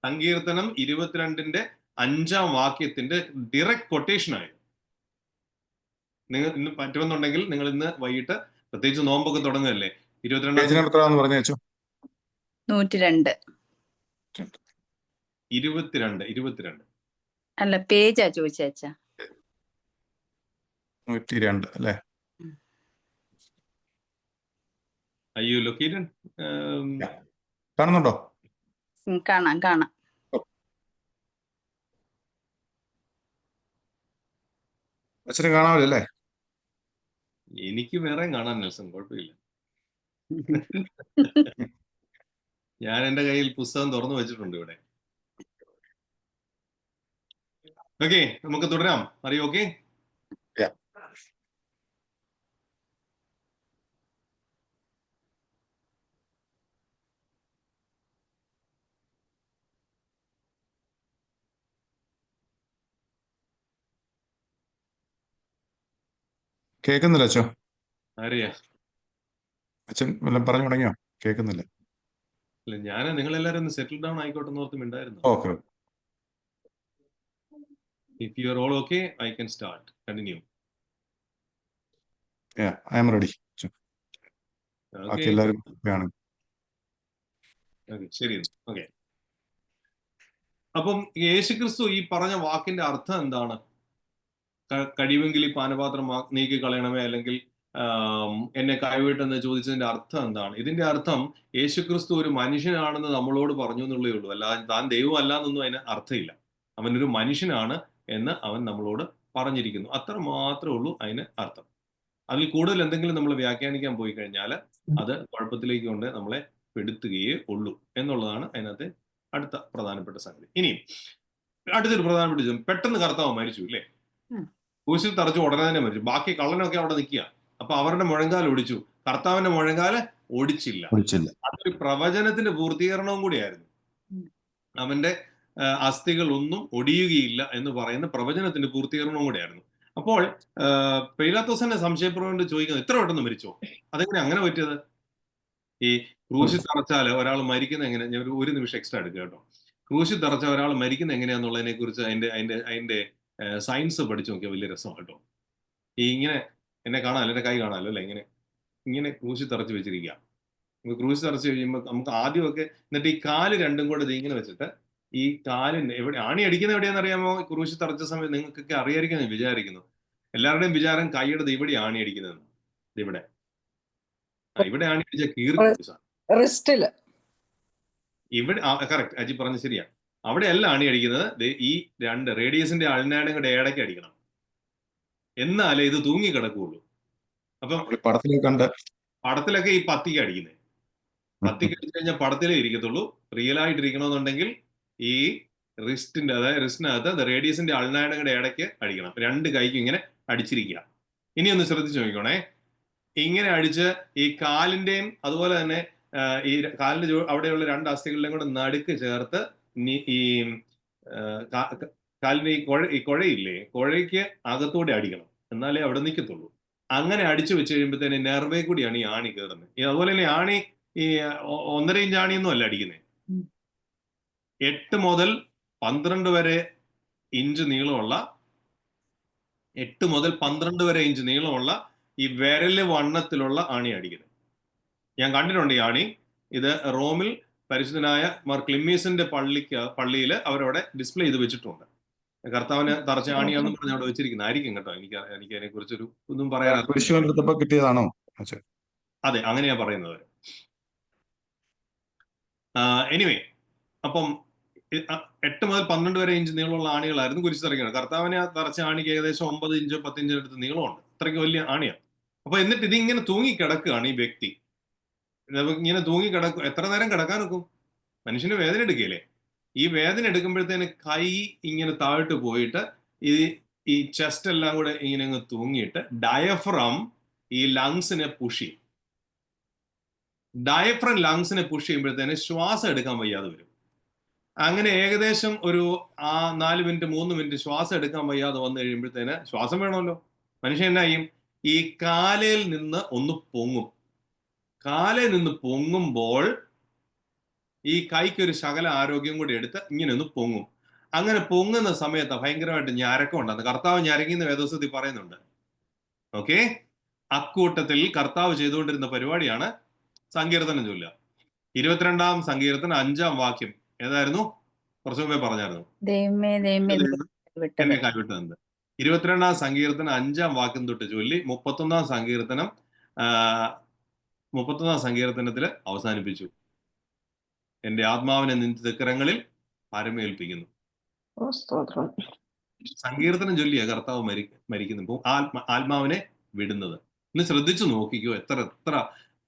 സങ്കീർത്തനം 22-ന്റെ 5-ാം വാക്യത്തിന്റെ direct quotation ആയിരുന്നു. നിങ്ങൾ ഇന്ന് പറ്റുമെന്നുണ്ടെങ്കിൽ നിങ്ങൾ ഇന്ന് വൈകിട്ട്, പ്രത്യേകിച്ച് നോമ്പൊക്കെ തുടങ്ങുകയല്ലേ, 22 22 അല്ല, പേജാ ചോദിച്ചാ. 102 അല്ലേ? അയ്യോ ലൊക്കേറ്റഡ് കാണുന്നുണ്ടോ? കാണാം. അച്ഛന് കാണാമല്ലോ അല്ലേ? എനിക്ക് വേറെ കാണാൻ നെൽസൺ, കുഴപ്പമില്ല. ഞാൻ എന്റെ കയ്യിൽ പുസ്തകം തുറന്നു വെച്ചിട്ടുണ്ട് ഇവിടെ. ഓക്കെ, നമുക്ക് തുടരാം. അറിയോ? ഓക്കെ, കേൾക്കുന്നില്ല അച്ഛോ? അറിയാ? അച്ഛൻ വല്ലതും പറഞ്ഞു തുടങ്ങിയോ? കേൾക്കുന്നില്ല. അല്ല, ഞാൻ നിങ്ങളെല്ലാരും ഒന്ന് സെറ്റിൽ ഡൗൺ ആയിക്കോട്ടെ എന്ന് ഓർത്തുമിണ്ടായിരുന്നു. Okay. If you are all okay, I can start. Continue. I am ready. ബാക്കി എല്ലാവരും ആണ്. ശരി, ഓക്കെ. അപ്പം യേശുക്രിസ്തു ഈ പറഞ്ഞ വാക്കിന്റെ അർത്ഥം എന്താണ്? കഴിവെങ്കിൽ ഈ പാനപാത്രം നീക്കി കളയണമേ, അല്ലെങ്കിൽ എന്നെ കൈവിട്ടെന്ന് ചോദിച്ചതിന്റെ അർത്ഥം എന്താണ്? ഇതിന്റെ അർത്ഥം യേശുക്രിസ്തു ഒരു മനുഷ്യനാണെന്ന് നമ്മളോട് പറഞ്ഞു എന്നുള്ളേ ഉള്ളൂ. അല്ലാതെ താൻ ദൈവം അല്ല എന്നൊന്നും അതിന് അർത്ഥമില്ല. അവനൊരു മനുഷ്യനാണ് എന്ന് അവൻ നമ്മളോട് പറഞ്ഞിരിക്കുന്നു. അത്ര മാത്രമേ ഉള്ളൂ അതിന് അർത്ഥം. അതിൽ കൂടുതൽ എന്തെങ്കിലും നമ്മൾ വ്യാഖ്യാനിക്കാൻ പോയി കഴിഞ്ഞാൽ അത് കുഴപ്പത്തിലേക്ക് കൊണ്ട് നമ്മളെ പെടുത്തുകയേ ഉള്ളൂ എന്നുള്ളതാണ് അതിനകത്ത് അടുത്ത പ്രധാനപ്പെട്ട സംഗതി. ഇനിയും അടുത്തൊരു പ്രധാനപ്പെട്ട ചോദ്യം, പെട്ടെന്ന് കർത്താവ് മരിച്ചു അല്ലേ? ക്രൂശിൽ തറച്ചു ഉടനെ തന്നെ മരിച്ചു. ബാക്കി കള്ളനൊക്കെ അവിടെ നിൽക്കുക. അപ്പൊ അവരുടെ മുഴങ്കാൽ ഒടിച്ചു, കർത്താവിന്റെ മുഴങ്കാല് ഒടിച്ചില്ല. അതൊരു പ്രവചനത്തിന്റെ പൂർത്തീകരണവും കൂടിയായിരുന്നു. അവന്റെ അസ്ഥികൾ ഒന്നും ഒടിയുകയില്ല എന്ന് പറയുന്ന പ്രവചനത്തിന്റെ പൂർത്തീകരണവും കൂടിയായിരുന്നു. അപ്പോൾ പീലാത്തോസിന്റെ സംശയപ്രവചനം ചോദിക്കുന്നത്, ഇത്ര പെട്ടെന്ന് മരിച്ചോ? അതെങ്ങനെ അങ്ങനെ പറ്റിയത്? ഈ ക്രൂശിൽ തറച്ചാൽ ഒരാൾ മരിക്കുന്ന എങ്ങനെ? ഞാൻ ഒരു നിമിഷം എക്സ്ട്രാ എടുക്കുക കേട്ടോ. ക്രൂശിൽ തറച്ച ഒരാൾ മരിക്കുന്ന എങ്ങനെയാന്നുള്ളതിനെ കുറിച്ച് അതിന്റെ സയൻസ് പഠിച്ചു നോക്കിയാൽ വലിയ രസമാണ് കേട്ടോ. ഈ ഇങ്ങനെ എന്നെ കാണാമല്ലോ, എന്റെ കൈ കാണാമല്ലോ അല്ലെ? ഇങ്ങനെ ക്രൂശിൽ തറച്ച് വെച്ചിരിക്കുക. ക്രൂശിൽ തറച്ച് കഴിയുമ്പോൾ നമുക്ക് ആദ്യമൊക്കെ, എന്നിട്ട് ഈ കാല് രണ്ടും കൂടെ ഇങ്ങനെ വെച്ചിട്ട് ഈ കാലിന് എവിടെ ആണി അടിക്കുന്നത് എവിടെയാണെന്ന് അറിയാമോ? ക്രൂശിൽ തറച്ച സമയത്ത് നിങ്ങൾക്കൊക്കെ അറിയായിരിക്കും എന്ന് വിചാരിക്കുന്നു. എല്ലാവരുടെയും വിചാരം കൈയുടെ ഇവിടെ ആണി അടിക്കുന്നത്. ഇവിടെ ഇവിടെ ആണി അടിച്ച റിസ്റ്റില്. ഇവിടെ കറക്റ്റ്, അജി പറഞ്ഞ ശരിയാ. അവിടെ അല്ല ആണി അടിക്കുന്നത്, ഈ രണ്ട് റേഡിയസിന്റെ അൾനാടങ്ങളുടെ ഇടയ്ക്ക് അടിക്കണം, എന്നാലേ ഇത് തൂങ്ങി കിടക്കുകയുള്ളൂ. അപ്പം പടത്തിലൊക്കെ ഈ പത്തിക്ക് അടിക്കുന്നത്. പത്തിക്ക് അടിച്ചു കഴിഞ്ഞാൽ പടത്തിലേ ഇരിക്കത്തുള്ളൂ. റിയൽ ആയിട്ടിരിക്കണമെന്നുണ്ടെങ്കിൽ ഈ റിസ്റ്റിന്റെ, അതായത് റിസ്റ്റിനകത്ത് റേഡിയസിന്റെ അൾനാടങ്ങളുടെ ഇടയ്ക്ക് അടിക്കണം. രണ്ട് കൈക്കും ഇങ്ങനെ അടിച്ചിരിക്കുക. ഇനി ഒന്ന് ശ്രദ്ധിച്ചു നോക്കിക്കോണേ. ഇങ്ങനെ അടിച്ച് ഈ കാലിന്റെയും അതുപോലെ തന്നെ ഈ കാലിന്റെ അവിടെയുള്ള രണ്ട് അസ്ഥികളുടെയും കൂടെ നടുക്ക് ചേർത്ത് ഈ കാലിന്റെ ഈ കുഴയില്ലേ, കുഴയ്ക്ക് അകത്തൂടെ അടിക്കണം, എന്നാലേ അവിടെ നിൽക്കത്തുള്ളൂ. അങ്ങനെ അടിച്ചു വെച്ച് കഴിയുമ്പോഴത്തേന് നെർവേ കൂടിയാണ് ഈ ആണി കയറുന്നത്. അതുപോലെ തന്നെ ആണി ഈ 1.5 ഇഞ്ച് ആണിയൊന്നും അല്ല അടിക്കുന്നത്. 8 മുതൽ 12 വരെ ഇഞ്ച് നീളമുള്ള 8 മുതൽ 12 വരെ ഇഞ്ച് നീളമുള്ള ഈ വിരല് വണ്ണത്തിലുള്ള ആണി അടിക്കുന്നത്. ഞാൻ കണ്ടിട്ടുണ്ട് ഈ ആണി. ഇത് റോമിൽ പരിശുദ്ധനായ മാർ ക്ലിമ്മീസിന്റെ പള്ളിയിൽ അവരവിടെ ഡിസ്പ്ലേ ചെയ്ത് വെച്ചിട്ടുണ്ട്. കർത്താവിന് തറച്ച ആണിയാണെന്ന് പറഞ്ഞ് അവിടെ വെച്ചിരിക്കുന്നത് ആയിരിക്കും കേട്ടോ. എനിക്ക് അതിനെ കുറിച്ചൊരു ഒന്നും പറയാൻ കിട്ടിയതാണോ? അതെ, അങ്ങനെയാ പറയുന്നത്. എനിവേ, അപ്പം 8 മുതൽ 12 വരെ ഇഞ്ച് നീളമുള്ള ആണികളായിരുന്നു കുരിശ് തറയ്ക്കുന്നത്. കർത്താവിനെ തറച്ച ആണിക്ക് ഏകദേശം 9 ഇഞ്ചോ 10 ഇഞ്ചോ അടുത്ത് നീളമുണ്ട്. അത്രയ്ക്ക് വലിയ ആണിയാണ്. അപ്പൊ എന്നിട്ട് ഇതിങ്ങനെ തൂങ്ങിക്കിടക്കുകയാണ് ഈ വ്യക്തി. ഇങ്ങനെ തൂങ്ങിക്കിടക്കും. എത്ര നേരം കിടക്കാൻ നോക്കും? മനുഷ്യന് വേദന എടുക്കുകയില്ലേ? ഈ വേദന എടുക്കുമ്പോഴത്തേന് കൈ ഇങ്ങനെ താഴോട്ട് പോയിട്ട് ഈ ചെസ്റ്റ് എല്ലാം കൂടെ ഇങ്ങനെ അങ്ങ് തൂങ്ങിയിട്ട് ഡയഫ്രം ഈ ലങ്സിനെ പുഷ് ചെയ്യും. ഡയഫ്രം ലങ്സിനെ പുഷ് ചെയ്യുമ്പോഴത്തേന് ശ്വാസം എടുക്കാൻ വയ്യാതെ വരും. അങ്ങനെ ഏകദേശം ഒരു 4 മിനിറ്റ് 3 മിനിറ്റ് ശ്വാസം എടുക്കാൻ വയ്യാതെ വന്നു കഴിയുമ്പോഴത്തേന്, ശ്വാസം വേണമല്ലോ, മനുഷ്യൻ എന്നാ ചെയ്യും? ഈ കാലയിൽ നിന്ന് ഒന്ന് പൊങ്ങും. കാലയിൽ നിന്ന് പൊങ്ങുമ്പോൾ ഈ കൈക്ക് ഒരു ശകല ആരോഗ്യം കൂടി എടുത്ത് ഇങ്ങനെ ഒന്ന് പൊങ്ങും. അങ്ങനെ പൊങ്ങുന്ന സമയത്ത് ഭയങ്കരമായിട്ട് ഞരക്കം ഉണ്ടാകുന്നു. കർത്താവ് ഞരങ്ങിന്ന് വേദോസ്തത്തിൽ പറയുന്നുണ്ട്. ഓക്കെ, അക്കൂട്ടത്തിൽ കർത്താവ് ചെയ്തുകൊണ്ടിരുന്ന പരിപാടിയാണ് സങ്കീർത്തനം ചൊല്ലുക. 22-ാം സങ്കീർത്തനം 5-ാം വാക്യം ഏതായിരുന്നു? കുറച്ചു മുമ്പേ പറഞ്ഞായിരുന്നു, ദൈവമേ ദൈവമേ നീ വിട്ടത്. എന്നെ കൈവിട്ടത്. 22-ാം സങ്കീർത്തനം 5-ാം വാക്യം തൊട്ട് ചൊല്ലി 31-ാം സങ്കീർത്തനത്തിൽ അവസാനിപ്പിച്ചു. എന്റെ ആത്മാവിനെ നിന്റെ തിക്കരങ്ങളിൽ പരമേൽപ്പിക്കുന്നു. സ്തോത്രം. സങ്കീർത്തനം ചൊല്ലിയ കർത്താവ് മരിക്കുന്നു, ആത്മാവിനെ വിടുന്നത്. ഇന്ന് ശ്രദ്ധിച്ചു നോക്കിക്കോ, എത്ര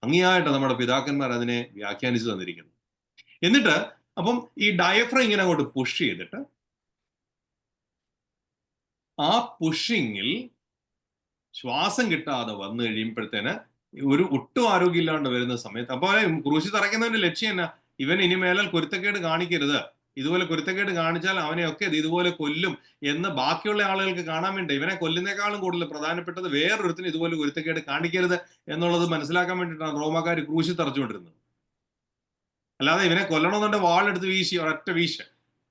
ഭംഗിയായിട്ട് നമ്മുടെ പിതാക്കന്മാർ അതിനെ വ്യാഖ്യാനിച്ചു തന്നിരിക്കുന്നു. എന്നിട്ട് അപ്പം ഈ ഡയഫ്രം ഇങ്ങനെ അങ്ങോട്ട് പുഷ് ചെയ്തിട്ട് ആ പുഷിങ്ങിൽ ശ്വാസം കിട്ടാതെ വന്നു കഴിയുമ്പോഴത്തേന് ഒരു ഒട്ടും ആരോഗ്യമില്ലാണ്ട് വരുന്ന സമയത്ത്, അപ്പൊ ക്രൂശി തറയ്ക്കുന്നവന്റെ ലക്ഷ്യം എന്നാ? ഇവൻ ഇനിമേലാൽ കുരുത്തക്കേട് കാണിക്കരുത്, ഇതുപോലെ കുരുത്തക്കേട് കാണിച്ചാൽ അവനെയൊക്കെ ഇതുപോലെ കൊല്ലും എന്ന് ബാക്കിയുള്ള ആളുകൾക്ക് കാണാൻ വേണ്ടി, ഇവനെ കൊല്ലുന്നേക്കാളും കൂടുതൽ പ്രധാനപ്പെട്ടത് വേറൊരുത്തിന് ഇതുപോലെ കുരുത്തക്കേട് കാണിക്കരുത് എന്നുള്ളത് മനസ്സിലാക്കാൻ വേണ്ടിയിട്ടാണ് റോമാക്കാർ ക്രൂശി തറച്ചുകൊണ്ടിരുന്നത്. അല്ലാതെ ഇവനെ കൊല്ലണമെന്നുണ്ടെ വാളെടുത്ത് വീശി ഒരൊറ്റ വീശ്,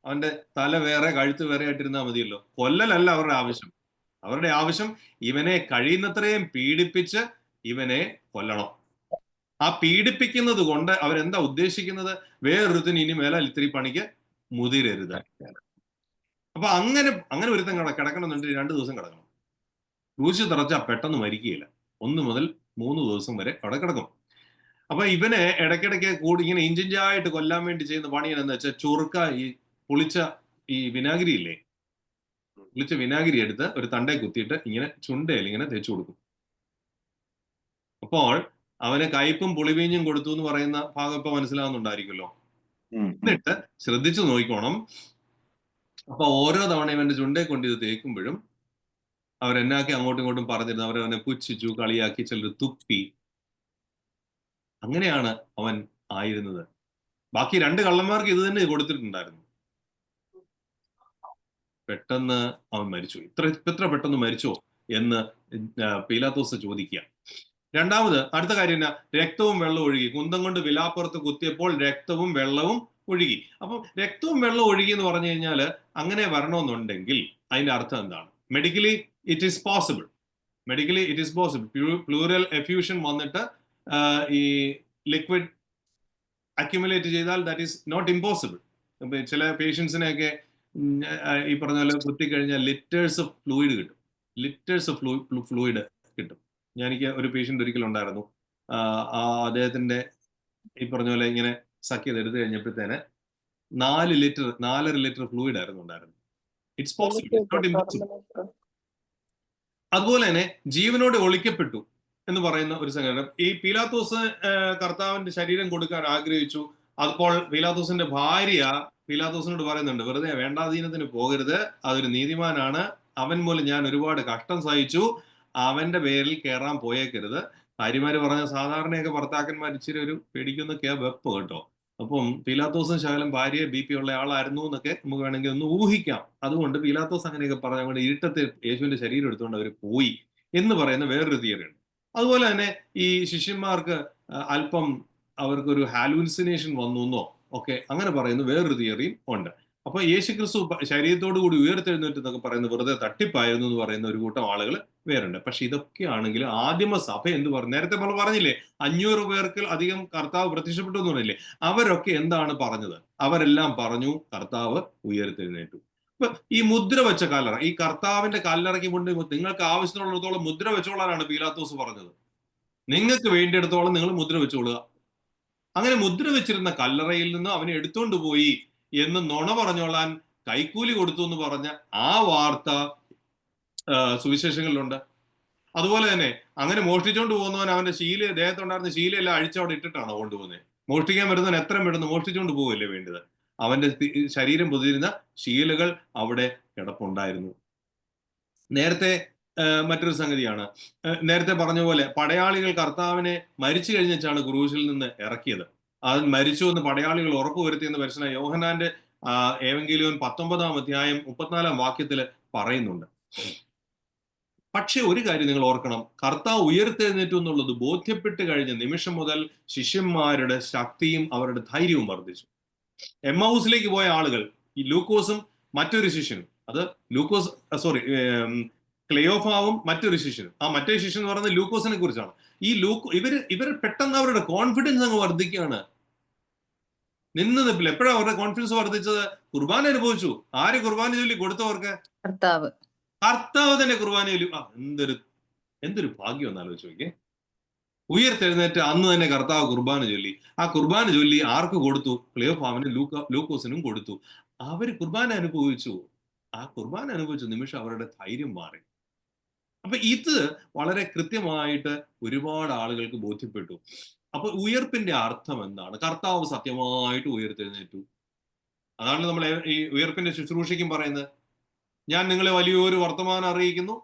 അവന്റെ തല വേറെ കഴുത്ത് വേറെ ആയിട്ടിരുന്നാൽ മതിയല്ലോ. കൊല്ലലല്ല അവരുടെ ആവശ്യം. അവരുടെ ആവശ്യം ഇവനെ കഴിയുന്നത്രയും പീഡിപ്പിച്ച് ഇവനെ കൊല്ലണം. ആ പീഡിപ്പിക്കുന്നത് കൊണ്ട് അവരെന്താ ഉദ്ദേശിക്കുന്നത്? വേറൊരുത്തിന് ഇനി മേലാൽ ഇത്തിരി പണിക്ക് മുതിരരുത്. അപ്പൊ അങ്ങനെ ഒരുത്തൻ കിടക്കണമെന്നുണ്ട് 2 ദിവസം കിടക്കണം. ക്രൂശി തറച്ചാൽ പെട്ടെന്ന് മരിക്കുകയില്ല. 1 മുതൽ 3 ദിവസം വരെ അവിടെ കിടക്കും. അപ്പൊ ഇവനെ ഇടയ്ക്കിടയ്ക്ക് കൂടി ഇങ്ങനെ ഇഞ്ചിഞ്ചായിട്ട് കൊല്ലാൻ വേണ്ടി ചെയ്യുന്ന പണി എന്ന് വെച്ചാൽ ചുറുക്ക ഈ പുളിച്ച ഈ വിനാഗിരി ഇല്ലേ, പുളിച്ച വിനാഗിരി എടുത്ത് ഒരു തണ്ടേ കുത്തിയിട്ട് ഇങ്ങനെ ചുണ്ടയിൽ ഇങ്ങനെ തേച്ചു കൊടുക്കും. അപ്പോൾ അവന് കയ്പും പുളിവീഞ്ഞും കൊടുത്തു എന്ന് പറയുന്ന ഭാഗം ഇപ്പൊ മനസ്സിലാവുന്നുണ്ടായിരിക്കുമല്ലോ. എന്നിട്ട് ശ്രദ്ധിച്ചു നോക്കിക്കോണം. അപ്പൊ ഓരോ തവണ ഇവന്റെ ചുണ്ടേ കൊണ്ട് ഇത് തേക്കുമ്പോഴും അവരെന്നാക്കി അങ്ങോട്ടും ഇങ്ങോട്ടും പറഞ്ഞിരുന്നു. അവരവനെ പുച്ഛിച്ചു, കളിയാക്കി, ചിലർ തുപ്പി. അങ്ങനെയാണ് അവൻ ആയിരുന്നത്. ബാക്കി 2 കള്ളന്മാർക്ക് ഇത് തന്നെ കൊടുത്തിട്ടുണ്ടായിരുന്നു. പെട്ടെന്ന് അവൻ മരിച്ചു. ഇത്ര പെട്ടെന്ന് മരിച്ചോ എന്ന് പീലാത്തോസ് ചോദിക്കുക. രണ്ടാമത് അടുത്ത കാര്യം എന്നാ? രക്തവും വെള്ളവും ഒഴുകി. കുന്തം കൊണ്ട് വിലാപ്പുറത്ത് കുത്തിയപ്പോൾ രക്തവും വെള്ളവും ഒഴുകി. അപ്പം രക്തവും വെള്ളവും ഒഴുകി എന്ന് പറഞ്ഞു കഴിഞ്ഞാൽ അങ്ങനെ വരണമെന്നുണ്ടെങ്കിൽ അതിന്റെ അർത്ഥം എന്താണ്? Medically it is possible. Pleural effusion വന്നിട്ട് ഈ ലിക്വിഡ് അക്യുമുലേറ്റ് ചെയ്താൽ ദാറ്റ് ഈസ് നോട്ട് ഇമ്പോസിബിൾ. ചില പേഷ്യൻസിനെയൊക്കെ ഈ പറഞ്ഞ പോലെ കുത്തിക്കഴിഞ്ഞാൽ ലിറ്റേഴ്സ് ഓഫ് ഫ്ലൂയിഡ് കിട്ടും. എനിക്ക് ഒരു പേഷ്യൻ്റ് ഒരിക്കലുണ്ടായിരുന്നു. അദ്ദേഹത്തിന്റെ ഈ പറഞ്ഞ പോലെ ഇങ്ങനെ സഖ്യത എടുത്തു കഴിഞ്ഞപ്പോഴത്തേന് 4.5 ലിറ്റർ ഫ്ലൂയിഡ് ആയിരുന്നു ഉണ്ടായിരുന്നത്. It's possible, not impossible. അതുപോലെ തന്നെ ജീവനോട് ഒളിക്കപ്പെട്ടു എന്ന് പറയുന്ന ഒരു സംഘടന. ഈ പീലാത്തോസ് കർത്താവിന്റെ ശരീരം കൊടുക്കാൻ ആഗ്രഹിച്ചു. അപ്പോൾ പീലാത്തോസിന്റെ ഭാര്യ പീലാത്തോസിനോട് പറയുന്നുണ്ട്, വെറുതെ വേണ്ടാധീനത്തിന് പോകരുത്, അതൊരു നീതിമാനാണ്, അവൻ മൂലം ഞാൻ ഒരുപാട് കഷ്ടം സഹിച്ചു, അവന്റെ പേരിൽ കയറാൻ പോയേക്കരുത്. ഭാര്യമാര് പറഞ്ഞ സാധാരണയൊക്കെ ഭർത്താക്കന്മാർ ഇച്ചിരി ഒരു പേടിക്കുന്നൊക്കെയാ വെപ്പ് കേട്ടോ. അപ്പം പീലാത്തോസും ശകലം ഭാര്യയെ BP ഉള്ള ആളായിരുന്നു എന്നൊക്കെ നമുക്ക് വേണമെങ്കിൽ ഒന്ന് ഊഹിക്കാം. അതുകൊണ്ട് പീലാത്തോസ് അങ്ങനെയൊക്കെ പറഞ്ഞുകൊണ്ട് ഇരുട്ടത്തിൽ യേശുവിന്റെ ശരീരം എടുത്തുകൊണ്ട് അവർ പോയി എന്ന് പറയുന്ന വേറൊരു തിയറി ഉണ്ട്. അതുപോലെ തന്നെ ഈ ശിഷ്യന്മാർക്ക് അല്പം അവർക്കൊരു ഹാലൂസിനേഷൻ വന്നു എന്നോ ഒക്കെ അങ്ങനെ പറയുന്ന വേറൊരു തിയറിയും ഉണ്ട്. അപ്പൊ യേശുക്രിസ്തു ശരീരത്തോടു കൂടി ഉയർത്തെഴുന്നേറ്റ് എന്നൊക്കെ പറയുന്നത് വെറുതെ തട്ടിപ്പായിരുന്നു എന്ന് പറയുന്ന ഒരു കൂട്ടം ആളുകൾ വേറുണ്ട്. പക്ഷെ ഇതൊക്കെ ആണെങ്കിലും ആദിമ സഭ എന്ത് പറഞ്ഞു? നേരത്തെ നമ്മൾ പറഞ്ഞില്ലേ 500 പേർക്ക് അധികം കർത്താവ് പ്രത്യക്ഷപ്പെട്ടു എന്ന് പറഞ്ഞില്ലേ? അവരൊക്കെ എന്താണ് പറഞ്ഞത്? അവരെല്ലാം പറഞ്ഞു കർത്താവ് ഉയർത്തെഴുന്നേറ്റു. അപ്പൊ ഈ മുദ്ര വെച്ച കല്ലറ, ഈ കർത്താവിന്റെ കല്ലറയ്ക്ക് കൊണ്ട് നിങ്ങൾക്ക് ആവശ്യത്തിനുള്ളിടത്തോളം മുദ്ര വെച്ചോളാനാണ് പീലാത്തോസ് പറഞ്ഞത്. നിങ്ങൾക്ക് വേണ്ടിയിടത്തോളം നിങ്ങൾ മുദ്ര വെച്ചോളുക. അങ്ങനെ മുദ്ര വെച്ചിരുന്ന കല്ലറയിൽ നിന്ന് അവനെ എടുത്തുകൊണ്ട് പോയി എന്ന് നുണ പറഞ്ഞോളാൻ കൈക്കൂലി കൊടുത്തു എന്ന് പറഞ്ഞ ആ വാർത്ത സുവിശേഷങ്ങളിലുണ്ട്. അതുപോലെ തന്നെ അങ്ങനെ മോഷ്ടിച്ചുകൊണ്ട് പോകുന്നവൻ അവന്റെ ദേഹത്തുണ്ടായിരുന്ന ശീലയെല്ലാം അഴിച്ചവിടെ ഇട്ടിട്ടാണോ കൊണ്ടുപോകുന്നത്? മോഷ്ടിക്കാൻ വരുന്നവൻ എത്രയും പെട്ടെന്ന് മോഷ്ടിച്ചുകൊണ്ട് പോവുകയല്ലേ വേണ്ടത്? അവന്റെ ശരീരം പൊതിരുന്ന ശീലകൾ അവിടെ കിടപ്പുണ്ടായിരുന്നു. നേരത്തെ മറ്റൊരു സംഗതിയാണ്, നേരത്തെ പറഞ്ഞ പോലെ പടയാളികൾ കർത്താവിനെ മരിച്ചു കഴിഞ്ഞാണ് ക്രൂശിൽ നിന്ന് ഇറക്കിയത്. അത് മരിച്ചു എന്ന് പടയാളികൾ ഉറപ്പുവരുത്തിയെന്ന് പരിശുദ്ധ യോഹന്നാന്റെ ഏവങ്കേലിയോൻ 19-ാം അധ്യായം 34-ാം വാക്യത്തിൽ പറയുന്നുണ്ട്. പക്ഷെ ഒരു കാര്യം നിങ്ങൾ ഓർക്കണം, കർത്താവ് ഉയർത്തെഴുന്നേറ്റു എന്നുള്ളത് ബോധ്യപ്പെട്ട് കഴിഞ്ഞ നിമിഷം മുതൽ ശിഷ്യന്മാരുടെ ശക്തിയും അവരുടെ ധൈര്യവും വർദ്ധിച്ചു. എമ്മൗസിലേക്ക് പോയ ആളുകൾ, ഈ ലൂക്കോസും മറ്റൊരു ശിഷ്യനും, അത് ലൂക്കോസ് ക്ലെയോഫാവും മറ്റൊരു ശിഷ്യനും, ആ മറ്റൊരു ശിഷ്യൻ എന്ന് പറയുന്നത് ലൂക്കോസിനെ കുറിച്ചാണ്. ഈ ഇവർ പെട്ടെന്ന് അവരുടെ കോൺഫിഡൻസ് അങ്ങ് വർദ്ധിക്കുകയാണ്. നിന്ന് നിപ്പില്ല. എപ്പോഴാണ് അവരുടെ കോൺഫിഡൻസ് വർദ്ധിച്ചത്? കുർബാന അനുഭവിച്ചു. ആര് കുർബാന ചൊല്ലി കൊടുത്തവർക്ക്? കർത്താവ്. കർത്താവ് തന്നെ കുർബാന ചൊല്ലി. എന്തൊരു ഭാഗ്യം എന്ന് ആലോചിച്ച് നോക്കിയേ. ഉയർത്തെഴുന്നേറ്റ് അന്ന് തന്നെ കർത്താവ് കുർബാന ചൊല്ലി. ആ കുർബാന ചൊല്ലി ആർക്ക് കൊടുത്തു? ക്ലെയോഫാവിനും ലൂക്കോസിനും കൊടുത്തു. അവര് കുർബാന അനുഭവിച്ചു. ആ കുർബാന അനുഭവിച്ച നിമിഷം അവരുടെ ധൈര്യം മാറി. അപ്പൊ ഇത് വളരെ കൃത്യമായിട്ട് ഒരുപാട് ആളുകൾക്ക് ബോധ്യപ്പെട്ടു. അപ്പൊ ഉയർപ്പിന്റെ അർത്ഥം എന്താണ്? കർത്താവ് സത്യമായിട്ട് ഉയർത്തെഴുന്നേറ്റു. അതാണ് നമ്മൾ ഈ ഉയർപ്പിന്റെ ശുശ്രൂഷയ്ക്കും പറയുന്നത്. ഞാൻ നിങ്ങളെ വലിയൊരു വർത്തമാനം അറിയിക്കുന്നു,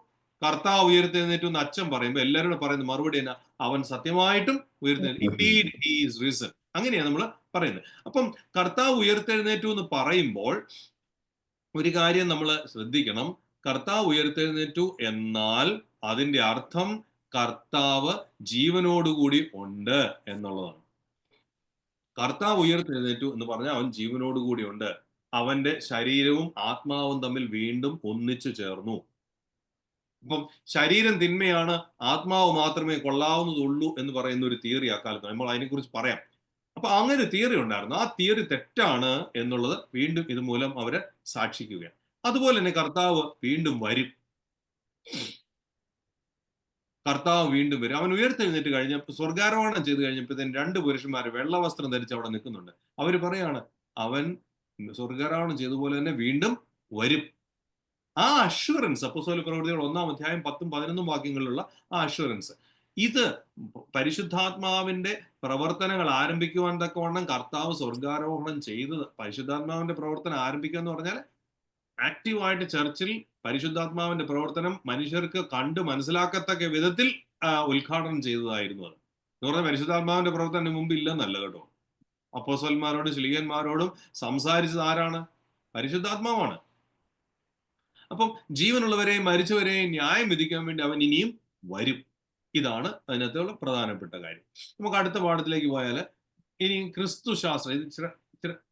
കർത്താവ് ഉയർത്തെഴുന്നേറ്റു എന്ന് അച്ഛൻ പറയുമ്പോൾ എല്ലാവരും പറയുന്ന മറുപടി എന്നാ? അവൻ സത്യമായിട്ടും ഉയർത്തെഴുന്നേറ്റു. Indeed he is risen. അങ്ങനെയാണ് നമ്മൾ പറയുന്നത്. അപ്പം കർത്താവ് ഉയർത്തെഴുന്നേറ്റു എന്ന് പറയുമ്പോൾ ഒരു കാര്യം നമ്മൾ ശ്രദ്ധിക്കണം. കർത്താവ് ഉയർത്തെഴുന്നേറ്റു എന്നാൽ അതിന്റെ അർത്ഥം കർത്താവ് ജീവനോടുകൂടി ഉണ്ട് എന്നുള്ളതാണ്. കർത്താവ് ഉയർത്തെഴുന്നേറ്റു എന്ന് പറഞ്ഞാൽ അവൻ ജീവനോടുകൂടി ഉണ്ട്. അവന്റെ ശരീരവും ആത്മാവും തമ്മിൽ വീണ്ടും ഒന്നിച്ചു ചേർന്നു. ഇപ്പം ശരീരം തിന്മയാണ്, ആത്മാവ് മാത്രമേ കൊള്ളാവുന്നതുള്ളൂ എന്ന് പറയുന്ന ഒരു തിയറി അക്കാലത്ത് നമ്മൾ അതിനെക്കുറിച്ച് പറയാം. അപ്പൊ അങ്ങനെ ഒരു തിയറി ഉണ്ടായിരുന്നു. ആ തിയറി തെറ്റാണ് എന്നുള്ളത് വീണ്ടും ഇതുമൂലം അവര് സാക്ഷിക്കുകയാണ്. അതുപോലെ തന്നെ കർത്താവ് വീണ്ടും വരും. കർത്താവ് വീണ്ടും വരും. അവൻ ഉയർത്തെഴുന്നേറ്റ് കഴിഞ്ഞപ്പോൾ, സ്വർഗാരോഹണം ചെയ്ത് കഴിഞ്ഞപ്പോഴത്തേന് 2 പുരുഷന്മാർ വെള്ള വസ്ത്രം ധരിച്ച് അവിടെ നിൽക്കുന്നുണ്ട്. അവര് പറയാണ് അവൻ സ്വർഗാരോഹണം ചെയ്തതുപോലെ തന്നെ വീണ്ടും വരും. ആ അഷ്വറൻസ്, അപ്പോസ്തല പ്രവൃത്തികൾ 1-ാം അധ്യായം 10-11 വാക്യങ്ങളിലുള്ള ആ അഷ്വറൻസ്, ഇത് പരിശുദ്ധാത്മാവിന്റെ പ്രവർത്തനങ്ങൾ ആരംഭിക്കുവാൻ തക്കവണ്ണം കർത്താവ് സ്വർഗാരോഹണം ചെയ്തത്. പരിശുദ്ധാത്മാവിന്റെ പ്രവർത്തനം ആരംഭിക്കുക എന്ന് പറഞ്ഞാൽ ആക്റ്റീവായിട്ട് ചർച്ചിൽ പരിശുദ്ധാത്മാവിന്റെ പ്രവർത്തനം മനുഷ്യർക്ക് കണ്ട് മനസ്സിലാക്കത്തക്ക വിധത്തിൽ ഉദ്ഘാടനം ചെയ്തതായിരുന്നു. അത് എന്ന് പറഞ്ഞാൽ പരിശുദ്ധാത്മാവിന്റെ പ്രവർത്തനം മുമ്പ് ഇല്ലെന്നല്ല കേട്ടോ. അപ്പോസ്തലന്മാരോടും ശ്ലീഹന്മാരോടും സംസാരിച്ചത് ആരാണ്? പരിശുദ്ധാത്മാവാണ്. അപ്പം ജീവനുള്ളവരെയും മരിച്ചവരെയും ന്യായം വിധിക്കാൻ വേണ്ടി അവൻ ഇനിയും വരും. ഇതാണ് അതിനകത്തുള്ള പ്രധാനപ്പെട്ട കാര്യം. നമുക്ക് അടുത്ത പാഠത്തിലേക്ക് പോയാൽ, ഇനി ക്രിസ്തു ശാസ്ത്രം, ഇത്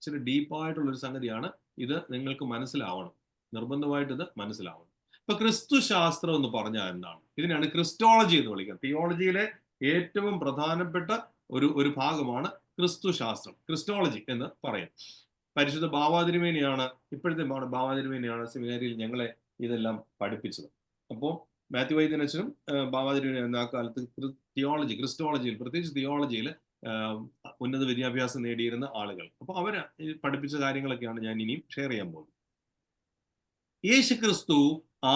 ചില ഡീപ്പായിട്ടുള്ള ഒരു സംഗതിയാണ്. ഇത് നിങ്ങൾക്ക് മനസ്സിലാവണം, നിർബന്ധമായിട്ട് ഇത് മനസ്സിലാവണം. ഇപ്പൊ ക്രിസ്തു ശാസ്ത്രം എന്ന് പറഞ്ഞാൽ എന്താണ്? ഇതിനാണ് ക്രിസ്റ്റോളജി എന്ന് വിളിക്കുന്നത്. തിയോളജിയിലെ ഏറ്റവും പ്രധാനപ്പെട്ട ഒരു ഭാഗമാണ് ക്രിസ്തു ശാസ്ത്രം, ക്രിസ്റ്റോളജി എന്ന് പറയും. പരിശുദ്ധ ബാവാതിരുമേനിയാണ്, ഇപ്പോഴത്തെ ബാവാതിരുമേനിയാണ് സെമിനാരിയിൽ ഞങ്ങളെ ഇതെല്ലാം പഠിപ്പിച്ചത്. അപ്പോൾ മാത്യു വൈദ്യനച്ഛനും ബാവാതിരുമേനി ആ കാലത്ത് ക്രിസ്റ്റോളജിയിൽ, പ്രത്യേകിച്ച് തിയോളജിയിൽ ഉന്നത വിദ്യാഭ്യാസം നേടിയിരുന്ന ആളുകൾ. അപ്പോൾ അവർ പഠിപ്പിച്ച കാര്യങ്ങളൊക്കെയാണ് ഞാൻ ഇനിയും ഷെയർ ചെയ്യാൻ പോകുന്നത്. യേശുക്രിസ്തു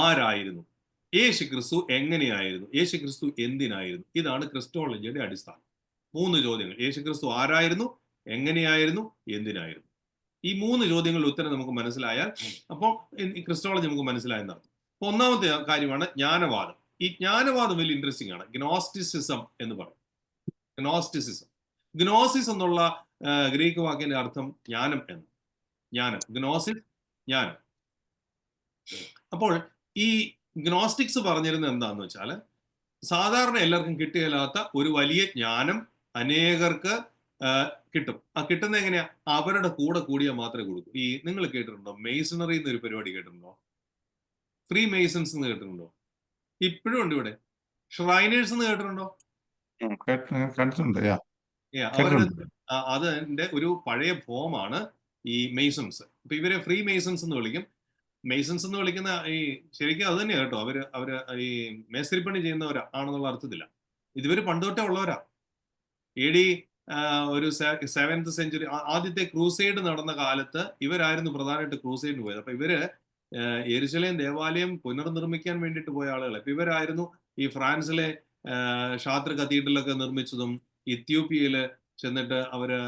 ആരായിരുന്നു? യേശുക്രിസ്തു എങ്ങനെയായിരുന്നു? യേശുക്രിസ്തു എന്തിനായിരുന്നു? ഇതാണ് ക്രിസ്റ്റോളജിയുടെ അടിസ്ഥാനം. 3 ചോദ്യങ്ങൾ. യേശുക്രിസ്തു ആരായിരുന്നു, എങ്ങനെയായിരുന്നു, എന്തിനായിരുന്നു? ഈ 3 ചോദ്യങ്ങളുടെ ഉത്തരം നമുക്ക് മനസ്സിലായാൽ അപ്പോൾ ക്രിസ്റ്റോളജി നമുക്ക് മനസ്സിലായെന്നർത്ഥം. അപ്പൊ ഒന്നാമത്തെ കാര്യമാണ് ജ്ഞാനവാദം. ഈ ജ്ഞാനവാദം വലിയ ഇൻട്രസ്റ്റിംഗ് ആണ്. ഗ്നോസ്റ്റിസിസം എന്ന് പറയും. ഗ്നോസിസ് എന്നുള്ള ഗ്രീക്ക് വാക്കിന്റെ അർത്ഥം ജ്ഞാനം എന്ന്. ഗ്നോസിസ്, ജ്ഞാനം. അപ്പോൾ ഈ ഗ്നോസ്റ്റിക്സ് പറഞ്ഞിരുന്നത് എന്താന്ന് വെച്ചാൽ, സാധാരണ എല്ലാവർക്കും കിട്ടുകയില്ലാത്ത ഒരു വലിയ ജ്ഞാനം അനേകർക്ക് കിട്ടും. ആ കിട്ടുന്നത് എങ്ങനെയാ? അവരുടെ കൂടെ കൂടിയാൽ മാത്രമേ കൊടുക്കൂ. ഈ നിങ്ങൾ കേട്ടിട്ടുണ്ടോ മെയ്സണറി എന്നൊരു പരിപാടി കേട്ടിട്ടുണ്ടോ? ഫ്രീ മെയ്സൺസ് എന്ന് കേട്ടിട്ടുണ്ടോ? ഇപ്പോഴും ഉണ്ട് ഇവിടെ. ഷ്രൈനേഴ്സ് എന്ന് കേട്ടിട്ടുണ്ടോ? അതിന്റെ ഒരു പഴയ ഫോമാണ് ഈ മെയ്സൺസ്. അപ്പൊ ഇവരെ ഫ്രീ മെയ്സൺസ് എന്ന് വിളിക്കും. മെയ്സൺസ് എന്ന് വിളിക്കുന്ന ഈ ശരിക്കും അത് തന്നെയാണ് കേട്ടോ. അവര് ഈ മേസ്തിരിപ്പണി ചെയ്യുന്നവരാ ആണെന്നുള്ള അർത്ഥത്തില്ല. ഇതുവരെ പണ്ടോട്ടേ ഉള്ളവരാ. AD ഒരു 7th സെഞ്ചുറി ആദ്യത്തെ ക്രൂസൈഡ് നടന്ന കാലത്ത് ഇവരായിരുന്നു പ്രധാനമായിട്ട് ക്രൂസൈഡിന് പോയത്. അപ്പൊ ഇവര് യെരുശലേം ദേവാലയം പുനർനിർമ്മിക്കാൻ വേണ്ടിയിട്ട് പോയ ആളുകൾ. അപ്പൊ ഇവരായിരുന്നു ഈ ഫ്രാൻസിലെ ഷാത്ര കത്തീഡ്രലൊക്കെ നിർമ്മിച്ചതും, എത്യോപ്യയില് ചെന്നിട്ട് അവര്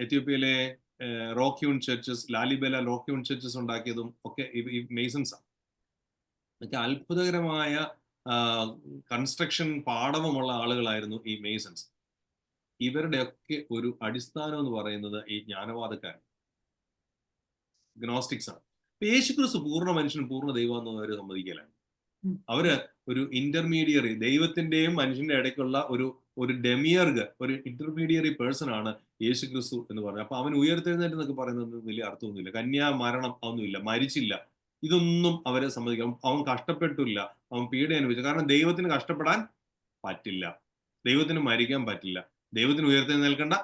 എത്യോപ്യയിലെ റോക്ക്യൂൺ ചർച്ചസ്, ലാലിബല റോക്ക്യൂൺ ചർച്ചസ് ഉണ്ടാക്കിയതും ഒക്കെ ഈ മെയ്സൺസ് ആണ്. ഒക്കെ അത്ഭുതകരമായ കൺസ്ട്രക്ഷൻ പാഠവുമുള്ള ആളുകളായിരുന്നു ഈ മെയ്സൺസ്. ഇവരുടെയൊക്കെ ഒരു അടിസ്ഥാനം എന്ന് പറയുന്നത് ഈ ജ്ഞാനവാദക്കാരൻ, ഗ്നോസ്റ്റിക്സ് ആണ്. യേശുക്രിസ്തു പൂർണ്ണ മനുഷ്യനും പൂർണ്ണ ദൈവം എന്ന് അവർ സമ്മതിക്കലാണ്. അവര് ഒരു ഇന്റർമീഡിയറി, ദൈവത്തിന്റെയും മനുഷ്യന്റെ ഇടയ്ക്കുള്ള ഒരു ഡെമിയർഗ്, ഒരു ഇന്റർമീഡിയറി പേഴ്സൺ ആണ് യേശു ക്രിസ്തു എന്ന് പറയുന്നത്. അപ്പൊ അവൻ ഉയർത്തെഴുന്നേറ്റ് എന്നൊക്കെ പറയുന്നത് വലിയ അർത്ഥമൊന്നുമില്ല. കന്യാ മരണം ഒന്നുമില്ല, മരിച്ചില്ല, ഇതൊന്നും അവരെ സമ്മതിക്കാം. അവൻ കഷ്ടപ്പെട്ടില്ല, അവൻ പീഡ അനുഭവിച്ചു. കാരണം ദൈവത്തിന് കഷ്ടപ്പെടാൻ പറ്റില്ല, ദൈവത്തിന് മരിക്കാൻ പറ്റില്ല, ദൈവത്തിന് ഉയർത്തെഴുന്നേൽക്കേണ്ട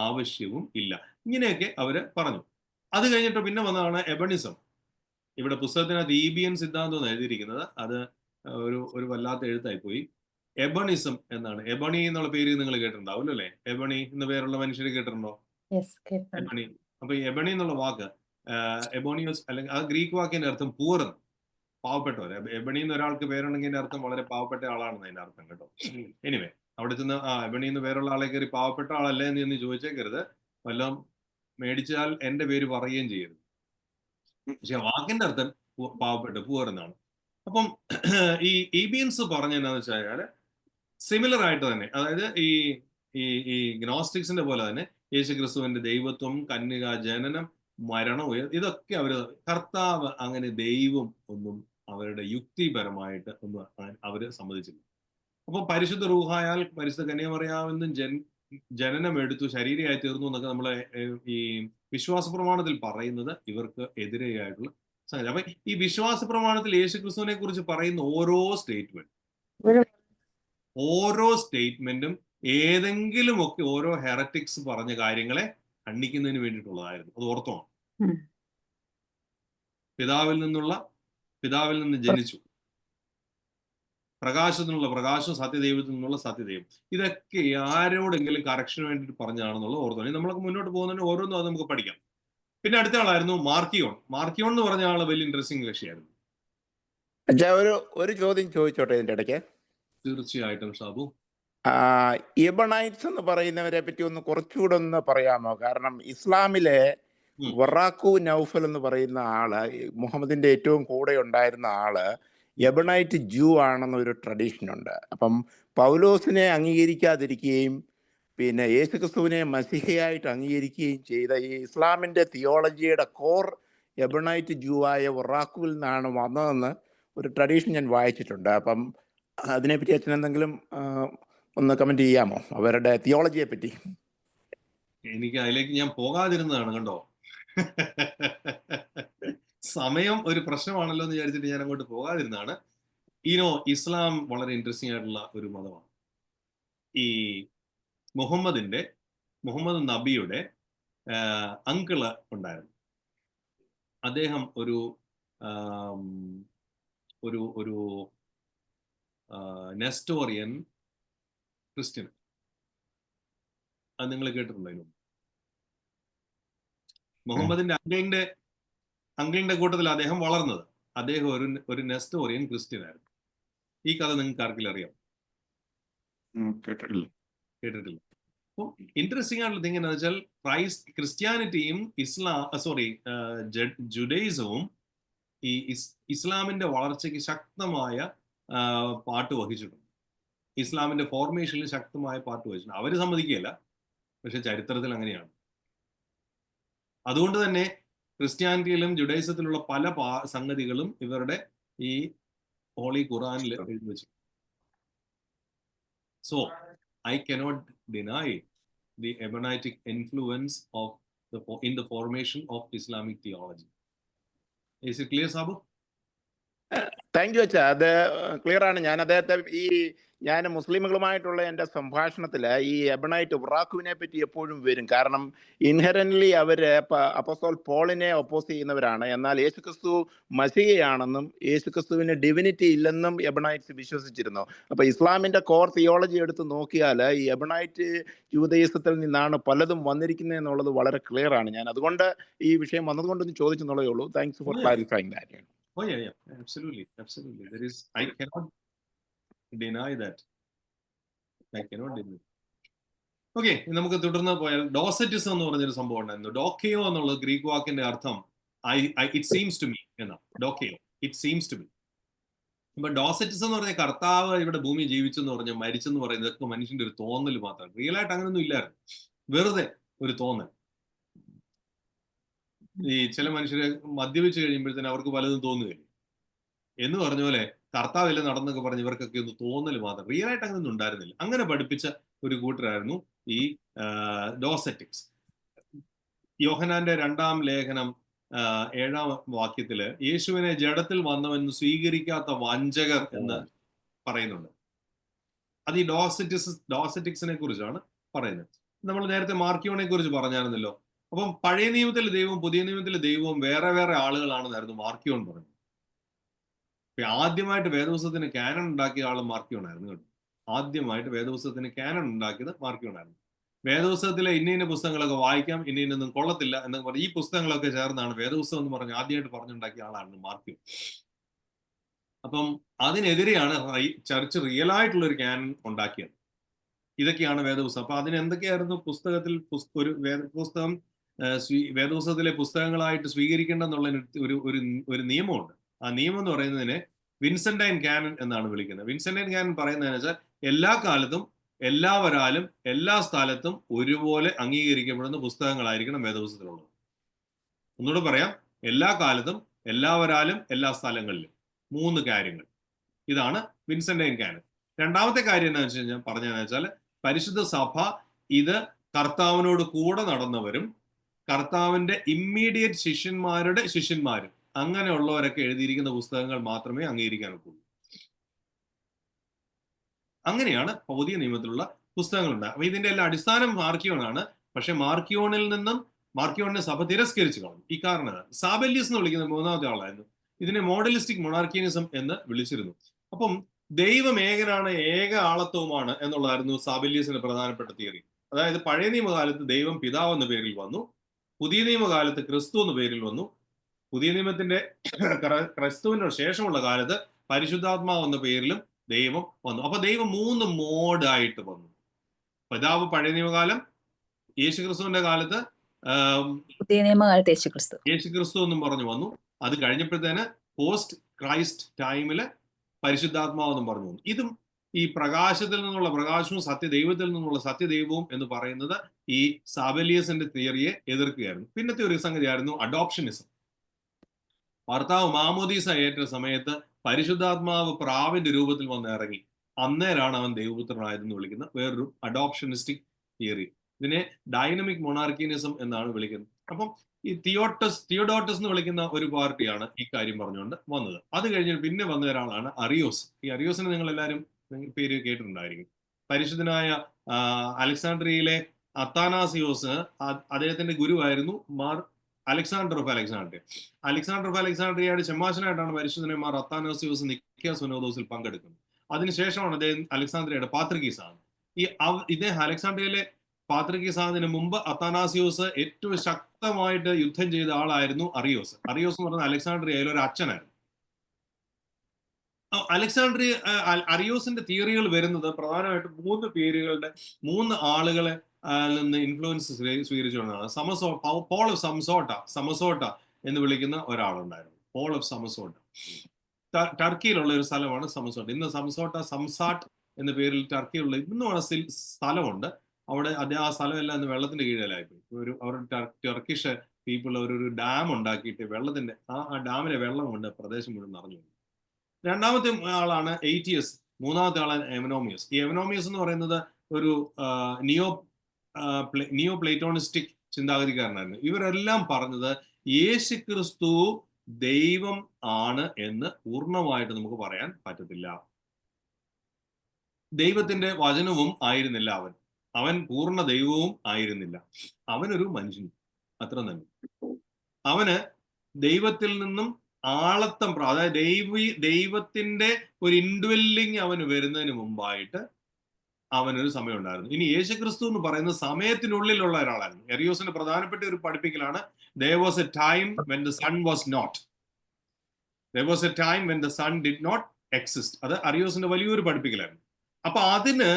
ആവശ്യവും ഇല്ല. ഇങ്ങനെയൊക്കെ അവര് പറഞ്ഞു. അത് കഴിഞ്ഞിട്ട് പിന്നെ വന്നതാണ് എബണിസം. ഇവിടെ പുസ്തകത്തിനകത്ത് ഈബിയൻ സിദ്ധാന്തം എന്ന് എഴുതിയിരിക്കുന്നത്. അത് ഒരു വല്ലാത്ത എഴുത്തായി പോയി. എബണിസം എന്നാണ്. എബണി എന്നുള്ള പേര് നിങ്ങൾ കേട്ടിട്ടുണ്ടാവും അല്ലേ? എബണി എന്ന പേരുള്ള മനുഷ്യരെ കേട്ടിട്ടുണ്ടോ? എബണി. അപ്പൊ ഈ എബണി എന്നുള്ള വാക്ക് എബോണിയോസ്, അല്ലെങ്കിൽ ആ ഗ്രീക്ക് വാക്കിന്റെ അർത്ഥം പൂർ, പാവപ്പെട്ടവർ. എബണി എന്ന് ഒരാൾക്ക് പേരുണ്ടെങ്കിൽ അതിന്റെ അർത്ഥം വളരെ പാവപ്പെട്ട ആളാണെന്ന് അതിന്റെ അർത്ഥം കേട്ടോ. എനിവേ, അവിടെ ചെന്ന് എബണി എന്ന് പേരുള്ള ആളെ കയറി പാവപ്പെട്ട ആളല്ലേ എന്ന് ചോദിച്ചേക്കരുത്. വല്ലതും മേടിച്ചാൽ എന്റെ പേര് പറയുകയും ചെയ്യരുത്. പക്ഷെ വാക്കിന്റെ അർത്ഥം പാവപ്പെട്ട, പൂർ എന്നാണ്. അപ്പം ഈ ഈബിയൻസ് പറഞ്ഞ എന്താന്ന് വെച്ചാൽ സിമിലർ ആയിട്ട് തന്നെ, അതായത് ഈ ഈ ഈ ഗ്നോസ്റ്റിക്സിന്റെ പോലെ തന്നെ യേശു ക്രിസ്തുവിന്റെ ദൈവത്വം, കന്യക ജനനം, മരണം, ഇതൊക്കെ അവര് കർത്താവ് അങ്ങനെ ദൈവം ഒന്നും അവരുടെ യുക്തിപരമായിട്ട് ഒന്നും അവര് സമ്മതിച്ചില്ല. അപ്പൊ പരിശുദ്ധ റൂഹായാൽ പരിശുദ്ധ കന്യാമറിയാമെന്നും ജനനം എടുത്തു ശരീരമായി തീർന്നു എന്നൊക്കെ നമ്മളെ ഈ വിശ്വാസ പ്രമാണത്തിൽ പറയുന്നത് ഇവർക്ക് എതിരെയായിട്ടുള്ള സംഗതി. അപ്പൊ ഈ വിശ്വാസ പ്രമാണത്തിൽ യേശു ക്രിസ്തുവിനെ കുറിച്ച് പറയുന്ന ഓരോ സ്റ്റേറ്റ്മെന്റും ഏതെങ്കിലും ഒക്കെ ഓരോ ഹെററ്റിക്സ് പറഞ്ഞ കാര്യങ്ങളെ ഖണ്ഡിക്കുന്നതിന് വേണ്ടിയിട്ടുള്ളതായിരുന്നു. അത് ഓർത്തോണം. പിതാവിൽ നിന്ന് ജനിച്ചു, പ്രകാശത്തിനുള്ള പ്രകാശം, സത്യദൈവത്തിൽ നിന്നുള്ള സത്യദൈവം. ഇതൊക്കെ ആരോടെങ്കിലും കറക്ഷന് വേണ്ടിയിട്ട് പറഞ്ഞാണെന്നുള്ളത് ഓർത്തോണം. നമ്മളൊക്കെ മുന്നോട്ട് പോകുന്നതിന് ഓരോന്നും അത് നമുക്ക് പഠിക്കാം. പിന്നെ അടുത്ത ആളായിരുന്നു മാർക്കിയോൺ. മാർക്കിയോൺ എന്ന് പറഞ്ഞ ആള് വലിയ ഇൻട്രസ്റ്റിംഗ് കക്ഷിയായിരുന്നു. ഒരു ചോദ്യം ചോദിച്ചോട്ടെ ഇതിന്റെ ഇടയ്ക്ക്? തീർച്ചയായിട്ടും ഷാബു. എബണൈറ്റ്സ് എന്ന് പറയുന്നവരെ പറ്റി ഒന്ന് കുറച്ചുകൂടെ ഒന്ന് പറയാമോ? കാരണം ഇസ്ലാമിലെ വറാഖു നൗഫൽ എന്ന് പറയുന്ന ആള്, മുഹമ്മദിന്റെ ഏറ്റവും കൂടെ ഉണ്ടായിരുന്ന ആള് എബണൈറ്റ് ജൂ ആണെന്ന ഒരു ട്രഡീഷൻ ഉണ്ട്. അപ്പം പൗലോസിനെ അംഗീകരിക്കാതിരിക്കുകയും പിന്നെ യേശുക്രിസ്തുവിനെ മസിഹയായിട്ട് അംഗീകരിക്കുകയും ചെയ്ത ഈ ഇസ്ലാമിന്റെ തിയോളജിയുടെ കോർ എബണൈറ്റ് ജൂ ആയ വറാഖുവിൽ നിന്നാണ് വന്നതെന്ന് ഒരു ട്രഡീഷൻ ഞാൻ വായിച്ചിട്ടുണ്ട്. അപ്പം അതിനെപ്പറ്റി അച്ഛൻ എന്തെങ്കിലും ഒന്ന് കമന്റ് ചെയ്യാമോ, അവരുടെ തിയോളജിയെ പറ്റി? എനിക്ക് അതിലേക്ക് ഞാൻ പോകാതിരുന്നതാണ് കണ്ടോ. സമയം ഒരു പ്രശ്നമാണല്ലോ എന്ന് വിചാരിച്ചിട്ട് ഞാൻ അങ്ങോട്ട് പോകാതിരുന്നതാണ്. ഇസ്ലാം വളരെ ഇൻട്രസ്റ്റിംഗ് ആയിട്ടുള്ള ഒരു മതമാണ്. ഈ മുഹമ്മദ് നബിയുടെ അങ്കിള് ഉണ്ടായിരുന്നു. അദ്ദേഹം ഒരു നെസ്റ്റോറിയൻ ക്രിസ്ത്യൻ. അത് നിങ്ങൾ കേട്ടിട്ടുണ്ടായിരുന്നു. മുഹമ്മദിന്റെ അങ്കിളിന്റെ കൂട്ടത്തിൽ അദ്ദേഹം വളർന്നത്. അദ്ദേഹം ഒരു നെസ്റ്റോറിയൻ ക്രിസ്ത്യൻ ആയിരുന്നു. ഈ കഥ നിങ്ങൾക്ക് ആർക്കെങ്കിലും അറിയാം? കേട്ടിട്ടില്ല. അപ്പോൾ ഇൻട്രസ്റ്റിംഗ് ആയിട്ടുള്ള തിങ് എന്താണെന്ന് വെച്ചാൽ ക്രിസ്ത്യാനിറ്റിയും ജുഡൈസവും ഈ ഇസ്ലാമിന്റെ വളർച്ചയ്ക്ക് ശക്തമായ പാട്ട് വഹിച്ചിട്ടുണ്ട്. ഇസ്ലാമിന്റെ ഫോർമേഷനിൽ ശക്തമായ പാട്ട് വഹിച്ചിട്ടുണ്ട്. അവര് സമ്മതിക്കുകയല്ല, പക്ഷെ ചരിത്രത്തിൽ അങ്ങനെയാണ്. അതുകൊണ്ട് തന്നെ ക്രിസ്ത്യാനിറ്റിയിലും ജുഡൈസത്തിലുള്ള പല സംഗതികളും ഇവരുടെ ഈ ഹോളി ഖുറാനിൽ എഴുതി വെച്ചു. So I cannot deny the Ebonitic influence in the formation of Islamic theology. Is it clear, Sabu? Thank you അച്ഛാ, അത് ക്ലിയർ ആണ്. ഞാൻ അദ്ദേഹത്തെ ഞാൻ മുസ്ലിമുകളുമായിട്ടുള്ള എൻ്റെ സംഭാഷണത്തിൽ ഈ എബണൈറ്റ് വറാഖുവിനെ പറ്റി എപ്പോഴും വരും. കാരണം ഇൻഹെറന്റ്ലി അവര് അപ്പോസ്തലൻ പോളിനെ ഒപ്പോസ് ചെയ്യുന്നവരാണ്. എന്നാൽ യേശുക്രിസ്തു മസിഹയാണെന്നും യേശുക്രിസ്തുവിന് ഡിവിനിറ്റി ഇല്ലെന്നും എബണൈറ്റ്സ് വിശ്വസിച്ചിരുന്നു. അപ്പോൾ ഇസ്ലാമിൻ്റെ കോർ തിയോളജി എടുത്ത് നോക്കിയാൽ ഈ എബണൈറ്റ് ജൂതയിസത്തിൽ നിന്നാണ് പലതും വന്നിരിക്കുന്നത് എന്നുള്ളത് വളരെ ക്ലിയർ ആണ്. ഞാൻ അതുകൊണ്ട് ഈ വിഷയം വന്നതുകൊണ്ടൊന്ന് ചോദിച്ചെന്നുള്ളതേ ഉള്ളൂ. Thanks for clarifying that. Oh yeah, absolutely. I cannot deny that. Okay, നമുക്ക് തുടർന്ന് പോയാൽ ഡോസറ്റിസം എന്ന് പറഞ്ഞൊരു സംഭവം ഉണ്ടായിരുന്നു. ഡോക്കയോ എന്നുള്ള ഗ്രീക്ക് വാക്കിന്റെ അർത്ഥം ഇറ്റ് സീംസ് ടു മീ എന്നാണ്. ഡോക്കയോ, ഇറ്റ് സീംസ് ടു മീ. അപ്പൊ ഡോസറ്റിസം എന്ന് പറഞ്ഞ കർത്താവ് ഇവിടെ ഭൂമി ജീവിച്ചെന്ന് പറഞ്ഞ മരിച്ചെന്ന് പറയുന്നത് ഇതൊക്കെ മനുഷ്യന്റെ ഒരു തോന്നൽ മാത്രമാണ്. റിയൽ ആയിട്ട് അങ്ങനെയൊന്നും ഇല്ലായിരുന്നു, വെറുതെ ഒരു തോന്നൽ. ഈ ചില മനുഷ്യരെ മദ്യപിച്ച് കഴിയുമ്പോഴത്തേന് അവർക്ക് പലതും തോന്നുകയില്ല എന്ന് പറഞ്ഞ പോലെ കർത്താവില്ല നടന്നൊക്കെ പറഞ്ഞ് ഇവർക്കൊക്കെ ഒന്ന് തോന്നൽ മാത്രം, റിയൽ ആയിട്ട് അങ്ങനെ ഒന്നും ഉണ്ടായിരുന്നില്ല. അങ്ങനെ പഠിപ്പിച്ച ഒരു കൂട്ടരായിരുന്നു ഈ ഡോസറ്റിക്സ്. യോഹന്നാന്റെ 2-ാം ലേഖനം 7-ാം വാക്യത്തില് യേശുവിനെ ജഡത്തിൽ വന്നവൻ സ്വീകരിക്കാത്ത വഞ്ചകർ എന്ന് പറയുന്നുണ്ട്. അത് ഈ ഡോസറ്റിക്സിനെ കുറിച്ചാണ് പറയുന്നത്. നമ്മൾ നേരത്തെ മാർക്കിയോണെ കുറിച്ച് പറഞ്ഞായിരുന്നല്ലോ. അപ്പം പഴയ നിയമത്തിലെ ദൈവവും പുതിയ നിയമത്തിലെ ദൈവവും വേറെ വേറെ ആളുകളാണെന്നായിരുന്നു മാർക്കിയോൺ പറയുന്നത്. ആദ്യമായിട്ട് വേദപുസ്തകത്തിന് ക്യാനൺ ഉണ്ടാക്കിയ ആൾ മാർക്കിയോൺ ആയിരുന്നു കേട്ടോ. ആദ്യമായിട്ട് വേദപുസ്തകത്തിന് ക്യാനൺ ഉണ്ടാക്കിയത് മാർക്കിയോൺ ആയിരുന്നു. വേദപുസ്തകത്തിലെ ഇന്ന പുസ്തകങ്ങളൊക്കെ വായിക്കാം, ഇന്നൊന്നും കൊള്ളത്തില്ല എന്നൊക്കെ പറഞ്ഞ് ഈ പുസ്തകങ്ങളൊക്കെ ചേർന്നാണ് വേദപുസ്തകം എന്ന് പറഞ്ഞ് ആദ്യമായിട്ട് പറഞ്ഞുണ്ടാക്കിയ ആളാണ് മാർക്കിയോൺ. അപ്പം അതിനെതിരെയാണ് ചർച്ച് റിയൽ ആയിട്ടുള്ള ഒരു ക്യാനൺ ഉണ്ടാക്കിയത്. ഇതൊക്കെയാണ് വേദപുസ്തകം. അപ്പൊ അതിന് എന്തൊക്കെയായിരുന്നു പുസ്തകത്തിൽ ഒരു വേദപുസ്തകം വേദപുസ്തകത്തിലെ പുസ്തകങ്ങളായിട്ട് സ്വീകരിക്കേണ്ടെന്നുള്ള ഒരു നിയമമുണ്ട്. ആ നിയമം എന്ന് പറയുന്നതിനെ വിൻസെന്റൈൻ ക്യാനൺ എന്നാണ് വിളിക്കുന്നത്. വിൻസെന്റൈൻ ക്യാനൺ പറയുന്നതെന്ന് വെച്ചാൽ എല്ലാ കാലത്തും എല്ലാവരാലും എല്ലാ സ്ഥലത്തും ഒരുപോലെ അംഗീകരിക്കപ്പെടുന്ന പുസ്തകങ്ങളായിരിക്കണം വേദപുസ്തകത്തിലുള്ളത്. ഒന്നുകൂടെ പറയാം, എല്ലാ കാലത്തും എല്ലാവരാലും എല്ലാ സ്ഥലങ്ങളിലും. 3 കാര്യങ്ങൾ. ഇതാണ് വിൻസെന്റൈൻ ക്യാനൺ. രണ്ടാമത്തെ കാര്യം എന്താ വെച്ച് കഴിഞ്ഞാൽ പറഞ്ഞതെന്ന് വെച്ചാൽ പരിശുദ്ധ സഭ ഇത് കർത്താവിനോട് കൂടെ നടന്നവരും കർത്താവിന്റെ ഇമ്മീഡിയറ്റ് ശിഷ്യന്മാരുടെ ശിഷ്യന്മാരും അങ്ങനെയുള്ളവരൊക്കെ എഴുതിയിരിക്കുന്ന പുസ്തകങ്ങൾ മാത്രമേ അംഗീകരിക്കാൻ ഒക്കുള്ളൂ. അങ്ങനെയാണ് പുതിയ നിയമത്തിലുള്ള പുസ്തകങ്ങളുണ്ട്. അപ്പൊ ഇതിന്റെ എല്ലാം അടിസ്ഥാനം മാർക്കിയോണാണ്. പക്ഷെ മാർക്കിയോണിനെ സഭ തിരസ്കരിച്ചു കളഞ്ഞു. ഈ കാരണം സാബല്യസ് എന്ന് വിളിക്കുന്ന 3-ാമത്തെ ആളായിരുന്നു. ഇതിനെ മോഡലിസ്റ്റിക് മൊണാർക്കിയനിസം എന്ന് വിളിച്ചിരുന്നു. അപ്പം ദൈവം ഏകനാണ്, ഏക ആളത്വമാണ് എന്നുള്ളതായിരുന്നു സാബല്യസിന്റെ പ്രധാനപ്പെട്ട തിയറി. അതായത് പഴയ നിയമകാലത്ത് ദൈവം പിതാവ് എന്ന പേരിൽ വന്നു, പുതിയ നിയമകാലത്ത് ക്രിസ്തു എന്ന പേരിൽ വന്നു, പുതിയ നിയമത്തിന്റെ ക്രിസ്തുവിന് ശേഷമുള്ള കാലത്ത് പരിശുദ്ധാത്മാവ് എന്ന പേരിലും ദൈവം വന്നു. അപ്പൊ ദൈവം 3 മോഡായിട്ട് വന്നു. പിതാവ് പഴയ നിയമകാലം, യേശുക്രിസ്തുവിന്റെ കാലത്ത് പുതിയ നിയമകാലത്ത് യേശുക്രിസ്തു എന്നും പറഞ്ഞു വന്നു. അത് കഴിഞ്ഞപ്പോഴത്തേന് പോസ്റ്റ് ക്രൈസ്റ്റ് ടൈമില് പരിശുദ്ധാത്മാവെന്നും പറഞ്ഞു വന്നു. ഇതും ഈ പ്രകാശത്തിൽ നിന്നുള്ള പ്രകാശവും സത്യദൈവത്തിൽ നിന്നുള്ള സത്യദൈവവും എന്ന് പറയുന്നത് ഈ സാബല്യസിന്റെ തിയറിയെ എതിർക്കുകയായിരുന്നു. പിന്നത്തെ ഒരു സംഗതിയായിരുന്നു അഡോപ്ഷനിസം. ഭർത്താവ് മാമോദീസ ഏറ്റ സമയത്ത് പരിശുദ്ധാത്മാവ് പ്രാവിന്റെ രൂപത്തിൽ വന്ന് ഇറങ്ങി. അന്നേരമാണ് അവൻ ദൈവപുത്രനായതെന്ന് വിളിക്കുന്ന വേറൊരു അഡോപ്ഷനിസ്റ്റിക് തിയറി. ഇതിനെ ഡൈനമിക് മൊണാർക്കിയനിസം എന്നാണ് വിളിക്കുന്നത്. അപ്പം ഈ തിയോഡോട്ടസ് എന്ന് വിളിക്കുന്ന ഒരു പാർട്ടിയാണ് ഈ കാര്യം പറഞ്ഞുകൊണ്ട് വന്നത്. അത് കഴിഞ്ഞ് പിന്നെ വന്ന ഒരാളാണ് അറിയോസ്. ഈ അറിയോസിനെ നിങ്ങൾ എല്ലാവരും പേര് കേട്ടിട്ടുണ്ടായിരിക്കും. പരിശുദ്ധനായ അലക്സാണ്ട്രിയയിലെ അത്താനാസിയോസ് അദ്ദേഹത്തിന്റെ ഗുരുവായിരുന്നു മാർ അലക്സാണ്ടർ ഓഫ് അലക്സാണ്ട്രിയ. അലക്സാണ്ട്രിയയുടെ ചെമ്മാശനായിട്ടാണ് പരിശുദ്ധന്മാർ അത്താനാസിയോസ് നിക്കിയ സുനോദോസിൽ പങ്കെടുക്കുന്നത്. അതിനുശേഷമാണ് അദ്ദേഹം അലക്സാണ്ട്രിയയുടെ പാത്രികീസാണ്. ഇദ്ദേഹം അലക്സാണ്ട്രിയയിലെ പാത്രികീസാദിന് മുമ്പ് അത്താനാസിയോസ് ഏറ്റവും ശക്തമായിട്ട് യുദ്ധം ചെയ്ത ആളായിരുന്നു അറിയോസ്. അറിയോസ് എന്ന് പറഞ്ഞാൽ അലക്സാണ്ട്രിയയിലെ ഒരു അച്ഛനായിരുന്നു. അറിയോസിന്റെ തിയറികൾ വരുന്നത് പ്രധാനമായിട്ടും 3 പേരുകളുടെ 3 ആളുകളെ നിന്ന് ഇൻഫ്ലുവൻസ് സ്വീകരിച്ചുകൊണ്ടാണ്. പോൾ ഓഫ് സമസോട്ട എന്ന് വിളിക്കുന്ന ഒരാളുണ്ടായിരുന്നു. പോൾ ഓഫ് സമസോട്ട ടർക്കിയിലുള്ള ഒരു സ്ഥലമാണ് സമസോട്ട. ഇന്ന് സംസാട്ട് എന്ന പേരിൽ ടർക്കിയിലുള്ള ഇന്നും സ്ഥലമുണ്ട്. അവിടെ ആ സ്ഥലമെല്ലാം ഇന്ന് വെള്ളത്തിന്റെ കീഴിലായിപ്പോയി. അവരുടെ ടർക്കിഷ് പീപ്പിൾ ഒരു ഡാം ഉണ്ടാക്കിയിട്ട് വെള്ളത്തിന്റെ ആ ഡാമിലെ വെള്ളം കൊണ്ട് പ്രദേശം മുഴുവൻ നിറഞ്ഞു. രണ്ടാമത്തെ ആളാണ് എയ്റ്റിയസ്. മൂന്നാമത്തെ ആളാണ് എവനോമിയസ്. ഈ എവനോമിയസ് എന്ന് പറയുന്നത് ഒരു നിയോ പ്ലേറ്റോണിസ്റ്റിക് ചിന്താഗതിക്കാരനായിരുന്നു. ഇവരെല്ലാം പറഞ്ഞത് യേശുക്രിസ്തു ദൈവം ആണ് എന്ന് പൂർണ്ണമായിട്ട് നമുക്ക് പറയാൻ പറ്റത്തില്ല. ദൈവത്തിന്റെ വചനവും ആയിരുന്നില്ല അവൻ പൂർണ്ണ ദൈവവും ആയിരുന്നില്ല. അവനൊരു മനുഷ്യൻ, അത്ര തന്നെ. അവന് ദൈവത്തിൽ നിന്നും ആളത്തം, അതായത് ദൈവത്തിന്റെ ഒരു ഇൻഡ്വെല്ലിങ് അവന് വരുന്നതിന് മുമ്പായിട്ട് അവനൊരു സമയം ഉണ്ടായിരുന്നു. ഇനി യേശുക്രിസ്തു എന്ന് പറയുന്ന സമയത്തിനുള്ളിലുള്ള ഒരാളായിരുന്നു. എറിയോസിന്റെ പ്രധാനപ്പെട്ട ഒരു പഠിപ്പിക്കലാണ് there was a time when the sun was not. There was a time when the sun did not exist. അത് അറിയോസിന്റെ വലിയൊരു പഠിപ്പിക്കലായിരുന്നു. അപ്പൊ അതിന്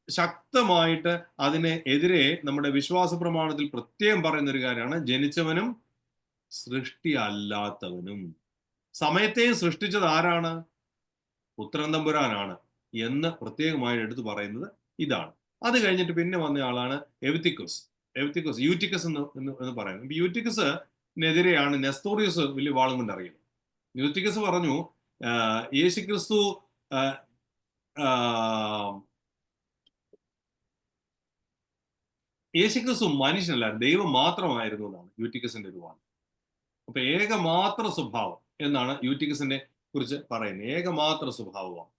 ശക്തമായിട്ട് അതിനെ എതിരെ നമ്മുടെ വിശ്വാസ പ്രമാണത്തിൽ പ്രത്യേകം പറയുന്ന ഒരു കാര്യമാണ് ജനിച്ചവനും സൃഷ്ടി അല്ലാത്തവനും. സമയത്തെയും സൃഷ്ടിച്ചത് ആരാണ്? പുത്രൻ തമ്പുരാനാണ് എന്ന് പ്രത്യേകമായി എടുത്തു പറയുന്നത് ഇതാണ്. അത് കഴിഞ്ഞിട്ട് പിന്നെ വന്ന ആളാണ് യൂറ്റിക്കസ് എന്ന് പറയുന്നത്. യൂറ്റിക്കസിനെതിരെയാണ് നെസ്തോറിയസ് വലിയ വാളും കൊണ്ട് അറിയുന്നത്. യൂറ്റിക്കസ് പറഞ്ഞു യേശുക്രിസ്തു ആ, ആ, യേശുക്രിസ്തു മനുഷ്യനല്ല, ദൈവം മാത്രമായിരുന്നു എന്നാണ് യൂറ്റിക്കസിന്റെ ഒരു വാദം. അപ്പൊ ഏകമാത്ര സ്വഭാവം എന്നാണ് യൂറ്റിക്കസിനെ കുറിച്ച് പറയുന്നത്. ഏകമാത്ര സ്വഭാവമാണ്.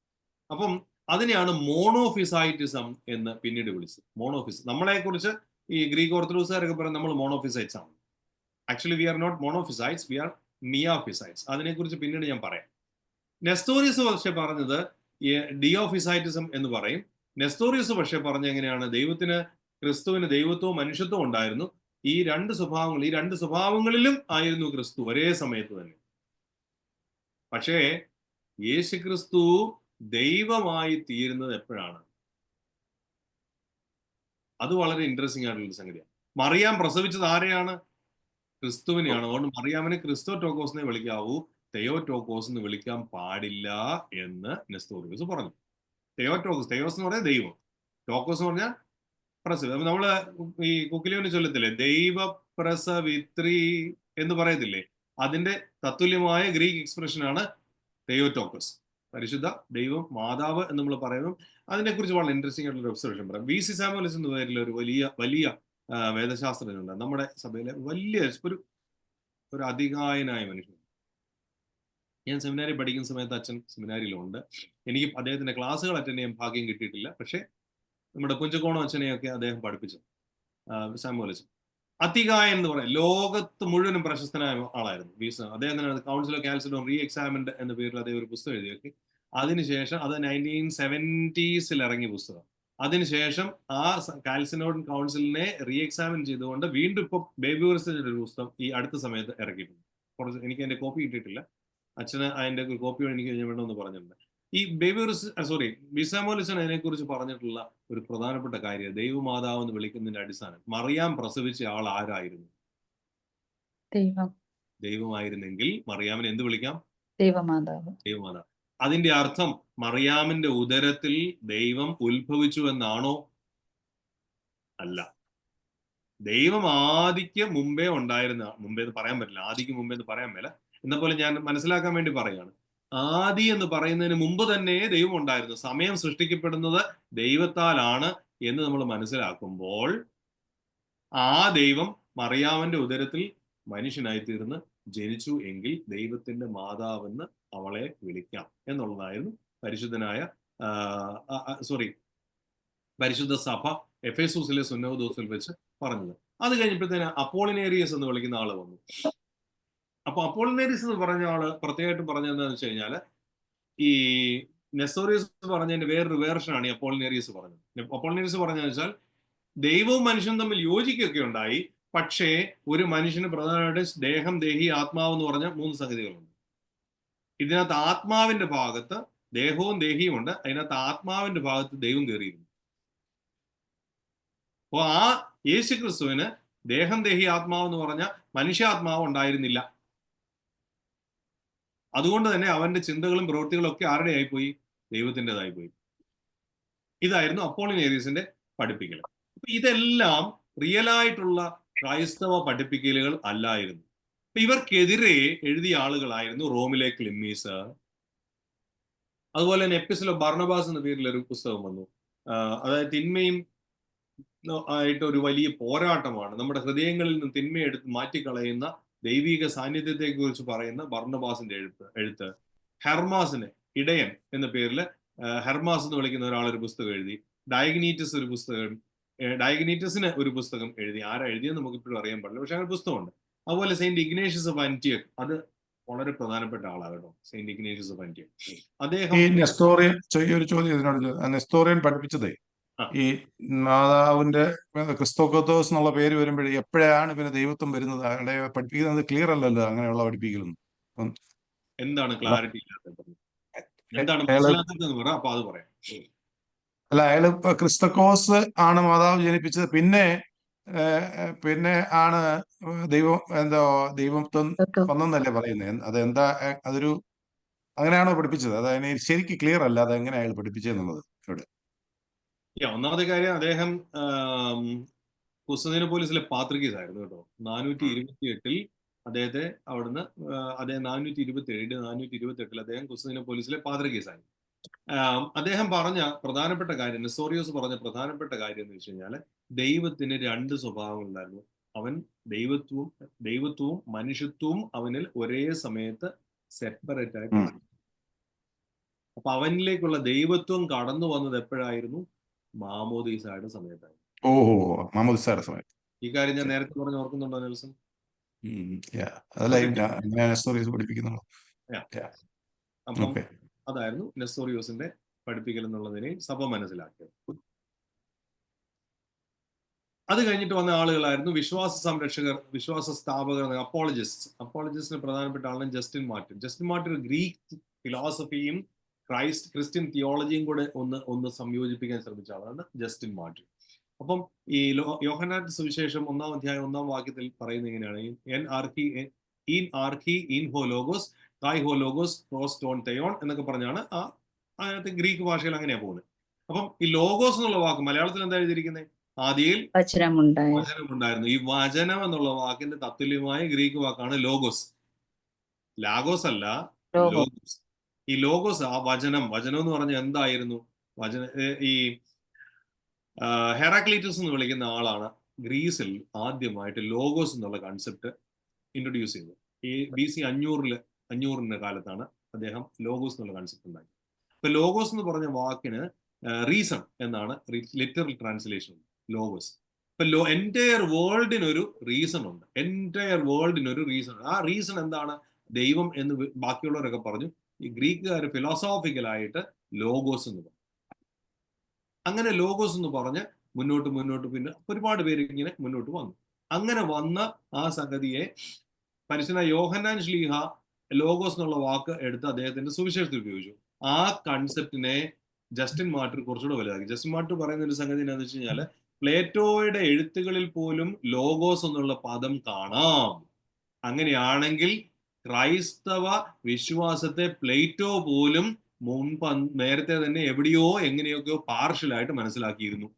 അപ്പം അതിനെയാണ് മോണോഫിസൈറ്റിസം എന്ന് പിന്നീട് വിളിച്ചത്. മോണോഫിസ്, നമ്മളെ കുറിച്ച് ഈ ഗ്രീക്ക് ഓർത്തഡോക്സുകാരൊക്കെ പറയുന്നത് നമ്മൾ മോണോഫിസൈറ്റ്സ് ആണ്. Actually we are not Monophysites, we are Miaphysites. അതിനെക്കുറിച്ച് പിന്നീട് ഞാൻ പറയാം. നെസ്റ്റോറിയസ് പക്ഷെ പറഞ്ഞത് ഡിയോഫിസൈറ്റിസം എന്ന് പറയും. നെസ്റ്റോറിയസ് പക്ഷെ പറഞ്ഞ എങ്ങനെയാണ്, ക്രിസ്തുവിന് ദൈവത്വവും മനുഷ്യത്വവും ഉണ്ടായിരുന്നു. ഈ രണ്ട് സ്വഭാവങ്ങളിലും ആയിരുന്നു ക്രിസ്തു ഒരേ സമയത്ത് തന്നെ. പക്ഷേ യേശു ക്രിസ്തു ദൈവമായി തീരുന്നത് എപ്പോഴാണ്? അത് വളരെ ഇൻട്രസ്റ്റിംഗ് ആയിട്ടുള്ള സംഗതിയാണ്. മറിയാം പ്രസവിച്ചത് ആരെയാണ്? ക്രിസ്തുവിനെയാണ്. അതുകൊണ്ട് മറിയാമിനെ ക്രിസ്റ്റോടോക്കോസ് എന്നേ വിളിക്കാവൂ, തെയോടോക്കോസ് എന്ന് വിളിക്കാൻ പാടില്ല എന്ന് നെസ്റ്റോറിയസ് പറഞ്ഞു. തെയോസ് എന്ന് പറഞ്ഞാൽ ദൈവം, ടോക്കോസ് എന്ന് പറഞ്ഞാൽ പ്രസവി. അപ്പൊ നമ്മള് ഈ കുക്കിലിയോന് ചൊല്ലത്തില്ലേ, ദൈവപ്രസവിത്രി എന്ന് പറയത്തില്ലേ, അതിന്റെ തത്തുല്യമായ ഗ്രീക്ക് എക്സ്പ്രഷനാണ് തെയോടോക്കോസ്. പരിശുദ്ധ ദൈവം മാതാവ് എന്ന് നമ്മൾ പറയുമ്പോൾ അതിനെക്കുറിച്ച് വളരെ ഇൻട്രസ്റ്റിംഗ് ആയിട്ടുള്ള ഒബ്സർവേഷൻ പറയാം. വി.സി. സാമുവൽസ് എന്ന പേരിൽ ഒരു വലിയ വേദശാസ്ത്രജ്ഞനുണ്ട് നമ്മുടെ സഭയിലെ, വലിയ ഒരു അതികായനായ മനുഷ്യൻ. ഞാൻ സെമിനാരി പഠിക്കുന്ന സമയത്ത് അച്ഛൻ സെമിനാരിയിലുണ്ട്. എനിക്ക് അദ്ദേഹത്തിന്റെ ക്ലാസ്സുകൾ അറ്റൻഡ് ചെയ്യാൻ ഭാഗ്യം കിട്ടിയിട്ടില്ല. പക്ഷെ നമ്മുടെ പുഞ്ചക്കോണം അച്ഛനെയൊക്കെ അദ്ദേഹം പഠിപ്പിച്ചു. സാമുവൽസ് അതികായൻ എന്ന് പറയാം, ലോകത്ത് മുഴുവനും പ്രശസ്തനായ ആളായിരുന്നു. അദ്ദേഹത്തിന് council of Chalcedon re examined എന്ന പേരിൽ അദ്ദേഹം ഒരു പുസ്തകം എഴുതിയൊക്കെ. അതിനുശേഷം അത് 1970s ഇറങ്ങിയ പുസ്തകം. അതിനുശേഷം ആ കാൽസിനോൺ കൗൺസിലിനെ റീ എക്സാമിൻ ചെയ്തുകൊണ്ട് വീണ്ടും ഇപ്പൊ ബേബി വെർസിന്റെ ഒരു പുസ്തകം ഈ അടുത്ത സമയത്ത് ഇറക്കിയിട്ടുണ്ട്. എനിക്ക് അതിന്റെ കോപ്പി കിട്ടിയിട്ടില്ല. അച്ഛന് അതിന്റെ ഒരു കോപ്പി എനിക്ക് വേണമെന്ന് പറഞ്ഞിട്ടുണ്ട്. ഈ വിസാമോലിസൺ അതിനെക്കുറിച്ച് പറഞ്ഞിട്ടുള്ള ഒരു പ്രധാനപ്പെട്ട കാര്യം, ദൈവമാതാവ് എന്ന് വിളിക്കുന്നതിന്റെ അടിസ്ഥാനം, മറിയാം പ്രസവിച്ച ആൾ ആരായിരുന്നു? ദൈവമായിരുന്നെങ്കിൽ മറിയാമിനെ എന്ത് വിളിക്കാം? ദൈവമാതാവ്. അതിന്റെ അർത്ഥം മറിയാമിന്റെ ഉദരത്തിൽ ദൈവം ഉത്ഭവിച്ചു എന്നാണോ? അല്ല. ദൈവം ആദിക്ക് മുമ്പേ ഉണ്ടായിരുന്ന, മുമ്പേ പറയാൻ പറ്റില്ല, ആദിക്ക് മുമ്പേ എന്ന് പറയാൻ മേല, എന്ന പോലെ ഞാൻ മനസ്സിലാക്കാൻ വേണ്ടി പറയാണ്. ആദി എന്ന് പറയുന്നതിന് മുമ്പ് തന്നെ ദൈവം ഉണ്ടായിരുന്നു. സമയം സൃഷ്ടിക്കപ്പെടുന്നത് ദൈവത്താലാണ് എന്ന് നമ്മൾ മനസ്സിലാക്കുമ്പോൾ ആ ദൈവം മറിയാമിന്റെ ഉദരത്തിൽ മനുഷ്യനായി തീർന്ന് ജനിച്ചു എങ്കിൽ ദൈവത്തിന്റെ മാതാവെന്ന് അവളെ വിളിക്കാം എന്നുള്ളതായിരുന്നു പരിശുദ്ധ സഭ എഫേസൂസിലെ സുന്നോദോസിൽ വെച്ച് പറഞ്ഞത്. അത് കഴിഞ്ഞപ്പോഴത്തേന് അപ്പോളിനേറിയസ് എന്ന് വിളിക്കുന്ന ആള് വന്നു. അപ്പൊ അപ്പോളിനേറിയസ് എന്ന് പറഞ്ഞ ആള് പ്രത്യേകമായിട്ട് പറഞ്ഞതെന്ന് വെച്ച് കഴിഞ്ഞാല്, ഈ നെസ്റ്റോറിയസ് പറഞ്ഞതിന്റെ വേറൊരു വേർഷനാണ് ഈ അപ്പോളിനേറിയസ് പറഞ്ഞത്. അപ്പോളിനേറിയസ് പറഞ്ഞതെന്ന് വെച്ചാൽ ദൈവവും മനുഷ്യനും തമ്മിൽ യോജിക്കൊക്കെ ഉണ്ടായി, പക്ഷേ ഒരു മനുഷ്യന് പ്രധാനമായിട്ട് ദേഹം, ദേഹി, ആത്മാവ് എന്ന് പറഞ്ഞ 3 സംഗതികളുണ്ട്. ഇതിനകത്ത് ആത്മാവിന്റെ ഭാഗത്ത് ദേഹവും ദേഹിയും ഉണ്ട്, അതിനകത്ത് ആത്മാവിന്റെ ഭാഗത്ത് ദൈവം കയറിയിരുന്നു. അപ്പോൾ ആ യേശു ക്രിസ്തുവിന് ദേഹം, ദേഹി, ആത്മാവ് എന്ന് പറഞ്ഞ മനുഷ്യാത്മാവ് ഉണ്ടായിരുന്നില്ല. അതുകൊണ്ട് തന്നെ അവന്റെ ചിന്തകളും പ്രവൃത്തികളും ഒക്കെ ആരുടെ ആയിപ്പോയി? ദൈവത്തിൻ്റെതായിപ്പോയി. ഇതായിരുന്നു അപ്പോളിനേറിയസിന്റെ പഠിപ്പിക്കൽ. ഇതെല്ലാം റിയലായിട്ടുള്ള ക്രൈസ്തവ പഠിപ്പിക്കലുകൾ അല്ലായിരുന്നു. ഇവർക്കെതിരെ എഴുതിയ ആളുകളായിരുന്നു റോമിലെ ക്ലിമ്മീസ്. അതുപോലെ തന്നെ എപ്പിസ്റ്റൽ ഓഫ് ബർണബാസ് എന്ന പേരിൽ ഒരു പുസ്തകം വന്നു. അതായത് തിന്മയും ആയിട്ട് ഒരു വലിയ പോരാട്ടമാണ്, നമ്മുടെ ഹൃദയങ്ങളിൽ നിന്ന് തിന്മയെടുത്ത് മാറ്റിക്കളയുന്ന ദൈവിക സാന്നിധ്യത്തെ കുറിച്ച് പറയുന്ന ബർണബാസിന്റെ എഴുത്ത്. ഹെർമാസിനെ, ഇടയൻ എന്ന പേരിൽ ഹെർമാസ് എന്ന് വിളിക്കുന്ന ഒരാളൊരു പുസ്തകം എഴുതി. ഡയഗ്നീറ്റസിന് ഒരു പുസ്തകം എഴുതി. ആരാ എഴുതിയെന്ന് നമുക്കിപ്പോഴും അറിയാൻ പാടില്ല, പക്ഷെ അങ്ങനെ പുസ്തകമുണ്ട്. അതുപോലെ സെയിന്റ് ഇഗ്നേഷ്യസ് ഓഫ് ആന്റിയോക്ക്, അത് വളരെ പ്രധാനപ്പെട്ട ആളാകട്ടോ, സെയിന്റ് ഇഗ്നേഷ്യസ് ഓഫ് ആന്റിയോക്ക്. അദ്ദേഹം ഈ നെസ്റ്റോറിയൻ ഒരു ചോദ്യം ഇതിനോട്, നെസ്റ്റോറിയൻ പഠിപ്പിച്ചതേ ഈ മാതാവിന്റെ ക്രിസ്തോക്കോത്തോസ് എന്നുള്ള പേര് വരുമ്പോഴേ എപ്പോഴാണ് പിന്നെ ദൈവത്വം വരുന്നത്? അയാളെ പഠിപ്പിക്കുന്നത് ക്ലിയർ അല്ലല്ലോ അങ്ങനെയുള്ള പഠിപ്പിക്കലൊന്നും. എന്താണ് ക്ലാരിറ്റി ഇല്ലാത്തത്? എന്താണ് മനസ്സിലാത്തതെന്ന് പറ, അപ്പൊ അത് പറയാം. അല്ല, അയാള് ക്രിസ്തക്കോസ് ആണ് മാതാവ് ജനിപ്പിച്ചത്, പിന്നെ ആണ് ദൈവത്വം വന്നെന്നല്ലേ പറയുന്നത്? അതെന്താ, അതൊരു അങ്ങനെയാണോ പഠിപ്പിച്ചത്? അത് അതിന് ശരിക്കും ക്ലിയർ അല്ല അത് എങ്ങനെ അയാൾ പഠിപ്പിച്ചെന്നുള്ളത് ഇവിടെ. ഒന്നാമത്തെ കാര്യം, അദ്ദേഹം കുസ്തന്തീനോപ്പോലിസിലെ പാത്രികീസ് ആയിരുന്നു കേട്ടോ. 428 അദ്ദേഹത്തെ അവിടുന്ന് അദ്ദേഹം 428 അദ്ദേഹം കുസ്തീനോപ്പോലിസിലെ പാദ്രികീസായി. അദ്ദേഹം പറഞ്ഞ പ്രധാനപ്പെട്ട കാര്യം, നെസ്റ്റോറിയോസ് പറഞ്ഞ പ്രധാനപ്പെട്ട കാര്യം എന്ന് വെച്ച് കഴിഞ്ഞാൽ, ദൈവത്തിന് രണ്ട് സ്വഭാവങ്ങളുണ്ടായിരുന്നു. അവൻ ദൈവത്വവും മനുഷ്യത്വവും അവനിൽ ഒരേ സമയത്ത് സെപ്പറേറ്റ് ആയിട്ട്. അപ്പൊ അവനിലേക്കുള്ള ദൈവത്വം കടന്നു വന്നത് എപ്പോഴായിരുന്നു? മാമോദീസയുടെ സമയത്തായിരുന്നു. മാമോദീസയുടെ സമയത്ത്. ഈ കാര്യം ഞാൻ നേരത്തെ പറഞ്ഞ് ഓർക്കുന്നുണ്ടോ നെൽസൺ? പഠിപ്പിക്കുന്നുള്ളൂ. അപ്പം അതായിരുന്നു നെസ്റ്റോറിയോസിന്റെ പഠിപ്പിക്കൽ എന്നുള്ളതിനെ സഭ മനസ്സിലാക്കിയത്. അത് കഴിഞ്ഞിട്ട് വന്ന ആളുകളായിരുന്നു വിശ്വാസ സംരക്ഷകർ, വിശ്വാസ സ്ഥാപകർ, അപ്പോളജിസ്റ്റിന് പ്രധാനപ്പെട്ട ആളാണ് ജസ്റ്റിൻ മാർട്ടിൻ. ഗ്രീക്ക് ഫിലോസഫിയും ക്രിസ്ത്യൻ തിയോളജിയും കൂടെ ഒന്ന് സംയോജിപ്പിക്കാൻ ശ്രമിച്ച ആളാണ് ജസ്റ്റിൻ മാർട്ടിൻ. അപ്പം ഈ യോഹന്നാന്റെ സുവിശേഷം 1-ാം അധ്യായം 1-ാം വാക്യത്തിൽ പറയുന്നത് ഇങ്ങനെയാണ്: ഇൻ ഹോ ലോഗോസ് കായ് ഹോ ലോഗോസ് ക്രോസ് ടോൺ തെയോൺ എന്നൊക്കെ പറഞ്ഞാണ് അതിനകത്ത് ഗ്രീക്ക് ഭാഷയിൽ അങ്ങനെയാ പോകുന്നത്. അപ്പം ഈ ലോഗോസ് എന്നുള്ള വാക്ക് മലയാളത്തിൽ എന്താ എഴുതിയിരിക്കുന്നത്? ആദിയിൽ വചനമുണ്ടായിരുന്നു. ഈ വചനം എന്നുള്ള വാക്കിന്റെ തത്തുല്യമായ ഗ്രീക്ക് വാക്കാണ് ലോഗോസ്. ലാഗോസ് അല്ല, ലോഗോസ്. ഈ ലോഗോസ്, ആ വചനം എന്ന് പറഞ്ഞാൽ എന്തായിരുന്നു? ഈ ഹെറാക്ലീറ്റസ് എന്ന് വിളിക്കുന്ന ആളാണ് ഗ്രീസിൽ ആദ്യമായിട്ട് ലോഗോസ് എന്നുള്ള കൺസെപ്റ്റ് ഇൻട്രൊഡ്യൂസ് ചെയ്തത്. ഈ BC 500 കാലത്താണ് അദ്ദേഹം ലോഗോസ് എന്നുള്ള കൺസെപ്റ്റ് ഉണ്ടാക്കി. ഇപ്പൊ ലോഗോസ് എന്ന് പറഞ്ഞ വാക്കിന് റീസൺ എന്നാണ് ലിറ്ററൽ ട്രാൻസ്ലേഷൻ ലോഗോസ്. ഇപ്പൊ എൻറ്റയർ വേൾഡിനൊരു റീസൺ ഉണ്ട്. ആ റീസൺ എന്താണ്? ദൈവം എന്ന് ബാക്കിയുള്ളവരൊക്കെ പറഞ്ഞു. ഈ ഗ്രീക്കുകാർ ഫിലോസോഫിക്കലായിട്ട് ലോഗോസ് എന്ന് പറഞ്ഞു. അങ്ങനെ ലോഗോസ് എന്ന് പറഞ്ഞ് മുന്നോട്ട് പിന്നെ ഒരുപാട് പേര് ഇങ്ങനെ മുന്നോട്ട് വന്നു. അങ്ങനെ വന്ന ആ സംഗതിയെ പരിശുദ്ധ യോഹന്നാൻ ശ്ലീഹ ലോഗോസ് എന്നുള്ള വാക്ക് എടുത്ത് അദ്ദേഹത്തിന്റെ സുവിശേഷത്തിൽ ഉപയോഗിച്ചു. ആ കൺസെപ്റ്റിനെ ജസ്റ്റിൻ മാർട്ടിൻ കുറച്ചുകൂടെ വലുതാക്കി. ജസ്റ്റിൻ മാർട്ടിൻ പറയുന്ന ഒരു സംഗതി എന്താണെന്ന് വെച്ച് കഴിഞ്ഞാൽ, പ്ലേറ്റോയുടെ എഴുത്തുകളിൽ പോലും ലോഗോസ് എന്നുള്ള പദം കാണാം. അങ്ങനെയാണെങ്കിൽ ക്രൈസ്തവ വിശ്വാസത്തെ പ്ലേറ്റോ പോലും നേരത്തെ തന്നെ എവിടെയോ എങ്ങനെയൊക്കെയോ പാർഷ്യലായിട്ട് മനസ്സിലാക്കിയിരുന്നു.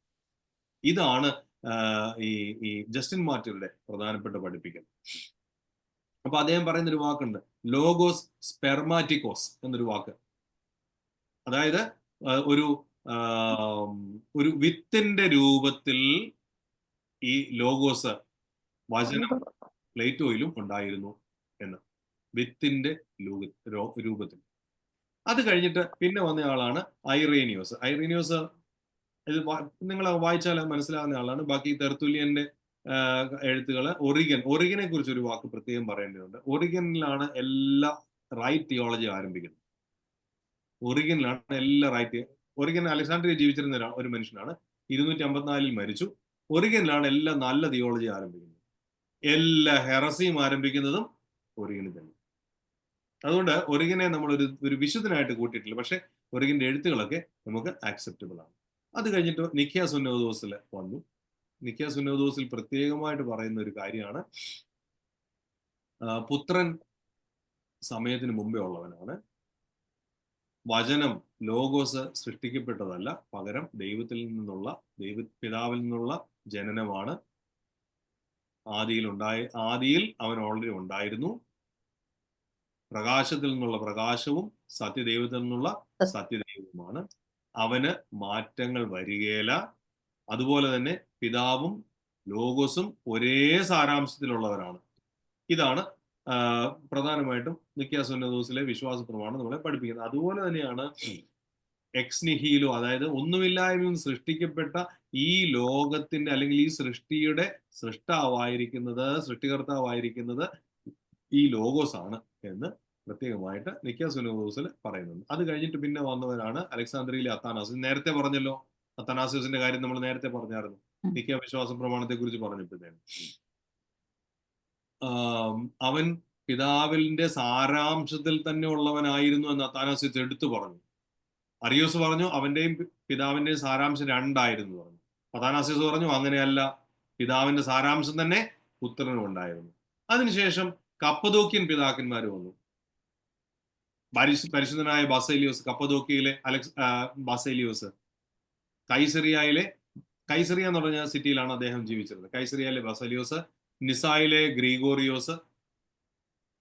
ഇതാണ് ഈ ജസ്റ്റിൻ മാർട്ടിയുടെ പ്രധാനപ്പെട്ട പഠിപ്പിക്കൽ. അപ്പൊ അദ്ദേഹം പറയുന്നൊരു വാക്കുണ്ട്, ലോഗോസ് സ്പെർമാറ്റിക്കോസ് എന്നൊരു വാക്ക്. അതായത് ഒരു വിത്തിന്റെ രൂപത്തിൽ ഈ ലോഗോസ് വചനം പ്ലേറ്റോയിലും ഉണ്ടായിരുന്നു എന്ന്. വിത്തിന്റെ രൂപത്തിൽ. അത് കഴിഞ്ഞിട്ട് പിന്നെ വന്ന ആളാണ് ഐറേനിയോസ്. ഇത് നിങ്ങൾ വായിച്ചാൽ മനസ്സിലാവുന്ന ആളാണ്. ബാക്കി തെർത്തുല്യന്റെ എഴുത്തുകൾ. ഒറിഗനെ കുറിച്ച് ഒരു വാക്ക് പ്രത്യേകം പറയേണ്ടതുണ്ട്. ഒറിഗനിലാണ് എല്ലാ റൈറ്റ് തിയോളജി ആരംഭിക്കുന്നത്. ഒറിഗൻ അലക്സാണ്ട്രിയ ജീവിച്ചിരുന്ന ഒരു മനുഷ്യനാണ്. 254 മരിച്ചു. ഒറിഗനിലാണ് എല്ലാ നല്ല തിയോളജി ആരംഭിക്കുന്നത്. എല്ലാ ഹെറസിയും ആരംഭിക്കുന്നതും ഒറിഗനിൽ തന്നെ. അതുകൊണ്ട് ഒറിഗനെ നമ്മൾ ഒരു വിശുദ്ധനായിട്ട് കൂട്ടിയിട്ടില്ല. പക്ഷെ ഒറിഗന്റെ എഴുത്തുകളൊക്കെ നമുക്ക് ആക്സെപ്റ്റബിൾ ആണ്. അത് കഴിഞ്ഞിട്ട് നിഖ്യ സുന്നോദോസിൽ വന്നു. നിഖ്യ സുന്നോദോസിൽ പ്രത്യേകമായിട്ട് പറയുന്ന ഒരു കാര്യമാണ്, പുത്രൻ സമയത്തിന് മുമ്പേ ഉള്ളവനാണ്. വചനം ലോഗോസ് സൃഷ്ടിക്കപ്പെട്ടതല്ല, പകരം പിതാവിൽ നിന്നുള്ള ജനനമാണ്. ആദിയിൽ അവൻ ഓൾറെഡി ഉണ്ടായിരുന്നു. പ്രകാശത്തിൽ നിന്നുള്ള പ്രകാശവും സത്യദൈവത്തിൽ നിന്നുള്ള സത്യദൈവവുമാണ്. അവന് മാറ്റങ്ങൾ വരികയില്ല. അതുപോലെ തന്നെ പിതാവും ലോഗോസും ഒരേ സാരാംശത്തിലുള്ളവരാണ്. ഇതാണ് പ്രധാനമായിട്ടും നിഖ്യ സുന്നോദോസിലെ വിശ്വാസ പ്രമാണം നമ്മളെ പഠിപ്പിക്കുന്നത്. അതുപോലെ തന്നെയാണ് എക്സ് നിഹീലോ, അതായത് ഒന്നുമില്ലായ്മയിൽ നിന്ന് സൃഷ്ടിക്കപ്പെട്ട ഈ ലോകത്തിന്റെ അല്ലെങ്കിൽ ഈ സൃഷ്ടിയുടെ സൃഷ്ടികർത്താവായിരിക്കുന്നത് ഈ ലോഗോസ് ആണ് എന്ന് പ്രത്യേകമായിട്ട് നിഖ്യ സുന്നോദോസിൽ പറയുന്നുണ്ട്. അത് കഴിഞ്ഞിട്ട് പിന്നെ വന്നവരാണ് അലക്സാന്ദ്രിയയിലെ അത്താനാസിയോസ്. നേരത്തെ പറഞ്ഞല്ലോ, അത്താനാസിയോസിന്റെ കാര്യം നമ്മൾ നേരത്തെ പറഞ്ഞായിരുന്നു നിഖ്യ വിശ്വാസ പ്രമാണത്തെ കുറിച്ച് പറഞ്ഞപ്പോഴത്തേന്. അവൻ പിതാവിന്റെ സാരാംശത്തിൽ തന്നെ ഉള്ളവനായിരുന്നു എന്ന് അത്താനാസിയോസ് എടുത്തു പറഞ്ഞു. അറിയോസ് പറഞ്ഞു അവന്റെയും പിതാവിന്റെയും സാരാംശം രണ്ടായിരുന്നു പറഞ്ഞു. അത്താനാസിയോസ് പറഞ്ഞു അങ്ങനെയല്ല, പിതാവിന്റെ സാരാംശം തന്നെ പുത്രനും ഉണ്ടായിരുന്നു. അതിനുശേഷം കപ്പദോക്യൻ പിതാക്കന്മാർ വന്നു. പരിശുദ്ധനായ ബസേലിയോസ്, കപ്പദോക്യയിലെ ബസേലിയോസ്, കൈസറിയ എന്ന് പറഞ്ഞ സിറ്റിയിലാണ് അദ്ദേഹം ജീവിച്ചിരുന്നത്. കൈസറിയയിലെ ബസേലിയോസ്, നിസായിലെ ഗ്രിഗോറിയോസ്,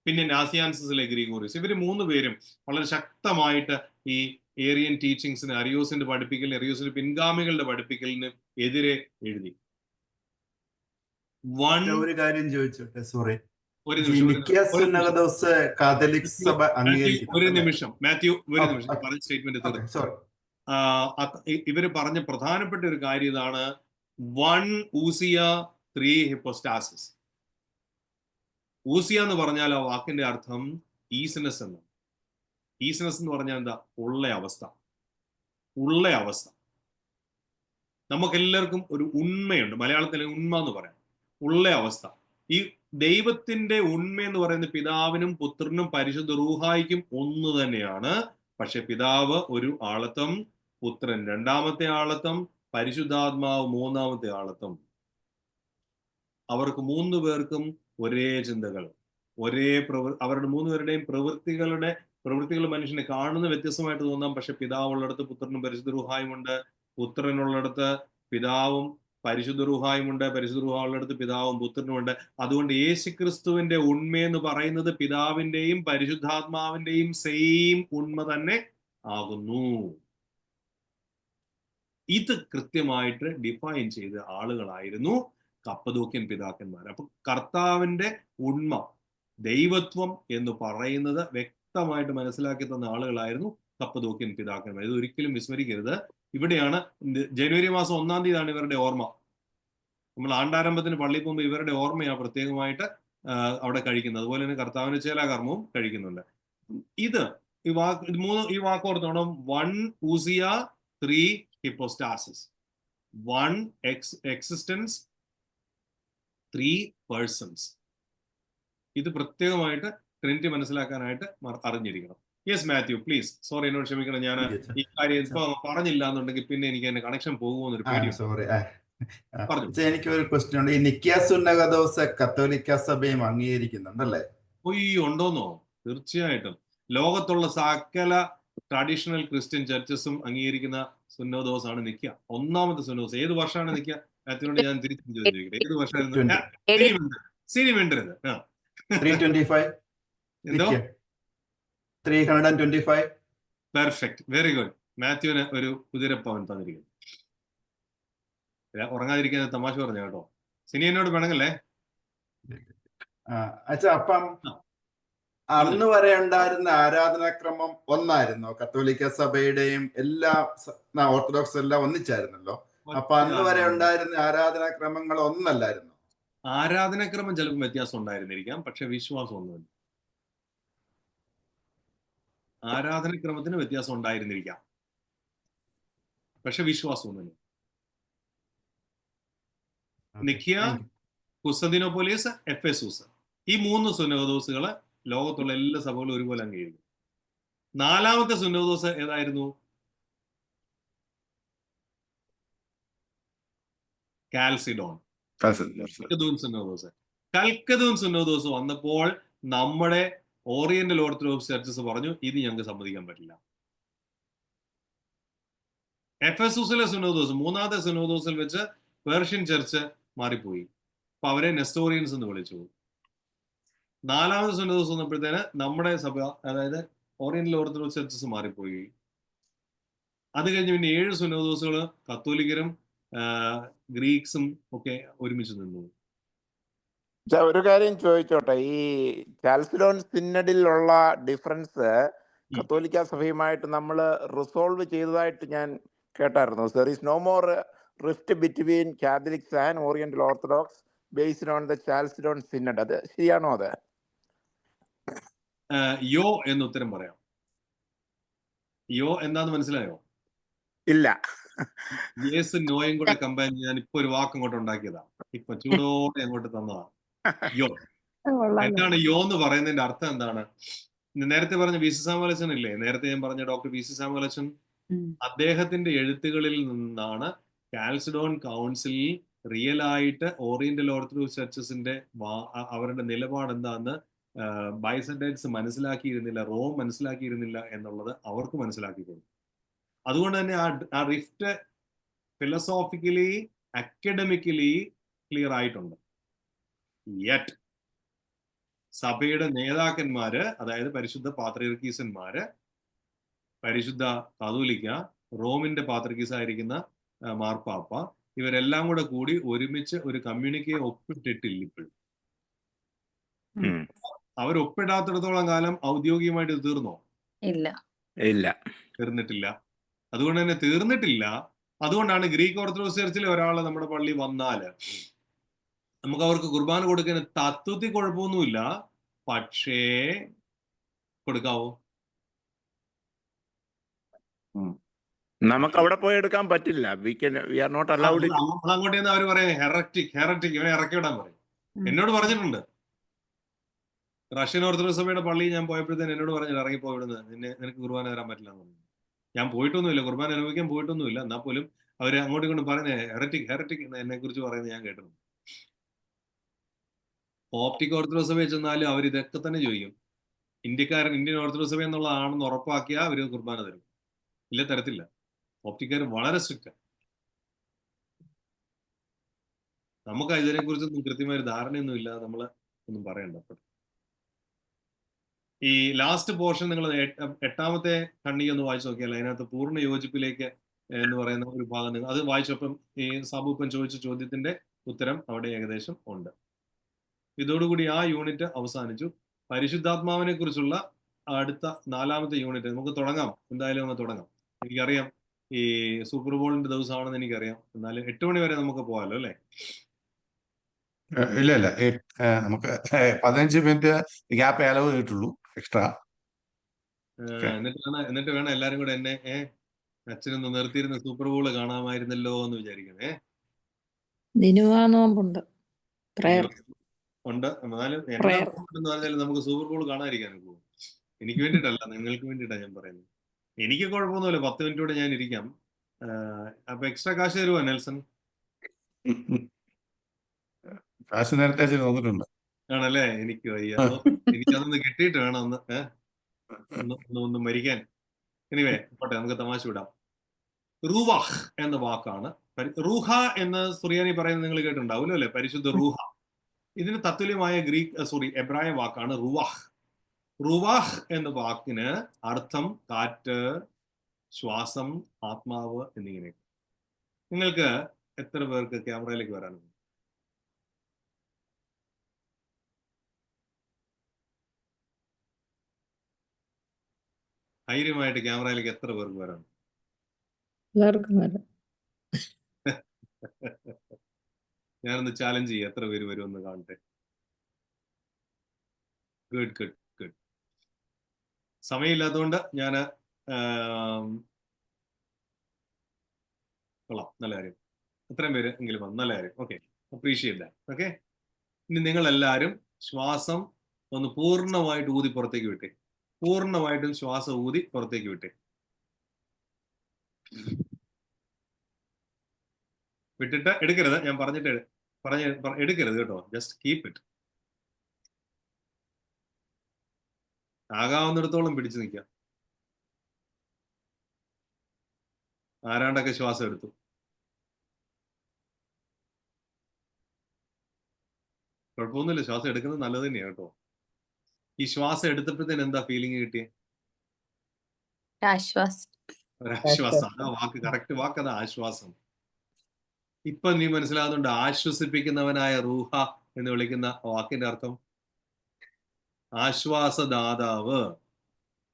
പിന്നെ നാസിയാൻസിലെ ഗ്രിഗോറിയസ്, ഇവർ 3 പേരും വളരെ ശക്തമായിട്ട് ഈ ഏറിയൻ ടീച്ചിങ്സിന്, അരിയോസിന്റെ പഠിപ്പിക്കലിന്, അരിയോസിന്റെ പിൻഗാമികളുടെ പഠിപ്പിക്കലിന് എതിരെ എഴുതി. ഒരു കാര്യം ചോദിച്ചോട്ടെ, സോറി. ഒരു നിമിഷം മാത്യു, ഒരു നിമിഷം പറഞ്ഞ സ്റ്റേറ്റ്മെന്റ് തീർന്നു. ഇവര് പറഞ്ഞ പ്രധാനപ്പെട്ട ഒരു കാര്യം ഇതാണ്: 1 ഊസിയ 3 ഹിപ്പോസ്റ്റാസിസ്. ഊസിയ എന്ന് പറഞ്ഞാൽ ആ വാക്കിന്റെ അർത്ഥം ഈസിനസ് എന്ന്. ഈസിനസ് എന്ന് പറഞ്ഞാൽ എന്താ? ഉള്ള അവസ്ഥ. ഉള്ള അവസ്ഥ. നമുക്കെല്ലാവർക്കും ഒരു ഉണ്മയുണ്ട്, മലയാളത്തിൽ ഉണ്മ എന്ന് പറയാം. ഉള്ള അവസ്ഥ. ഈ ദൈവത്തിന്റെ ഉണ്മ എന്ന് പറയുന്നത് പിതാവിനും പുത്രനും പരിശുദ്ധ റൂഹായിക്കും ഒന്ന് തന്നെയാണ്. പക്ഷെ പിതാവ് ഒരു ആളത്വം, പുത്രൻ രണ്ടാമത്തെ ആളത്വം, പരിശുദ്ധാത്മാവ് മൂന്നാമത്തെ ആളത്വം. അവർക്ക് 3 പേർക്കും ഒരേ ചിന്തകൾ, ഒരേ അവരുടെ 3 പേരുടെയും പ്രവൃത്തികൾ മനുഷ്യനെ കാണുന്ന വ്യത്യസ്തമായിട്ട് തോന്നാം. പക്ഷെ പിതാവുള്ളിടത്ത് പുത്രനും പരിശുദ്ധ റൂഹായും ഉണ്ട്, പുത്രനുള്ളിടത്ത് പിതാവും പരിശുദ്ധ റൂഹായുമുണ്ട്, പരിശുദ്ധ റൂഹായുള്ളിടത്ത് പിതാവും പുത്രനുമുണ്ട്. അതുകൊണ്ട് യേശുക്രിസ്തുവിന്റെ ഉണ്മയെന്ന് പറയുന്നത് പിതാവിന്റെയും പരിശുദ്ധാത്മാവിന്റെയും സെയിം ഉണ്മ തന്നെ ആകുന്നു. ഇത് കൃത്യമായിട്ട് ഡിഫൈൻ ചെയ്ത ആളുകളായിരുന്നു കപ്പദോക്യൻ പിതാക്കന്മാർ. അപ്പൊ കർത്താവിന്റെ ഉണ്മ, ദൈവത്വം എന്ന് പറയുന്നത് വ്യക്തമായിട്ട് മനസ്സിലാക്കി തന്ന ആളുകളായിരുന്നു കപ്പദോക്യൻ പിതാക്കന്മാർ. ഇത് ഒരിക്കലും വിസ്മരിക്കരുത്. ഇവിടെയാണ് ജനുവരി മാസം 1-ാം തീയതിയാണ് ഇവരുടെ ഓർമ്മ. നമ്മൾ ആണ്ടാരംഭത്തിന് പള്ളിയിൽ പോകുമ്പോൾ ഇവരുടെ ഓർമ്മയാണ് പ്രത്യേകമായിട്ട് അവിടെ കഴിക്കുന്നത്. അതുപോലെ തന്നെ കർത്താവിന്റെ ചേലാകർമ്മവും കഴിക്കുന്നുണ്ട്. ഇത് ഈ വാക്കോർത്തോണം: 1 ഊസിയ 3 ഹിപ്പോസ്റ്റാസിസ്. 1 existence, 3 persons. ഇത് പ്രത്യേകമായിട്ട് ട്രിനിറ്റി മനസ്സിലാക്കാനായിട്ട് അറിഞ്ഞിരിക്കണം. Yes Mathew, please. സോറി, എന്നോട് ക്ഷമിക്കണം. ഞാൻ ഈ കാര്യം ഇപ്പൊ പറഞ്ഞില്ല എന്നുണ്ടെങ്കിൽ പിന്നെ എനിക്ക് എന്റെ കണക്ഷൻ പോകുമെന്നൊരു പേടി. എനിക്കൊരു ക്വസ്റ്റ്യൻ ഉണ്ട്. ഈ നിക്കിയ സുന്നഹദോസ് കത്തോലിക്ക സഭയും അംഗീകരിക്കുന്നുണ്ടല്ലേ? ഉണ്ടോന്നോ? തീർച്ചയായിട്ടും. ലോകത്തുള്ള സകല ട്രഡീഷണൽ ക്രിസ്ത്യൻ ചർച്ചസും അംഗീകരിക്കുന്ന സുന്നഹദോസ് ആണ് നിക്കിയ. 1ാമത്തെ സുന്നഹദോസ്. ഏത് വർഷമാണ് നിക്കിയ? മാത്യുവിനോട് ഞാൻ തിരിച്ചു ചോദിക്കട്ടെ, ഏത് വർഷമായിരുന്നു? സിനി വേണ്ടരുത്. 325. Perfect, very good. മാത്യുവിന് ഒരു കുതിരപ്പവൻ തന്നിരിക്കുന്നു. ഉറങ്ങാതിരിക്കാൻ തമാശ പറഞ്ഞു കേട്ടോ. സിനി എന്നോട് വേണമെങ്കിലേ. അപ്പം അന്ന് വരെ ഉണ്ടായിരുന്ന ആരാധനാക്രമം ഒന്നായിരുന്നോ? കത്തോലിക്ക സഭയുടെയും എല്ലാ ഓർത്തഡോക്സ് എല്ലാം ഒന്നിച്ചായിരുന്നല്ലോ. അപ്പൊ അന്ന് വരെ ഉണ്ടായിരുന്ന ആരാധനാക്രമങ്ങൾ ഒന്നല്ലായിരുന്നു? ആരാധനാക്രമം ചിലപ്പോൾ വ്യത്യാസം ഉണ്ടായിരുന്നിരിക്കാം, പക്ഷെ വിശ്വാസം ഒന്നുമില്ല. ആരാധനാക്രമത്തിന് വ്യത്യാസം ഉണ്ടായിരുന്നിരിക്കാം, പക്ഷെ വിശ്വാസം ഒന്നുമില്ല. നിക്കിയ, കുസ്തന്തീനോപ്പോലിസ്, എഫെസൂസ്, ഈ 3 സുന്നഹദോസുകള് ലോകത്തുള്ള എല്ലാ സഭകളും ഒരുപോലെ അംഗീകരിക്കും. 4ാമത്തെ സുന്നഹദോസ് ഏതായിരുന്നു? കാൽസിഡോൺ സുന്നഹദോസ്. കൽക്കദൂൻ സുന്നഹദോസ് വന്നപ്പോൾ നമ്മുടെ ഓറിയന്റൽ ഓർത്തഡോക്സ് ചർച്ചസ് പറഞ്ഞു, ഇത് ഞങ്ങൾക്ക് സമ്മതിക്കാൻ പറ്റില്ല. എഫെസൂസിലെ സുന്നഹദോസ്, 3ാമത്തെ സുന്നഹദോസിൽ വെച്ച് പേർഷ്യൻ ചർച്ച് മാറിപ്പോയി. അപ്പൊ അവരെ നെസ്റ്റോറിയൻസ് എന്ന് വിളിച്ചു. 4ാമത്തെ സുന്നഹദോസ് വന്നപ്പോഴത്തേന് നമ്മുടെ സഭ, അതായത് ഓറിയന്റൽ ഓർത്തഡോക്സ് ചർച്ചസ് മാറിപ്പോയി. അത് കഴിഞ്ഞ് പിന്നെ 7 സുന്നഹദോസുകൾ കത്തോലിക്കരും ഗ്രീക്സും ഒക്കെ ഒരുമിച്ച് നിന്നു. ഒരു കാര്യം ചോദിച്ചോട്ടെ, ഈ കാൽസിഡോൺ സിനഡിലുള്ള ഡിഫറൻസ് കത്തോലിക്ക സഭയുമായിട്ട് നമ്മൾ റിസോൾവ് ചെയ്തതായിട്ട് ഞാൻ കേട്ടായിരുന്നു. There is no more rift between Catholics and Oriental Orthodox based on the Chalcedon synod. അത് ശരിയാണോ? അത് യോ എന്ന് ഉത്തരം പറയാം. യോ എന്താന്ന് മനസ്സിലായോ? ഇല്ല. യേസ് നോയും കൂടെ കമ്പയർ ചെയ്യാൻ ഇപ്പൊ ഒരു വാക്ക് അങ്ങോട്ട് ഉണ്ടാക്കിയതാ. ഇപ്പൊ ചൂടോടെ അങ്ങോട്ട് തന്നതാ. യോ എന്താണ്? യോ എന്ന് പറയുന്നതിന്റെ അർത്ഥം എന്താണ്? നേരത്തെ പറഞ്ഞ വി സി സാമുവലച്ചൻ ഇല്ലേ, നേരത്തെ ഞാൻ പറഞ്ഞ ഡോക്ടർ വി സി സാമുവലച്ചൻ, അദ്ദേഹത്തിന്റെ എഴുത്തുകളിൽ നിന്നാണ് കാൽസിഡോൺ കൗൺസിൽ റിയൽ ആയിട്ട് ഓറിയന്റൽ ഓർത്തഡോക്സ് ചർച്ചസിന്റെ അവരുടെ നിലപാട് എന്താന്ന് ബൈസന്റൈൻസ് മനസ്സിലാക്കിയിരുന്നില്ല, റോം മനസ്സിലാക്കിയിരുന്നില്ല എന്നുള്ളത് അവർക്ക് മനസ്സിലാക്കി കൊടുത്തു. അതുകൊണ്ട് തന്നെ ആ റിഫ്റ്റ് ഫിലോസോഫിക്കലി അക്കാഡമിക്കലി ക്ലിയർ ആയിട്ടുണ്ട്. യെറ്റ് സഭയുടെ നേതാക്കന്മാര്, അതായത് പരിശുദ്ധ പാത്രിയർക്കീസന്മാര്, പരിശുദ്ധ കാതോലിക്ക, റോമിന്റെ പാത്രികീസായിരിക്കുന്ന മാർപ്പാപ്പ, ഇവരെല്ലാം കൂടെ കൂടി ഒരുമിച്ച് ഒരു കമ്മ്യൂണിക്കെ ഒപ്പിട്ടിട്ടില്ല ഇപ്പോഴും. അവർ ഒപ്പിടാത്തിടത്തോളം കാലം ഔദ്യോഗികമായിട്ട് ഇത് തീർന്നോ? ഇല്ല. ഇല്ല, തീർന്നിട്ടില്ല. അതുകൊണ്ട് തന്നെ തീർന്നിട്ടില്ല. അതുകൊണ്ടാണ് ഗ്രീക്ക് ഓർത്തഡോക്സ് ചർച്ചിൽ ഒരാൾ നമ്മുടെ പള്ളി വന്നാല് നമുക്ക് അവർക്ക് കുർബാന കൊടുക്കാൻ തത്വത്തിൽ കുഴപ്പമൊന്നുമില്ല. പക്ഷേ കൊടുക്കാവോ? നമുക്ക് അവിടെ പോയി എടുക്കാൻ പറ്റില്ല. We are not allowed. അങ്ങോട്ട് അവർ പറയും ഹെററ്റിക് ഇവനെ ഇറക്കി വിടാൻ പറയും. എന്നോട് പറഞ്ഞിട്ടുണ്ട്. റഷ്യൻ ഓർത്തഡോക്സ് സഭയുടെ പള്ളി ഞാൻ പോയപ്പോഴത്തേന് എന്നോട് പറഞ്ഞിട്ട് ഇറങ്ങിപ്പോയി വിടുന്നത്, നിനക്ക് കുർബാന തരാൻ പറ്റില്ല എന്ന് പറഞ്ഞു. ഞാൻ പോയിട്ടൊന്നുമില്ല, കുർബാന അനുഭവിക്കാൻ പോയിട്ടൊന്നുമില്ല. എന്നാൽ പോലും അവർ അങ്ങോട്ടും ഇങ്ങോട്ടും പറയുന്നത് ഹെററ്റിക് എന്നെ കുറിച്ച് പറയുന്നത് ഞാൻ കേട്ടിട്ടുണ്ട്. ഓപ്റ്റിക് ഓർത്തഡോക്സ് സഭ ചെന്നാലും അവർ ഇതൊക്കെ തന്നെ ചോദിക്കും. ഇന്ത്യൻ ഓർത്തഡോക്സ് സഭ എന്നുള്ളതാണെന്ന് ഉറപ്പാക്കിയാൽ അവർ കുർബാന തരും. ഇല്ല, തരത്തില്ല. ഓപ്റ്റിക്കാർ വളരെ സ്ട്രിക്റ്റ്. നമുക്ക് ഇതിനെ കുറിച്ചൊന്നും കൃത്യമായ ഒരു ധാരണയൊന്നും ഇല്ല. നമ്മൾ ഒന്നും പറയണ്ട. ഈ ലാസ്റ്റ് പോർഷൻ നിങ്ങൾ 8ാമത്തെ ഖണ്ഡിക ഒന്ന് വായിച്ചു നോക്കിയാൽ അതിനകത്ത് പൂർണ്ണ യോജിപ്പിലേക്ക് എന്ന് പറയുന്ന ഒരു ഭാഗം നിങ്ങൾ അത് വായിച്ചപ്പം ഈ സാബുപ്പൻ ചോദിച്ച ചോദ്യത്തിന്റെ ഉത്തരം അവിടെ ഏകദേശം ഉണ്ട്. ഇതോടുകൂടി ആ യൂണിറ്റ് അവസാനിച്ചു. പരിശുദ്ധാത്മാവിനെ കുറിച്ചുള്ള അടുത്ത 4ാമത്തെ യൂണിറ്റ് നമുക്ക് തുടങ്ങാം. എന്തായാലും നമുക്ക് തുടങ്ങാം. എനിക്കറിയാം ഈ സൂപ്പർ ബോളിന്റെ ദിവസമാണെന്ന് എനിക്കറിയാം. എന്നാലും 8 മണി വരെ നമുക്ക് പോകാമല്ലോ അല്ലേ? ഇല്ല നമുക്ക് 15 മിനിറ്റ് ഗ്യാപ്പ് അലവ് ചെയ്തിട്ടുള്ളൂ എക്സ്ട്രാ. എന്നിട്ട് വേണം എല്ലാരും കൂടെ എന്നെ അച്ഛനൊന്ന് നിർത്തിയിരുന്ന സൂപ്പർ ബോൾ കാണാമായിരുന്നല്ലോ എന്ന് വിചാരിക്കണേ. നോമ്പുണ്ട്, ഉണ്ട്. എന്നാലും എന്ന് പറഞ്ഞാൽ നമുക്ക് സൂപ്പർ ബോൾ കാണാതിരിക്കാനും പോകും. എനിക്ക് വേണ്ടിയിട്ടല്ല, നിങ്ങൾക്ക് വേണ്ടിയിട്ടാണ് ഞാൻ പറയുന്നത്. എനിക്ക് കുഴപ്പമൊന്നുമില്ല, 10 മിനിറ്റ് കൂടെ ഞാൻ ഇരിക്കാം. അപ്പൊ എക്സ്ട്രാ കാശ് തരുമോ നെൽസൺ? കാശ് നേരത്തെ തോന്നിട്ടുണ്ട് ആണല്ലേ? എനിക്ക് വയ്യ. എനിക്കതൊന്ന് കിട്ടിയിട്ട് വേണം ഒന്ന് മരിക്കാൻ. എനിവേ പോട്ടെ, നമുക്ക് തമാശ വിടാം. റൂവാഹ് എന്ന വാക്കാണ്. റൂഹ എന്ന് സുറിയാനി പറയുന്നത് നിങ്ങൾ കേട്ടിട്ടുണ്ടാവുമല്ലോ അല്ലെ? പരിശുദ്ധ റൂഹ. ഇതിന് തത്തുല്യമായ എബ്രായ വാക്കാണ് റുവാഹ്. റുവാഹ് എന്ന വാക്കിന് അർത്ഥം കാറ്റ്, ശ്വാസം, ആത്മാവ് എന്നിങ്ങനെ. നിങ്ങൾക്ക് എത്ര പേർക്ക് ക്യാമറയിലേക്ക് വരാനുണ്ട്? ധൈര്യമായിട്ട് ക്യാമറയിലേക്ക് എത്ര പേർക്ക് വരാനുണ്ട്? ഞാനൊന്ന് ചാലഞ്ച് ചെയ്യാം, എത്ര പേര് വരുമെന്ന് കാണട്ടെ. ഗുഡ്. സമയമില്ലാത്തതുകൊണ്ട് ഞാൻ കൊള്ളാം, നല്ല കാര്യം. എത്രയും പേര് എങ്കിലും വന്നു, നല്ല കാര്യം. Okay, appreciate that. ഓക്കെ, ഇനി നിങ്ങൾ എല്ലാവരും ശ്വാസം ഒന്ന് പൂർണ്ണമായിട്ട് ഊതി പുറത്തേക്ക് വിട്ടേ. പൂർണ്ണമായിട്ടും ശ്വാസം ഊതി പുറത്തേക്ക് വിട്ടേ. വിട്ടിട്ട് എടുക്കരുത്. ഞാൻ പറഞ്ഞിട്ട് എടുക്കരുത് കേട്ടോ. Just keep it. ആകാവുന്നിടത്തോളം പിടിച്ചു നിൽക്കാം. ആരാണ്ടൊക്കെ ശ്വാസം എടുത്തു. കുഴപ്പമൊന്നുമില്ല, ശ്വാസം എടുക്കുന്നത് നല്ലത് തന്നെയാണ് കേട്ടോ. ഈ ശ്വാസം എടുത്തപ്പോഴത്തേന് എന്താ ഫീലിംഗ് കിട്ടിയേ? ഒരാശ്വാസം. ആ വാക്ക്, കറക്റ്റ് വാക്ക്, അത് ആശ്വാസം. ഇപ്പൊ നീ മനസ്സിലാകുന്നുണ്ട് ആശ്വസിപ്പിക്കുന്നവനായ റൂഹ എന്ന് വിളിക്കുന്ന വാക്കിന്റെ അർത്ഥം? ആശ്വാസദാതാവ്.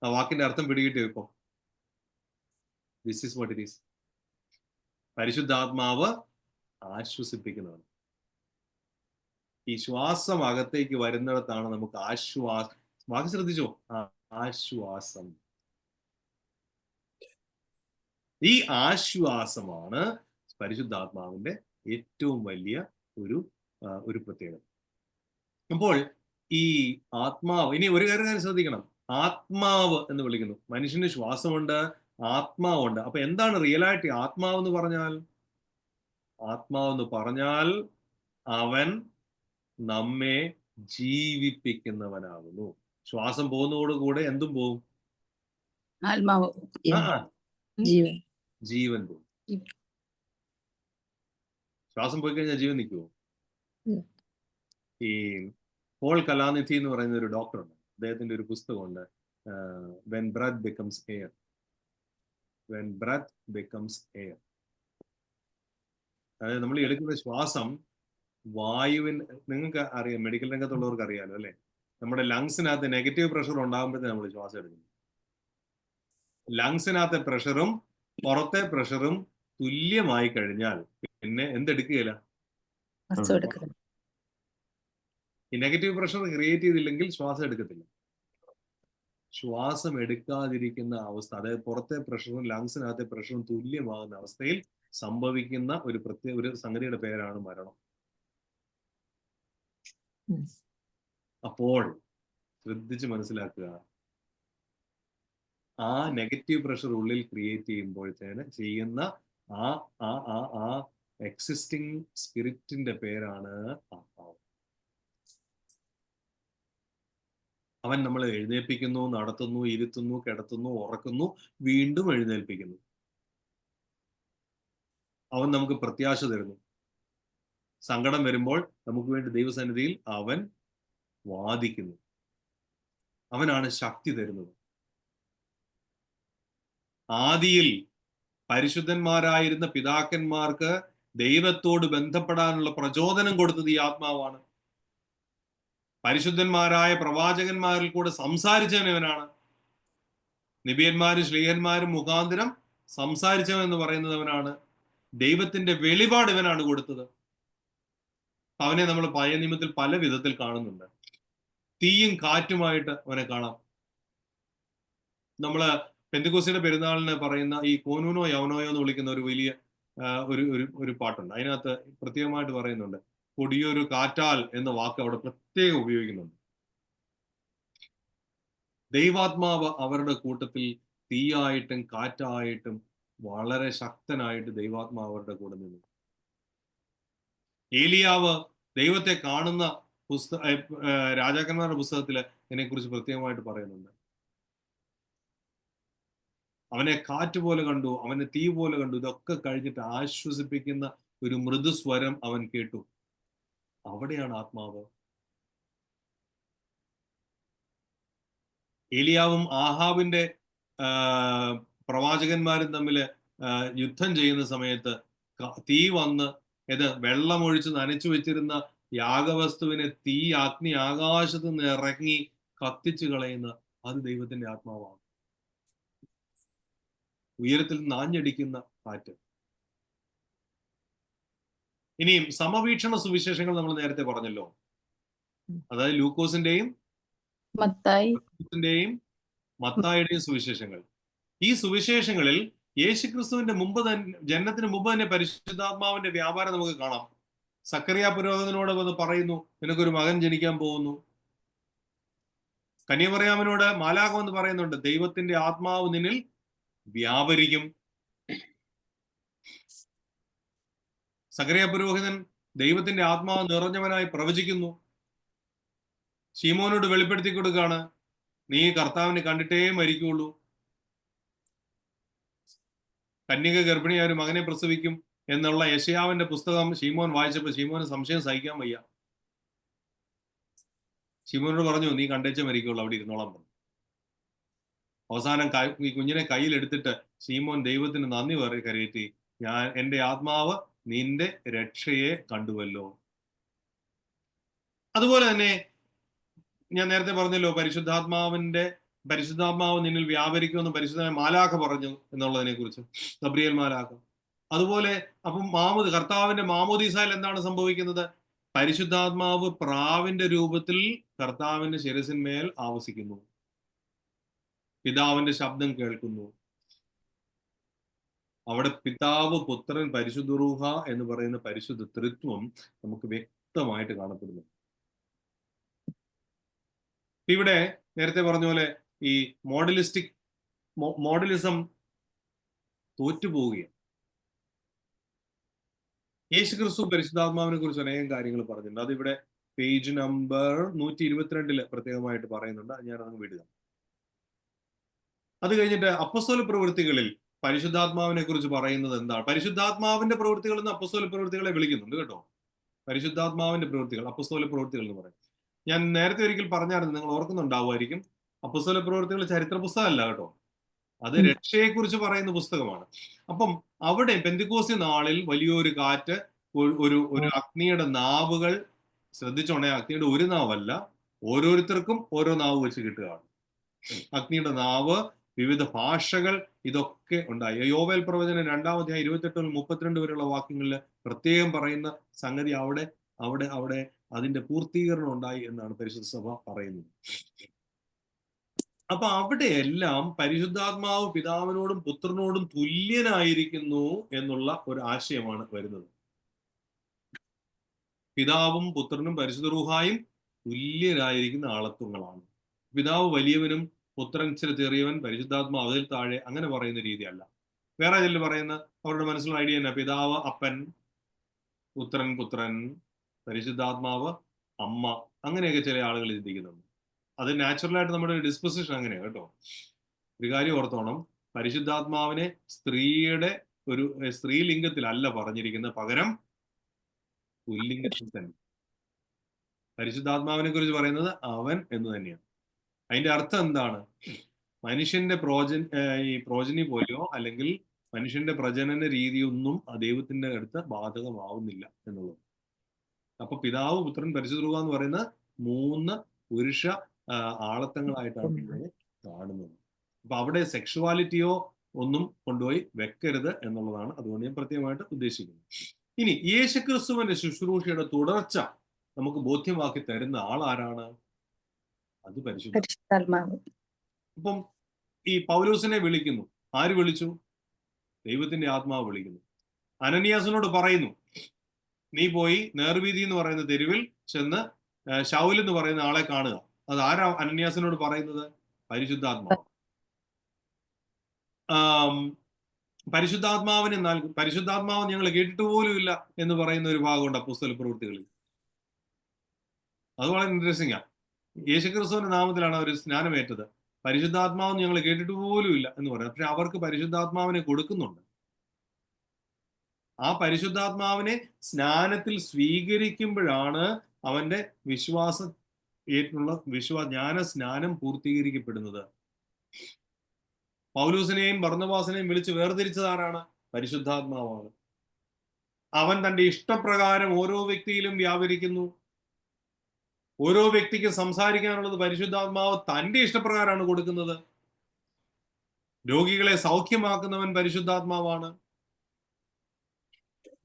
ആ വാക്കിന്റെ അർത്ഥം പിടികിട്ടിയോ ഇപ്പൊ? This is what it is. പരിശുദ്ധാത്മാവ് ആശ്വസിപ്പിക്കുന്നവൻ. ഈ ശ്വാസം അകത്തേക്ക് വരുന്നിടത്താണ് നമുക്ക് ആശ്വാസം. വാക്ക് ശ്രദ്ധിച്ചോ? ആശ്വാസം. ഈ ആശ്വാസമാണ് പരിശുദ്ധാത്മാവിന്റെ ഏറ്റവും വലിയ ഒരു പ്രത്യേകത. അപ്പോൾ ഈ ആത്മാവ്, ഇനി ഒരു കാര്യം ശ്രദ്ധിക്കണം. ആത്മാവ് എന്ന് വിളിക്കുന്നു. മനുഷ്യന് ശ്വാസമുണ്ട്, ആത്മാവുണ്ട്. അപ്പൊ എന്താണ് റിയലായിട്ട് ആത്മാവ് എന്ന് പറഞ്ഞാൽ? ആത്മാവെന്ന് പറഞ്ഞാൽ അവൻ നമ്മെ ജീവിപ്പിക്കുന്നവനാകുന്നു. ശ്വാസം പോകുന്നതോടുകൂടെ എന്തും പോകും? ആത്മാവ്, ജീവൻ പോകും. ശ്വാസം പോയി കഴിഞ്ഞാൽ ജീവൻ നിൽക്കുമോ? ഈ പോൾ കലാനിധി എന്ന് പറയുന്ന ഒരു ഡോക്ടറുണ്ട്. അദ്ദേഹത്തിന്റെ ഒരു പുസ്തകമുണ്ട്, when breath becomes air. When breath becomes air. അതായത് നമ്മൾ എടുക്കുന്ന ശ്വാസം വായുവിന്, നിങ്ങൾക്ക് അറിയാം, മെഡിക്കൽ രംഗത്തുള്ളവർക്ക് അറിയാലോ അല്ലെ, നമ്മുടെ ലങ്സിനകത്ത് നെഗറ്റീവ് പ്രഷർ ഉണ്ടാകുമ്പോഴത്തേക്ക് നമ്മൾ ശ്വാസം എടുക്കുന്നു. ലങ്സിനകത്തെ പ്രഷറും പുറത്തെ പ്രഷറും തുല്യമായി കഴിഞ്ഞാൽ പിന്നെ എന്തെടുക്കുകയില്ല, ശ്വാസം എടുക്കുന്നത്. ഈ നെഗറ്റീവ് പ്രഷർ ക്രിയേറ്റ് ചെയ്തില്ലെങ്കിൽ ശ്വാസം എടുക്കത്തില്ല. ശ്വാസം എടുക്കാതിരിക്കുന്ന അവസ്ഥ, അതായത് പുറത്തെ പ്രഷറും ലങ്സിനകത്തെ പ്രഷറും തുല്യമാകുന്ന അവസ്ഥയിൽ സംഭവിക്കുന്ന ഒരു പ്രത്യേക ഒരു സംഗതിയുടെ പേരാണ് മരണം. അപ്പോൾ ശ്രദ്ധിച്ച് മനസ്സിലാക്കുക, ആ നെഗറ്റീവ് പ്രഷർ ഉള്ളിൽ ക്രിയേറ്റ് ചെയ്യുമ്പോഴത്തേന് ചെയ്യുന്ന ആ ആ ആ ആ എക്സിസ്റ്റിംഗ് സ്പിരിറ്റിന്റെ പേരാണ് ആത്മാവ്. അവൻ നമ്മളെ എഴുന്നേൽപ്പിക്കുന്നു, നടത്തുന്നു, ഇരുത്തുന്നു, കിടത്തുന്നു, ഉറക്കുന്നു, വീണ്ടും എഴുന്നേൽപ്പിക്കുന്നു. അവൻ നമുക്ക് പ്രത്യാശ തരുന്നു. സങ്കടം വരുമ്പോൾ നമുക്ക് വേണ്ടി ദൈവസന്നിധിയിൽ അവൻ വാദിക്കുന്നു. അവനാണ് ശക്തി തരുന്നത്. ആദിയിൽ പരിശുദ്ധന്മാരായിരുന്ന പിതാക്കന്മാർക്ക് ദൈവത്തോട് ബന്ധപ്പെടാനുള്ള പ്രചോദനം കൊടുത്തത് ഈ ആത്മാവാണ്. പരിശുദ്ധന്മാരായ പ്രവാചകന്മാരിൽ കൂടെ സംസാരിച്ചവനവനാണ്. നബിയന്മാരും ശ്ലീഹന്മാരും മുഖാന്തരം സംസാരിച്ചവൻ എന്ന് പറയുന്നത് അവനാണ്. ദൈവത്തിന്റെ വെളിപാട് ഇവനാണ് കൊടുത്തത്. അവനെ നമ്മൾ പഴയ നിയമത്തിൽ പല വിധത്തിൽ കാണുന്നുണ്ട്. തീയും കാറ്റുമായിട്ട് അവനെ കാണാം. നമ്മള് പെന്തക്കോസ്തിയുടെ പെരുന്നാളിന് പറയുന്ന ഈ കോനൂനോ യവനോയോ എന്ന് വിളിക്കുന്ന ഒരു വലിയ ഒരു പാട്ടുണ്ട്. അതിനകത്ത് പ്രത്യേകമായിട്ട് പറയുന്നുണ്ട്, കൊടിയൊരു കാറ്റാൽ എന്ന വാക്ക് അവിടെ പ്രത്യേകം ഉപയോഗിക്കുന്നുണ്ട്. ദൈവാത്മാവ് അവരുടെ കൂട്ടത്തിൽ തീയായിട്ടും കാറ്റായിട്ടും വളരെ ശക്തനായിട്ട് ദൈവാത്മാവ് അവരുടെ കൂടെ നിന്നു. ഏലിയാവ് ദൈവത്തെ കാണുന്ന രാജാക്കന്മാരുടെ പുസ്തകത്തില് ഇതിനെക്കുറിച്ച് പ്രത്യേകമായിട്ട് പറയുന്നുണ്ട്. അവനെ കാറ്റ് പോലെ കണ്ടു, അവനെ തീ പോലെ കണ്ടു. ഇതൊക്കെ കഴിഞ്ഞിട്ട് ആശ്വസിപ്പിക്കുന്ന ഒരു മൃദുസ്വരം അവൻ കേട്ടു. അവിടെയാണ് ആത്മാവ്. ഏലിയാവും ആഹാബിന്റെ പ്രവാചകന്മാരും തമ്മിൽ യുദ്ധം ചെയ്യുന്ന സമയത്ത് തീ വന്ന് വെള്ളമൊഴിച്ച് നനച്ചു വെച്ചിരുന്ന യാഗവസ്തുവിനെ തീ അഗ്നി ആകാശത്ത് നിന്ന് ഇറങ്ങി കത്തിച്ചു കളയുന്ന അത് ദൈവത്തിന്റെ ആത്മാവാണ്. ഉയരത്തിൽ നാഞ്ഞടിക്കുന്ന കാറ്റ്. ഇനിയും സമവീക്ഷണ സുവിശേഷങ്ങൾ നമ്മൾ നേരത്തെ പറഞ്ഞല്ലോ. അതായത് ലൂക്കോസിന്റെയും മത്തായിയുടെയും സുവിശേഷങ്ങൾ. ഈ സുവിശേഷങ്ങളിൽ യേശുക്രിസ്തുവിന്റെ ജനനത്തിന് മുമ്പ് തന്നെ പരിശുദ്ധാത്മാവിന്റെ വ്യാപാരം നമുക്ക് കാണാം. സക്കറിയ പുരോഹിതനോട് വന്ന് പറയുന്നു, നിനക്കൊരു മകൻ ജനിക്കാൻ പോകുന്നു. കന്യാമറിയാമിനോട് മാലാഖ എന്ന് പറയുന്നുണ്ട്, ദൈവത്തിന്റെ ആത്മാവ് നിന്നിൽ വ്യാപരിക്കും. സക്കറിയ പുരോഹിതൻ ദൈവത്തിന്റെ ആത്മാവ് നിറഞ്ഞവനായി പ്രവചിക്കുന്നു. ശീമോനോട് വെളിപ്പെടുത്തി കൊടുക്കുകയാണ്, നീ കർത്താവിനെ കണ്ടിട്ടേ മരിക്കുള്ളൂ. കന്യക ഗർഭിണിയായ ഒരു മകനെ പ്രസവിക്കും എന്നുള്ള യെശയ്യാവിന്റെ പുസ്തകം ശീമോൻ വായിച്ചപ്പോൾ ശീമോന് സംശയം സഹിക്കാൻ വയ്യ. ശീമോനോട് പറഞ്ഞു, നീ കണ്ടേച്ചേ മരിക്കുള്ളൂ, അവിടെ ഇരുന്നോളാൻ പറഞ്ഞു. അവസാനം ഈ കുഞ്ഞിനെ കയ്യിലെടുത്തിട്ട് ശീമോൻ ദൈവത്തിന് നന്ദി കരയറ്റി, എൻ്റെ ആത്മാവ് നിന്റെ രക്ഷയെ കണ്ടുവല്ലോ. അതുപോലെ തന്നെ ഞാൻ നേരത്തെ പറഞ്ഞല്ലോ, പരിശുദ്ധാത്മാവ് നിന്നിൽ വ്യാപരിക്കുമെന്ന് പരിശുദ്ധമായ മാലാഖ പറഞ്ഞു എന്നുള്ളതിനെ കുറിച്ച്, ഗബ്രിയേൽ മാലാഖ. അതുപോലെ അപ്പം കർത്താവിന്റെ മാമോദീസയിൽ എന്താണ് സംഭവിക്കുന്നത്? പരിശുദ്ധാത്മാവ് പ്രാവിന്റെ രൂപത്തിൽ കർത്താവിന്റെ ശിരസിന്മേൽ ആവസിക്കുന്നു. പിതാവിന്റെ ശബ്ദം കേൾക്കുന്നു. അവിടെ പിതാവ്, പുത്രൻ, പരിശുദ്ധ റൂഹ എന്ന് പറയുന്ന പരിശുദ്ധ ത്രിത്വം നമുക്ക് വ്യക്തമായിട്ട് കാണപ്പെടുന്നു. ഇവിടെ നേരത്തെ പറഞ്ഞ പോലെ ഈ മോഡലിസം തോറ്റുപോവുകയാണ്. യേശുക്രിസ്തു പരിശുദ്ധാത്മാവിനെ കുറിച്ച് അനേകം കാര്യങ്ങൾ പറഞ്ഞിട്ടുണ്ട്. അതിവിടെ പേജ് നമ്പർ 122 പ്രത്യേകമായിട്ട് പറയുന്നുണ്ട്. ഞാനത് വിടുക. അത് കഴിഞ്ഞിട്ട് അപ്പസ്തോല പ്രവൃത്തികളിൽ പരിശുദ്ധാത്മാവിനെ കുറിച്ച് പറയുന്നത് എന്താണ്? പരിശുദ്ധാത്മാവിന്റെ പ്രവൃത്തികൾ എന്ന് അപ്പസ്തോല പ്രവൃത്തികളെ വിളിക്കുന്നുണ്ട് കേട്ടോ. പരിശുദ്ധാത്മാവിന്റെ പ്രവൃത്തികൾ, അപ്പസ്തോല പ്രവൃത്തികൾ എന്ന് പറയും. ഞാൻ നേരത്തെ ഒരിക്കൽ പറഞ്ഞായിരുന്നു, നിങ്ങൾ ഓർക്കുന്നുണ്ടാവുമായിരിക്കും. അപ്പോസ്തല പ്രവൃത്തികൾ ചരിത്ര പുസ്തകമല്ല കേട്ടോ, അത് രക്ഷയെക്കുറിച്ച് പറയുന്ന പുസ്തകമാണ്. അപ്പം അവിടെ പെന്തിക്കോസ്തി നാളിൽ വലിയൊരു കാറ്റ്, ഒരു അഗ്നിയുടെ നാവുകൾ, ശ്രദ്ധിച്ചോണേ, അഗ്നിയുടെ ഒരു നാവല്ല, ഓരോരുത്തർക്കും ഓരോ നാവ് വെച്ച് കിട്ടുകയാണ്. അഗ്നിയുടെ നാവ്, വിവിധ ഭാഷകൾ, ഇതൊക്കെ ഉണ്ടായി. യോവേൽ പ്രവചനം 2-ാം അധ്യായം 28 മുതൽ 32 വരെയുള്ള വാക്യങ്ങളിൽ പ്രത്യേകം പറയുന്ന സംഗതി അവിടെ അവിടെ അവിടെ അതിന്റെ പൂർത്തീകരണം ഉണ്ടായി എന്നാണ് പരിശുദ്ധ സഭ പറയുന്നത്. അപ്പൊ അവിടെയെല്ലാം പരിശുദ്ധാത്മാവ് പിതാവിനോടും പുത്രനോടും തുല്യനായിരിക്കുന്നു എന്നുള്ള ഒരു ആശയമാണ് വരുന്നത്. പിതാവും പുത്രനും പരിശുദ്ധ റൂഹായും തുല്യരായിരിക്കുന്ന ആളത്വങ്ങളാണ്. പിതാവ് വലിയവനും പുത്രൻ ഇച്ചിരി ചെറിയവൻ, പരിശുദ്ധാത്മാവ് അതിൽ താഴെ, അങ്ങനെ പറയുന്ന രീതിയല്ല. വേറെ ചിലർ പറയുന്ന അവരുടെ മനസ്സിലുള്ള ഐഡിയ തന്നെ, പിതാവ് അപ്പൻ, പുത്രൻ, പരിശുദ്ധാത്മാവ് അമ്മ, അങ്ങനെയൊക്കെ ചില ആളുകൾ ചിന്തിക്കുന്നുണ്ട്. അത് നാച്ചുറലായിട്ട് നമ്മുടെ ഒരു ഡിസ്പൊസിഷൻ അങ്ങനെയാണ് കേട്ടോ. ഒരു കാര്യം ഓർത്തോണം, പരിശുദ്ധാത്മാവിനെ ഒരു സ്ത്രീലിംഗത്തിലല്ല പറഞ്ഞിരിക്കുന്നത്, പകരം പുല്ലിംഗത്തിൽ തന്നെ. പരിശുദ്ധാത്മാവിനെ കുറിച്ച് പറയുന്നത് അവൻ എന്ന് തന്നെയാണ്. അതിന്റെ അർത്ഥം എന്താണ്? മനുഷ്യന്റെ പ്രോജനി പോലെയോ അല്ലെങ്കിൽ മനുഷ്യന്റെ പ്രജനന രീതിയൊന്നും ആ ദൈവത്തിന്റെ അടുത്ത് ബാധകമാവുന്നില്ല എന്നുള്ളത്. അപ്പൊ പിതാവ്, പുത്രൻ, പരിശുദ്ധ റൂഹ എന്ന് പറയുന്ന 3 പുരുഷ ആളത്വങ്ങളായിട്ടാണ് ഇതിനെ കാണുന്നത്. അപ്പൊ അവിടെ സെക്ഷുവാലിറ്റിയോ ഒന്നും കൊണ്ടുപോയി വെക്കരുത് എന്നുള്ളതാണ് അതുകൊണ്ട് ഞാൻ പ്രത്യേകമായിട്ട് ഉദ്ദേശിക്കുന്നത്. ഇനി യേശുക്രിസ്തുവിന്റെ ശുശ്രൂഷയുടെ തുടർച്ച നമുക്ക് ബോധ്യമാക്കി തരുന്ന ആൾ ആരാണ്? അത് പരിശുദ്ധാത്മാവ്. അപ്പം ഈ പൗലോസിനെ വിളിക്കുന്നു. ആര് വിളിച്ചു? ദൈവത്തിന്റെ ആത്മാവ് വിളിക്കുന്നു. അനനിയാസിനോട് പറയുന്നു, നീ പോയി നേർവീതി എന്ന് പറയുന്ന തെരുവിൽ ചെന്ന് ശൗൽ എന്ന് പറയുന്ന ആളെ കാണുക. അത് ആരാ അനനിയാസിനോട് പറയുന്നത്? പരിശുദ്ധാത്മാവ്. പരിശുദ്ധാത്മാവ് ഞങ്ങൾ കേട്ടിട്ട് പോലും ഇല്ല എന്ന് പറയുന്ന ഒരു ഭാഗമുണ്ട് അപ്പോസ്തല പ്രവൃത്തികളിൽ. അത് വളരെ ഇൻട്രസ്റ്റിംഗ് ആണ്. യേശുക്രിസ്തുവിന്റെ നാമത്തിലാണ് അവർ സ്നാനമേറ്റത്. പരിശുദ്ധാത്മാവ് ഞങ്ങൾ കേട്ടിട്ട് പോലും ഇല്ല എന്ന് പറയുന്നത്. പക്ഷെ അവർക്ക് പരിശുദ്ധാത്മാവിനെ കൊടുക്കുന്നുണ്ട്. ആ പരിശുദ്ധാത്മാവിനെ സ്നാനത്തിൽ സ്വീകരിക്കുമ്പോഴാണ് അവന്റെ ജ്ഞാന സ്നാനം പൂർത്തീകരിക്കപ്പെടുന്നത്. പൗലൂസിനെയും ബർന്നബാസിനെയും വിളിച്ച് വേർതിരിച്ചതാരാണ്? പരിശുദ്ധാത്മാവാണ്. അവൻ തന്റെ ഇഷ്ടപ്രകാരം ഓരോ വ്യക്തിയിലും വ്യാപരിക്കുന്നു. ഓരോ വ്യക്തിക്ക് സംസാരിക്കാനുള്ളത് പരിശുദ്ധാത്മാവ് തന്റെ ഇഷ്ടപ്രകാരമാണ് കൊടുക്കുന്നത്. രോഗികളെ സൗഖ്യമാക്കുന്നവൻ പരിശുദ്ധാത്മാവാണ്.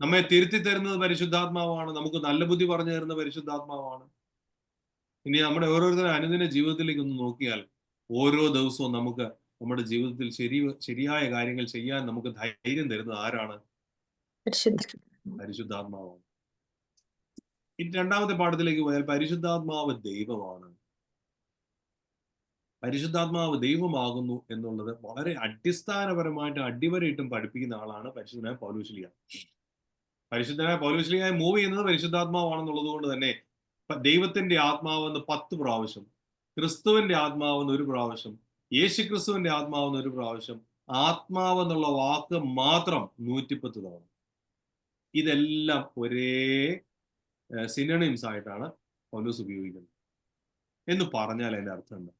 നമ്മെ തിരുത്തി തരുന്നത് പരിശുദ്ധാത്മാവാണ്. നമുക്ക് നല്ല ബുദ്ധി പറഞ്ഞു തരുന്ന പരിശുദ്ധാത്മാവാണ്. ഇനി നമ്മുടെ ഓരോരുത്തരും അനുദിന ജീവിതത്തിലേക്ക് ഒന്ന് നോക്കിയാൽ ഓരോ ദിവസവും നമുക്ക് നമ്മുടെ ജീവിതത്തിൽ ശരിയായ കാര്യങ്ങൾ ചെയ്യാൻ നമുക്ക് ധൈര്യം തരുന്നത് ആരാണ്? പരിശുദ്ധാത്മാവാണ്. ഈ 2-ാമത്തെ പാഠത്തിലേക്ക് പോയാൽ പരിശുദ്ധാത്മാവ് ദൈവമാണ്. പരിശുദ്ധാത്മാവ് ദൈവമാകുന്നു എന്നുള്ളത് വളരെ അടിസ്ഥാനപരമായിട്ട് അടിവരയിട്ടും പഠിപ്പിക്കുന്ന ആളാണ് പരിശുദ്ധനായ പൗലോസ്ലീഹ. പരിശുദ്ധനായ പൗലോസ്ലീഹയെ മൂവ് ചെയ്യുന്നത് പരിശുദ്ധാത്മാവാണെന്നുള്ളത് കൊണ്ട് തന്നെ ദൈവത്തിന്റെ ആത്മാവെന്ന് 10 പ്രാവശ്യം, ക്രിസ്തുവിന്റെ ആത്മാവെന്ന് 1 പ്രാവശ്യം, യേശുക്രിസ്തുവിന്റെ ആത്മാവെന്ന് 1 പ്രാവശ്യം, ആത്മാവെന്നുള്ള വാക്ക് മാത്രം 110 തവണ. ഇതെല്ലാം ഒരേ സിനോണിംസ് ആയിട്ടാണ് പൗലോസ് ഉപയോഗിക്കുന്നത്. എന്ന് പറഞ്ഞാൽ അതിന്റെ അർത്ഥം എന്താ?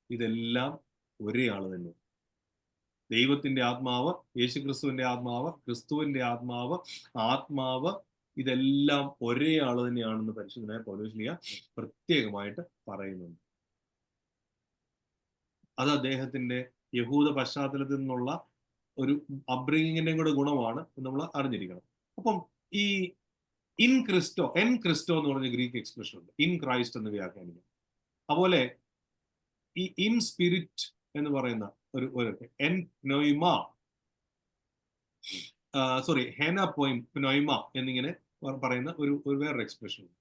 ഇതെല്ലാം ഒരേ ആള് തന്നെ. ദൈവത്തിന്റെ ആത്മാവ്, യേശുക്രിസ്തുവിന്റെ ആത്മാവ്, ക്രിസ്തുവിന്റെ ആത്മാവ്, ഇതെല്ലാം ഒരേ ആള് തന്നെയാണെന്ന് പരിശുദ്ധനായ പൗലോസ്ലീഹ പ്രത്യേകമായിട്ട് പറയുന്നുണ്ട്. അത് അദ്ദേഹത്തിന്റെ യഹൂദ പശ്ചാത്തലത്തിൽ നിന്നുള്ള ഒരു അപ്ബ്രിങ്ങിന്റെയും കൂടെ ഗുണമാണ് നമ്മൾ അറിഞ്ഞിരിക്കണം. അപ്പം ഈ എൻ ക്രിസ്റ്റോ എന്ന് പറഞ്ഞ ഗ്രീക്ക് എക്സ്പ്രഷൻ ഉണ്ട്. ഇൻ ക്രൈസ്റ്റ് എന്ന് വ്യാഖ്യാനിക്കാം. അതുപോലെ ഈ ഇൻ സ്പിരിറ്റ് എന്ന് പറയുന്ന ഒരു എൻ പ്നോയ്മ, പ്നോയ്മ എന്നിങ്ങനെ പറയുന്ന ഒരു വേറൊരു എക്സ്പ്രഷൻ ഉണ്ട്.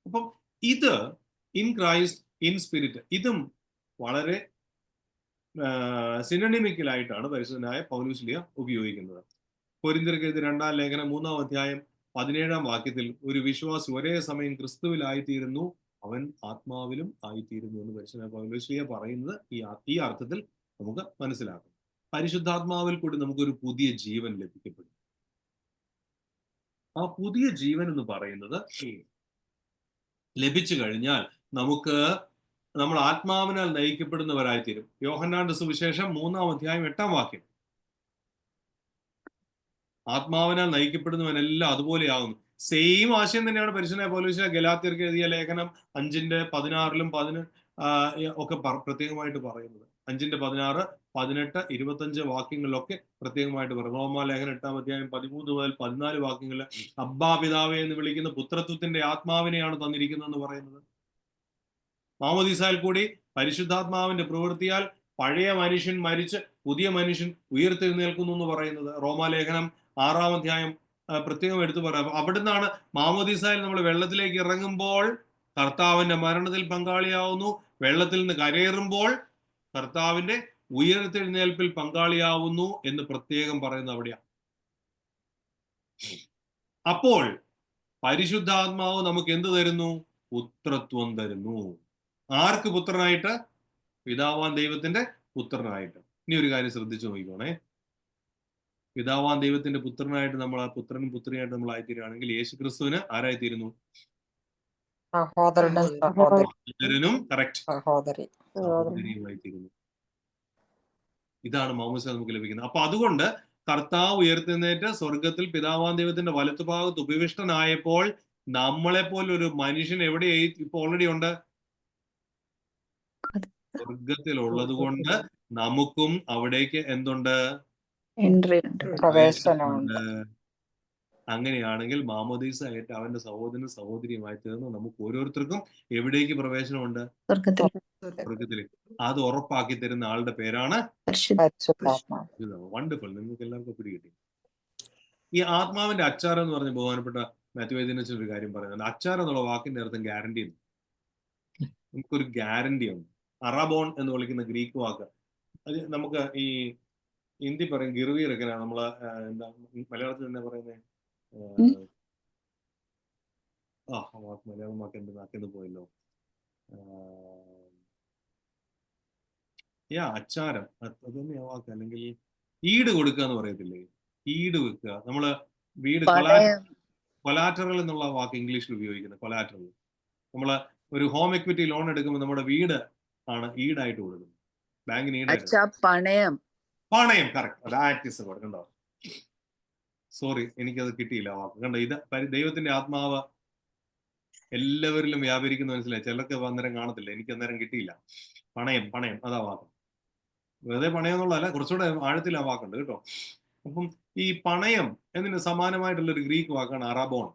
അപ്പം ഇത് ഇൻ ക്രൈസ്റ്റ്, ഇൻ സ്പിരിറ്റ്, ഇതും വളരെ സിനോണിമിക്കലായിട്ടാണ് പരിശുദ്ധനായ പൗലോസ്ലീഹ ഉപയോഗിക്കുന്നത്. കൊരിന്ത്യർക്കെഴുതിയ 2-ാം ലേഖനം 3-ാം അധ്യായം 17-ാം വാക്യത്തിൽ ഒരു വിശ്വാസി ഒരേ സമയം ക്രിസ്തുവിലായിത്തീരുന്നു, അവൻ ആത്മാവിലും ആയിത്തീരുന്നു എന്ന് പരിശുദ്ധനായ പൗലോസ്ലീഹ പറയുന്നത് ഈ അർത്ഥത്തിൽ നമുക്ക് മനസ്സിലാക്കാം. പരിശുദ്ധാത്മാവിൽ കൂടി നമുക്കൊരു പുതിയ ജീവൻ ലഭിക്കപ്പെടും. ആ പുതിയ ജീവൻ എന്ന് പറയുന്നത് ലഭിച്ചു കഴിഞ്ഞാൽ നമുക്ക് നമ്മൾ ആത്മാവിനാൽ നയിക്കപ്പെടുന്നവരായിത്തീരും. യോഹന്നാന്റെ സുവിശേഷം 3-ാം അധ്യായം 8-ാം വാക്യം. ആത്മാവിനാൽ നയിക്കപ്പെടുന്നവനെല്ലാം അതുപോലെയാകുന്നു. സെയിം ആശയം തന്നെയാണ് പരിശുദ്ധ പൗലോസ് ഗലാത്യർക്ക് എഴുതിയ ലേഖനം 5:16-ലും 18 ഒക്കെ പ്രത്യേകമായിട്ട് പറയുന്നത്. 5:16, 18, 25 വാക്യങ്ങളിലൊക്കെ പ്രത്യേകമായിട്ട് പറയും. റോമാലേഖനം 8-ാം അധ്യായം 13 മുതൽ 14 വാക്യങ്ങളിൽ അബ്ബാ പിതാവേ എന്ന് വിളിക്കുന്ന പുത്രത്വത്തിന്റെ ആത്മാവിനെയാണ് തന്നിരിക്കുന്നതെന്ന് പറയുന്നത്. മാമോദീസായിൽ കൂടി പരിശുദ്ധാത്മാവിന്റെ പ്രവൃത്തിയാൽ പഴയ മനുഷ്യൻ മരിച്ച് പുതിയ മനുഷ്യൻ ഉയർത്തെഴുന്നേൽക്കുന്നു എന്ന് പറയുന്നത്. റോമാലേഖനം 6-ാം അധ്യായം പ്രത്യേകം എടുത്തു പറയാം. അവിടുന്നാണ് മാമോദീസായിൽ നമ്മൾ വെള്ളത്തിലേക്ക് ഇറങ്ങുമ്പോൾ കർത്താവിന്റെ മരണത്തിൽ പങ്കാളിയാവുന്നു, വെള്ളത്തിൽ നിന്ന് കരയേറുമ്പോൾ കർത്താവിന്റെ ഉയർത്തെഴുന്നേൽപ്പിൽ പങ്കാളിയാവുന്നു എന്ന് പ്രത്യേകം പറയുന്നത് അവിടെയാണ്. അപ്പോൾ പരിശുദ്ധാത്മാവ് നമുക്ക് എന്ത് തരുന്നു? പുത്രത്വം തരുന്നു. ആർക്ക് പുത്രനായിട്ട്? പിതാവാൻ ദൈവത്തിന്റെ പുത്രനായിട്ട്. ഇനി ഒരു കാര്യം ശ്രദ്ധിച്ചു നോക്കിക്കോണേ. പിതാവാൻ ദൈവത്തിന്റെ പുത്രനായിട്ട് നമ്മൾ ആ പുത്രനും പുത്രിയായിട്ട് നമ്മൾ ആയിത്തീരുകയാണെങ്കിൽ യേശു ക്രിസ്തുവിന് ആരായിത്തീരുന്നു? സഹോദരനും സഹോദരിയുമായിത്തീരുന്നു. ഇതാണ് മാമോദിസ നമുക്ക് ലഭിക്കുന്നത്. അപ്പൊ അതുകൊണ്ട് കർത്താവ് ഉയർത്തെഴുന്നേറ്റ് സ്വർഗത്തിൽ പിതാവാൻ ദൈവത്തിന്റെ വലത്തുഭാഗത്ത് ഉപവിഷ്ടനായപ്പോൾ നമ്മളെപ്പോലെ ഒരു മനുഷ്യൻ എവിടെയായി ഇപ്പൊ ഓൾറെഡി ഉണ്ട്? സ്വർഗത്തിലുള്ളത് കൊണ്ട് നമുക്കും അവിടേക്ക് എന്തുണ്ട്? പ്രവേശനമുണ്ട്. അങ്ങനെയാണെങ്കിൽ മാമോദീസ ആയിട്ട് അവന്റെ സഹോദരനും സഹോദരിയുമായി തീർന്ന് നമുക്ക് ഓരോരുത്തർക്കും എവിടേക്ക് പ്രവേശനമുണ്ട്? സ്വർഗത്തിലേക്ക്. അത് ഉറപ്പാക്കി തരുന്ന ആളുടെ പേരാണ് വണ്ടർഫുൾ. നിങ്ങൾക്ക് എല്ലാവർക്കും പിടികിട്ടി. ഈ ആത്മാവിന്റെ അച്ചാരം എന്ന് പറഞ്ഞ ബഹുമാനപ്പെട്ട മാത്യു വൈദ്യനച്ചൻ ഒരു കാര്യം പറയുന്നത്, അച്ചാരം എന്നുള്ള വാക്കിന്റെ അർത്ഥം ഗ്യാരണ്ടി. നമുക്കൊരു ഗ്യാരണ്ടി ഉണ്ട്. അറാബോൺ എന്ന് വിളിക്കുന്ന ഗ്രീക്ക് വാക്ക്, അത് നമുക്ക് ഈ ഹിന്ദി പറയും ഗിർവീറൊക്കെ നമ്മള് എന്താ മലയാളത്തിൽ തന്നെ പറയുന്നത്? വാക്ക് മലയാളം വാക്ക് എന്റെ നാക്കിന്ന് പോയല്ലോ. അച്ചാരം അത് തന്നെയാ വാക്ക്. അല്ലെങ്കിൽ ഈട് കൊടുക്കുക എന്ന് പറയത്തില്ലേ? ഈട് വെക്കുക. നമ്മള് വീട് കൊലാറ്ററൽ എന്നുള്ള വാക്ക് ഇംഗ്ലീഷിൽ ഉപയോഗിക്കുന്നത്. കൊലാറ്ററൽ നമ്മള് ഒരു ഹോം എക്വിറ്റി ലോൺ എടുക്കുമ്പോൾ നമ്മുടെ വീട് ആണ് ഈടായിട്ട് കൊടുക്കുന്നത്. ബാങ്കിന് ഈടായിട്ട് പണയം. കറക്റ്റ്. കണ്ടോ? സോറി, എനിക്കത് കിട്ടിയില്ല വാക്ക്. കണ്ടോ? ഇത് ദൈവത്തിന്റെ ആത്മാവ് എല്ലാവരിലും വ്യാപരിക്കുന്ന മനസ്സിലായി. ചിലർക്ക് അന്നേരം കാണത്തില്ല. എനിക്ക് അന്നേരം കിട്ടിയില്ല. പണയം അതാ വാക്ക്. വെറുതെ പണയം എന്നുള്ളതല്ല, കുറച്ചുകൂടെ ആഴത്തിൽ ആ വാക്കുണ്ട് കേട്ടോ. അപ്പം ഈ പണയം എന്നതിന് സമാനമായിട്ടുള്ള ഒരു ഗ്രീക്ക് വാക്കാണ് അറാബോൺ.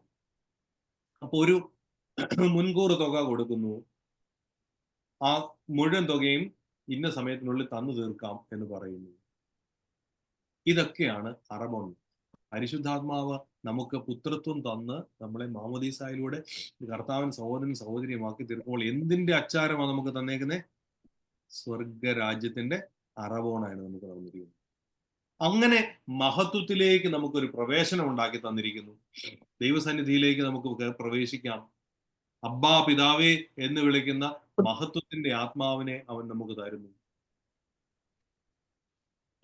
അപ്പൊ ഒരു മുൻകൂർ തുക കൊടുക്കുന്നു, ആ മുഴുവൻ തുകയും ഇന്ന സമയത്തിനുള്ളിൽ തന്നു തീർക്കാം എന്ന് പറയുന്നു. ഇതൊക്കെയാണ് അറബോൺ. പരിശുദ്ധാത്മാവ് നമുക്ക് പുത്രത്വം തന്ന് നമ്മളെ മാമോദീസായിലൂടെ കർത്താവൻ സഹോദരനും സഹോദരിയുമാക്കി തീർക്കുമ്പോൾ എന്തിന്റെ അച്ചാരമാണ് നമുക്ക് തന്നേക്കുന്നത്? സ്വർഗരാജ്യത്തിന്റെ അറബോണാണ് നമുക്ക് തന്നിരിക്കുന്നത്. അങ്ങനെ മഹത്വത്തിലേക്ക് നമുക്കൊരു പ്രവേശനം ഉണ്ടാക്കി തന്നിരിക്കുന്നു. ദൈവസന്നിധിയിലേക്ക് നമുക്ക് പ്രവേശിക്കാം. അബ്ബാ പിതാവേ എന്ന് വിളിക്കുന്ന മഹത്വത്തിന്റെ ആത്മാവിനെ അവൻ നമുക്ക് തരുന്നു.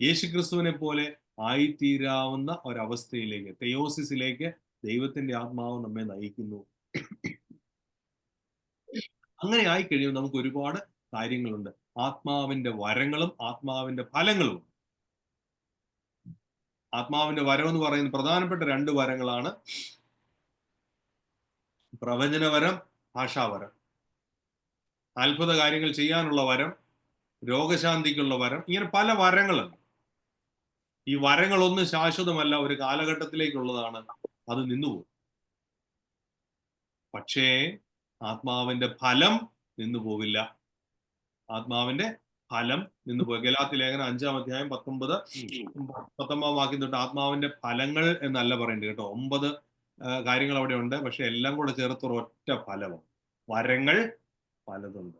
യേശുക്രിസ്തുവിനെ പോലെ ആയിത്തീരാവുന്ന ഒരവസ്ഥയിലേക്ക്, തെയോസിസിലേക്ക് ദൈവത്തിന്റെ ആത്മാവ് നമ്മെ നയിക്കുന്നു. അങ്ങനെ ആയിക്കഴിയുമ്പോൾ നമുക്ക് ഒരുപാട് കാര്യങ്ങളുണ്ട്. ആത്മാവിന്റെ വരങ്ങളും ആത്മാവിന്റെ ഫലങ്ങളും. ആത്മാവിന്റെ വരം എന്ന് പറയുന്നത് പ്രധാനപ്പെട്ട 2 വരങ്ങളാണ്: പ്രവചനവരം, ഭാഷാവരം. അത്ഭുത കാര്യങ്ങൾ ചെയ്യാനുള്ള വരം, രോഗശാന്തിക്കുള്ള വരം, ഇങ്ങനെ പല വരങ്ങളുണ്ട്. ഈ വരങ്ങളൊന്നും ശാശ്വതമല്ല, ഒരു കാലഘട്ടത്തിലേക്കുള്ളതാണ്, അത് നിന്നുപോകും. പക്ഷേ ആത്മാവിന്റെ ഫലം നിന്നു പോവില്ല. ആത്മാവിന്റെ ഫലം നിന്നു പോയി. ഗലാത്യ ലേഖനം 5-ാം അധ്യായം 19 വാക്യം തൊട്ട് ആത്മാവിന്റെ ഫലങ്ങൾ എന്നല്ല പറയേണ്ടത് കേട്ടോ. 9 കാര്യങ്ങൾ അവിടെ ഉണ്ട്. പക്ഷെ എല്ലാം കൂടെ ചേർത്ത് ഒറ്റ ഫലമാണ്. വരങ്ങൾ പലതുണ്ട്.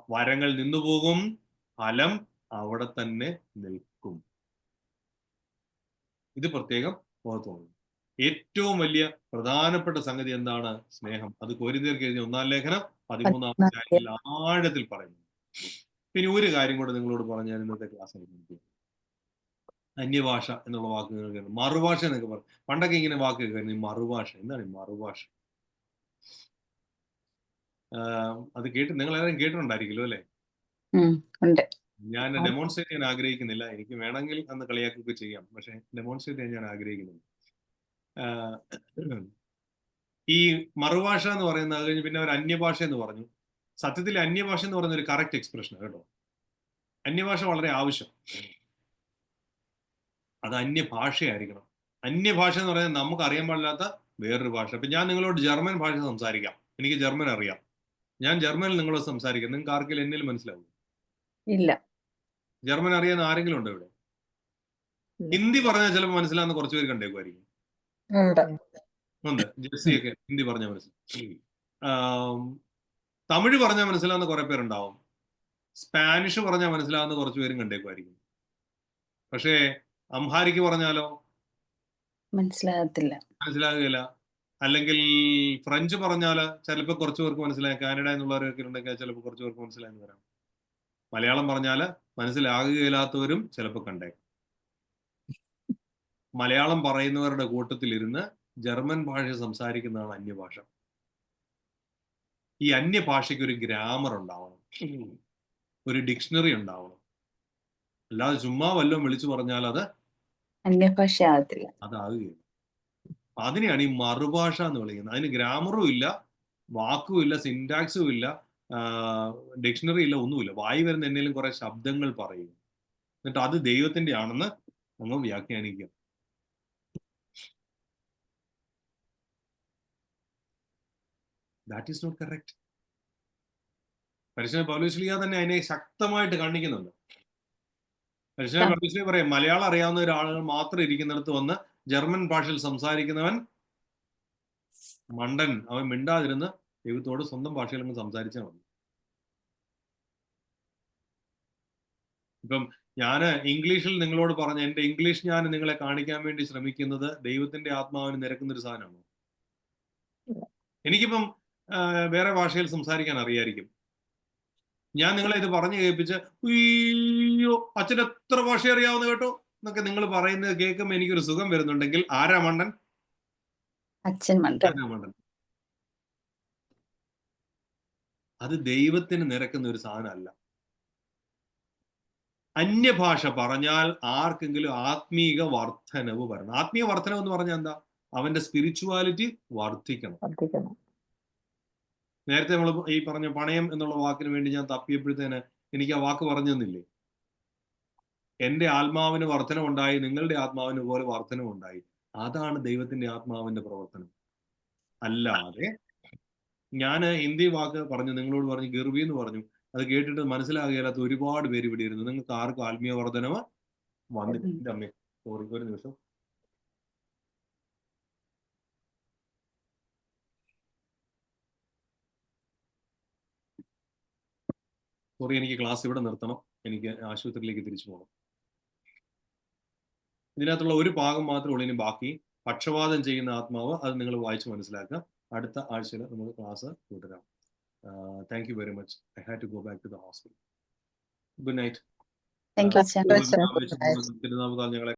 വരങ്ങൾ നിന്നുപോകും, ഫലം അവിടെ തന്നെ നിൽക്കും. ഇത് പ്രത്യേകം ഓർത്തോളൂ. ഏറ്റവും വലിയ പ്രധാനപ്പെട്ട സംഗതി എന്താണ്? സ്നേഹം. അത് കൊരിന്ത്യർക്ക് എഴുതിയ 1-ാം ലേഖനം 13-ാം അധ്യായത്തിൽ ആഴത്തിൽ പറയുന്നു. പിന്നെ ഒരു കാര്യം കൂടെ നിങ്ങളോട് പറഞ്ഞാൽ ഇന്നത്തെ ക്ലാസ് അന്യഭാഷ എന്നുള്ള വാക്ക്, മറുഭാഷ എന്നൊക്കെ പറഞ്ഞു. പണ്ടൊക്കെ ഇങ്ങനെ വാക്ക് കേൾക്കുന്നു, മറുഭാഷ. എന്താണ് ഈ മറുഭാഷ? അത് നിങ്ങൾ എല്ലാവരും കേട്ടിട്ടുണ്ടായിരിക്കുമല്ലോ അല്ലേ? ഉണ്ട്. ഞാൻ ഡെമോൺസ്ട്രേറ്റ് ചെയ്യാൻ ആഗ്രഹിക്കുന്നില്ല. എനിക്ക് വേണമെങ്കിൽ അന്ന് കളിയാക്കൊക്കെ ചെയ്യാം, പക്ഷെ ഡെമോൺസ്ട്രേറ്റ് ചെയ്യാൻ ഞാൻ ആഗ്രഹിക്കുന്നില്ല. ഈ മറുഭാഷ എന്ന് പറയുന്നത് കഴിഞ്ഞ് പിന്നെ ഒരു അന്യഭാഷ എന്ന് പറഞ്ഞു. സത്യത്തിൽ അന്യഭാഷ എന്ന് പറയുന്ന ഒരു കറക്റ്റ് എക്സ്പ്രഷൻ കേട്ടോ. അന്യഭാഷ വളരെ ആവശ്യം. അത് അന്യഭാഷയായിരിക്കണം. അന്യഭാഷ എന്ന് പറയുന്നത് നമുക്ക് അറിയാൻ പാടില്ലാത്ത വേറൊരു ഭാഷ. ഇപ്പൊ ഞാൻ നിങ്ങളോട് ജർമ്മൻ ഭാഷ സംസാരിക്കാം, എനിക്ക് ജർമ്മൻ അറിയാം, ഞാൻ ജർമ്മനിൽ നിങ്ങളോട് സംസാരിക്കാം, നിങ്ങൾക്ക് ആർക്കെങ്കിലും എന്നിൽ മനസ്സിലാവും? ഇല്ല. ജർമ്മൻ അറിയാവുന്ന ആരെങ്കിലും ഉണ്ടോ ഇവിടെ? ഹിന്ദി പറഞ്ഞാൽ ചിലപ്പോൾ മനസ്സിലാവുന്ന കുറച്ച് പേര് കണ്ടേക്കുമായിരിക്കും. ഉണ്ട്, ജെസ്സിയൊക്കെ ഹിന്ദി പറഞ്ഞാൽ മനസ്സിലാവും. തമിഴ് പറഞ്ഞാൽ മനസ്സിലാവുന്ന കുറെ പേരുണ്ടാവും. സ്പാനിഷ് പറഞ്ഞാൽ മനസ്സിലാവുന്ന കുറച്ച് പേരും കണ്ടേക്കുമായിരിക്കും. പക്ഷേ അംഹാരിക്ക് പറഞ്ഞാലോ മനസ്സിലാകുകയില്ല. അല്ലെങ്കിൽ ഫ്രഞ്ച് പറഞ്ഞാല് ചിലപ്പോൾ കുറച്ച് പേർക്ക് മനസ്സിലാകും. കാനഡ എന്നുള്ളവരൊക്കെ ഉണ്ടെങ്കിൽ ചിലപ്പോൾ കുറച്ച് പേർക്ക് മനസ്സിലായെന്ന് വരാം. മലയാളം പറഞ്ഞാല് മനസ്സിലാകുകയില്ലാത്തവരും ചിലപ്പോൾ കണ്ടേക്കും. മലയാളം പറയുന്നവരുടെ കൂട്ടത്തിലിരുന്ന് ജർമ്മൻ ഭാഷ സംസാരിക്കുന്നതാണ് അന്യഭാഷ. ഈ അന്യഭാഷയ്ക്ക് ഒരു ഗ്രാമർ ഉണ്ടാവണം, ഒരു ഡിക്ഷണറി ഉണ്ടാവണം. അല്ലാതെ ചുമ്മാ വല്ലതും വിളിച്ചു പറഞ്ഞാൽ അത് അന്യഭാഷ ആകത്തില്ല, അതാകുകയില്ല. അതിനെയാണ് ഈ മറുഭാഷ എന്ന് വിളിക്കുന്നത്. അതിന് ഗ്രാമറും ഇല്ല, വാക്കും ഇല്ല, സിൻടാക്സും ഇല്ല, ഡിക്ഷണറി ഇല്ല, ഒന്നുമില്ല. വായി വരുന്ന എന്തെങ്കിലും കുറെ ശബ്ദങ്ങൾ പറയും, എന്നിട്ട് അത് ദൈവത്തിന്റെ ആണെന്ന് നമ്മൾ വ്യാഖ്യാനിക്കുക. That is not correct. പരിശുദ്ധ പൗലോസ്ലീഹ തന്നെ അതിനെ ശക്തമായിട്ട് ഖണ്ഡിക്കുന്നുണ്ട്. പരിശുദ്ധ പൗലോസ്ലീഹ പറയും, മലയാളം അറിയാവുന്ന ഒരാളുകൾ മാത്രം ഇരിക്കുന്നിടത്ത് വന്ന് ജർമ്മൻ ഭാഷയിൽ സംസാരിക്കുന്നവൻ മണ്ടൻ, അവൻ മിണ്ടാതിരുന്ന് ദൈവത്തോട് സ്വന്തം ഭാഷയിൽ അങ്ങ് സംസാരിച്ചാൽ മതി. ഇപ്പം ഞാൻ ഇംഗ്ലീഷിൽ നിങ്ങളോട് പറഞ്ഞ എൻ്റെ ഇംഗ്ലീഷ് ഞാൻ നിങ്ങളെ കാണിക്കാൻ വേണ്ടി ശ്രമിക്കുന്നത് ദൈവത്തിന്റെ ആത്മാവിന് നിരക്കുന്ന ഒരു സാധനമാണോ? എനിക്കിപ്പം വേറെ ഭാഷയിൽ സംസാരിക്കാൻ അറിയായിരിക്കും. ഞാൻ നിങ്ങളെ ഇത് പറഞ്ഞു കേൾപ്പിച്ച് അയ്യോ അച്ഛൻ എത്ര ഭാഷ അറിയാവുന്ന കേട്ടോ എന്നൊക്കെ നിങ്ങൾ പറയുന്നത് കേൾക്കുമ്പോൾ എനിക്കൊരു സുഖം വരുന്നുണ്ടെങ്കിൽ ആരാ മണ്ടൻ? അച്ഛൻ മണ്ടൻ. അത് ദൈവത്തിന് നിരക്കുന്ന ഒരു സാധനമല്ല. അന്യഭാഷ പറഞ്ഞാൽ ആർക്കെങ്കിലും ആത്മീക വർധനവ് വരണം. ആത്മീയ വർധനവ് എന്ന് പറഞ്ഞാൽ എന്താ? അവന്റെ സ്പിരിച്വാലിറ്റി വർദ്ധിക്കണം. നേരത്തെ നമ്മൾ ഈ പറഞ്ഞ പണയം എന്നുള്ള വാക്കിന് വേണ്ടി ഞാൻ തപ്പിയപ്പോഴത്തേന് എനിക്ക് ആ വാക്ക് പറഞ്ഞു തന്നില്ലേ? എൻ്റെ ആത്മാവിന് വർധനമുണ്ടായി, നിങ്ങളുടെ ആത്മാവിന് പോലെ വർധനമുണ്ടായി. അതാണ് ദൈവത്തിന്റെ ആത്മാവിന്റെ പ്രവർത്തനം. അല്ലാതെ ഞാൻ ഹിന്ദി വാക്ക് പറഞ്ഞു, നിങ്ങളോട് പറഞ്ഞു ഗർവി എന്ന് പറഞ്ഞു, അത് കേട്ടിട്ട് മനസ്സിലാകില്ലാത്ത ഒരുപാട് പേര് ഇവിടെ ഇരുന്നു. നിങ്ങൾക്ക് ആർക്കും ആത്മീയ വർധനവ് വന്നിട്ടില്ല. അമ്മേ സോറി, ഒരു നിമിഷം. സോറി, എനിക്ക് ക്ലാസ് ഇവിടെ നിർത്തണം, എനിക്ക് ആശുപത്രിയിലേക്ക് തിരിച്ചു പോകണം. ഇതിനകത്തുള്ള ഒരു ഭാഗം മാത്രമേ ഉള്ളൂ ഇനി ബാക്കി. പക്ഷപാതം ചെയ്യുന്ന ആത്മാവ്, അത് നിങ്ങൾ വായിച്ച് മനസ്സിലാക്കുക. അടുത്ത ആഴ്ചയിൽ നമുക്ക് ക്ലാസ് തുടരാം. Thank you very much. I had to go back to the hospital. Good night. Thank you. തിരുനാമത്താൽ ഞങ്ങളെ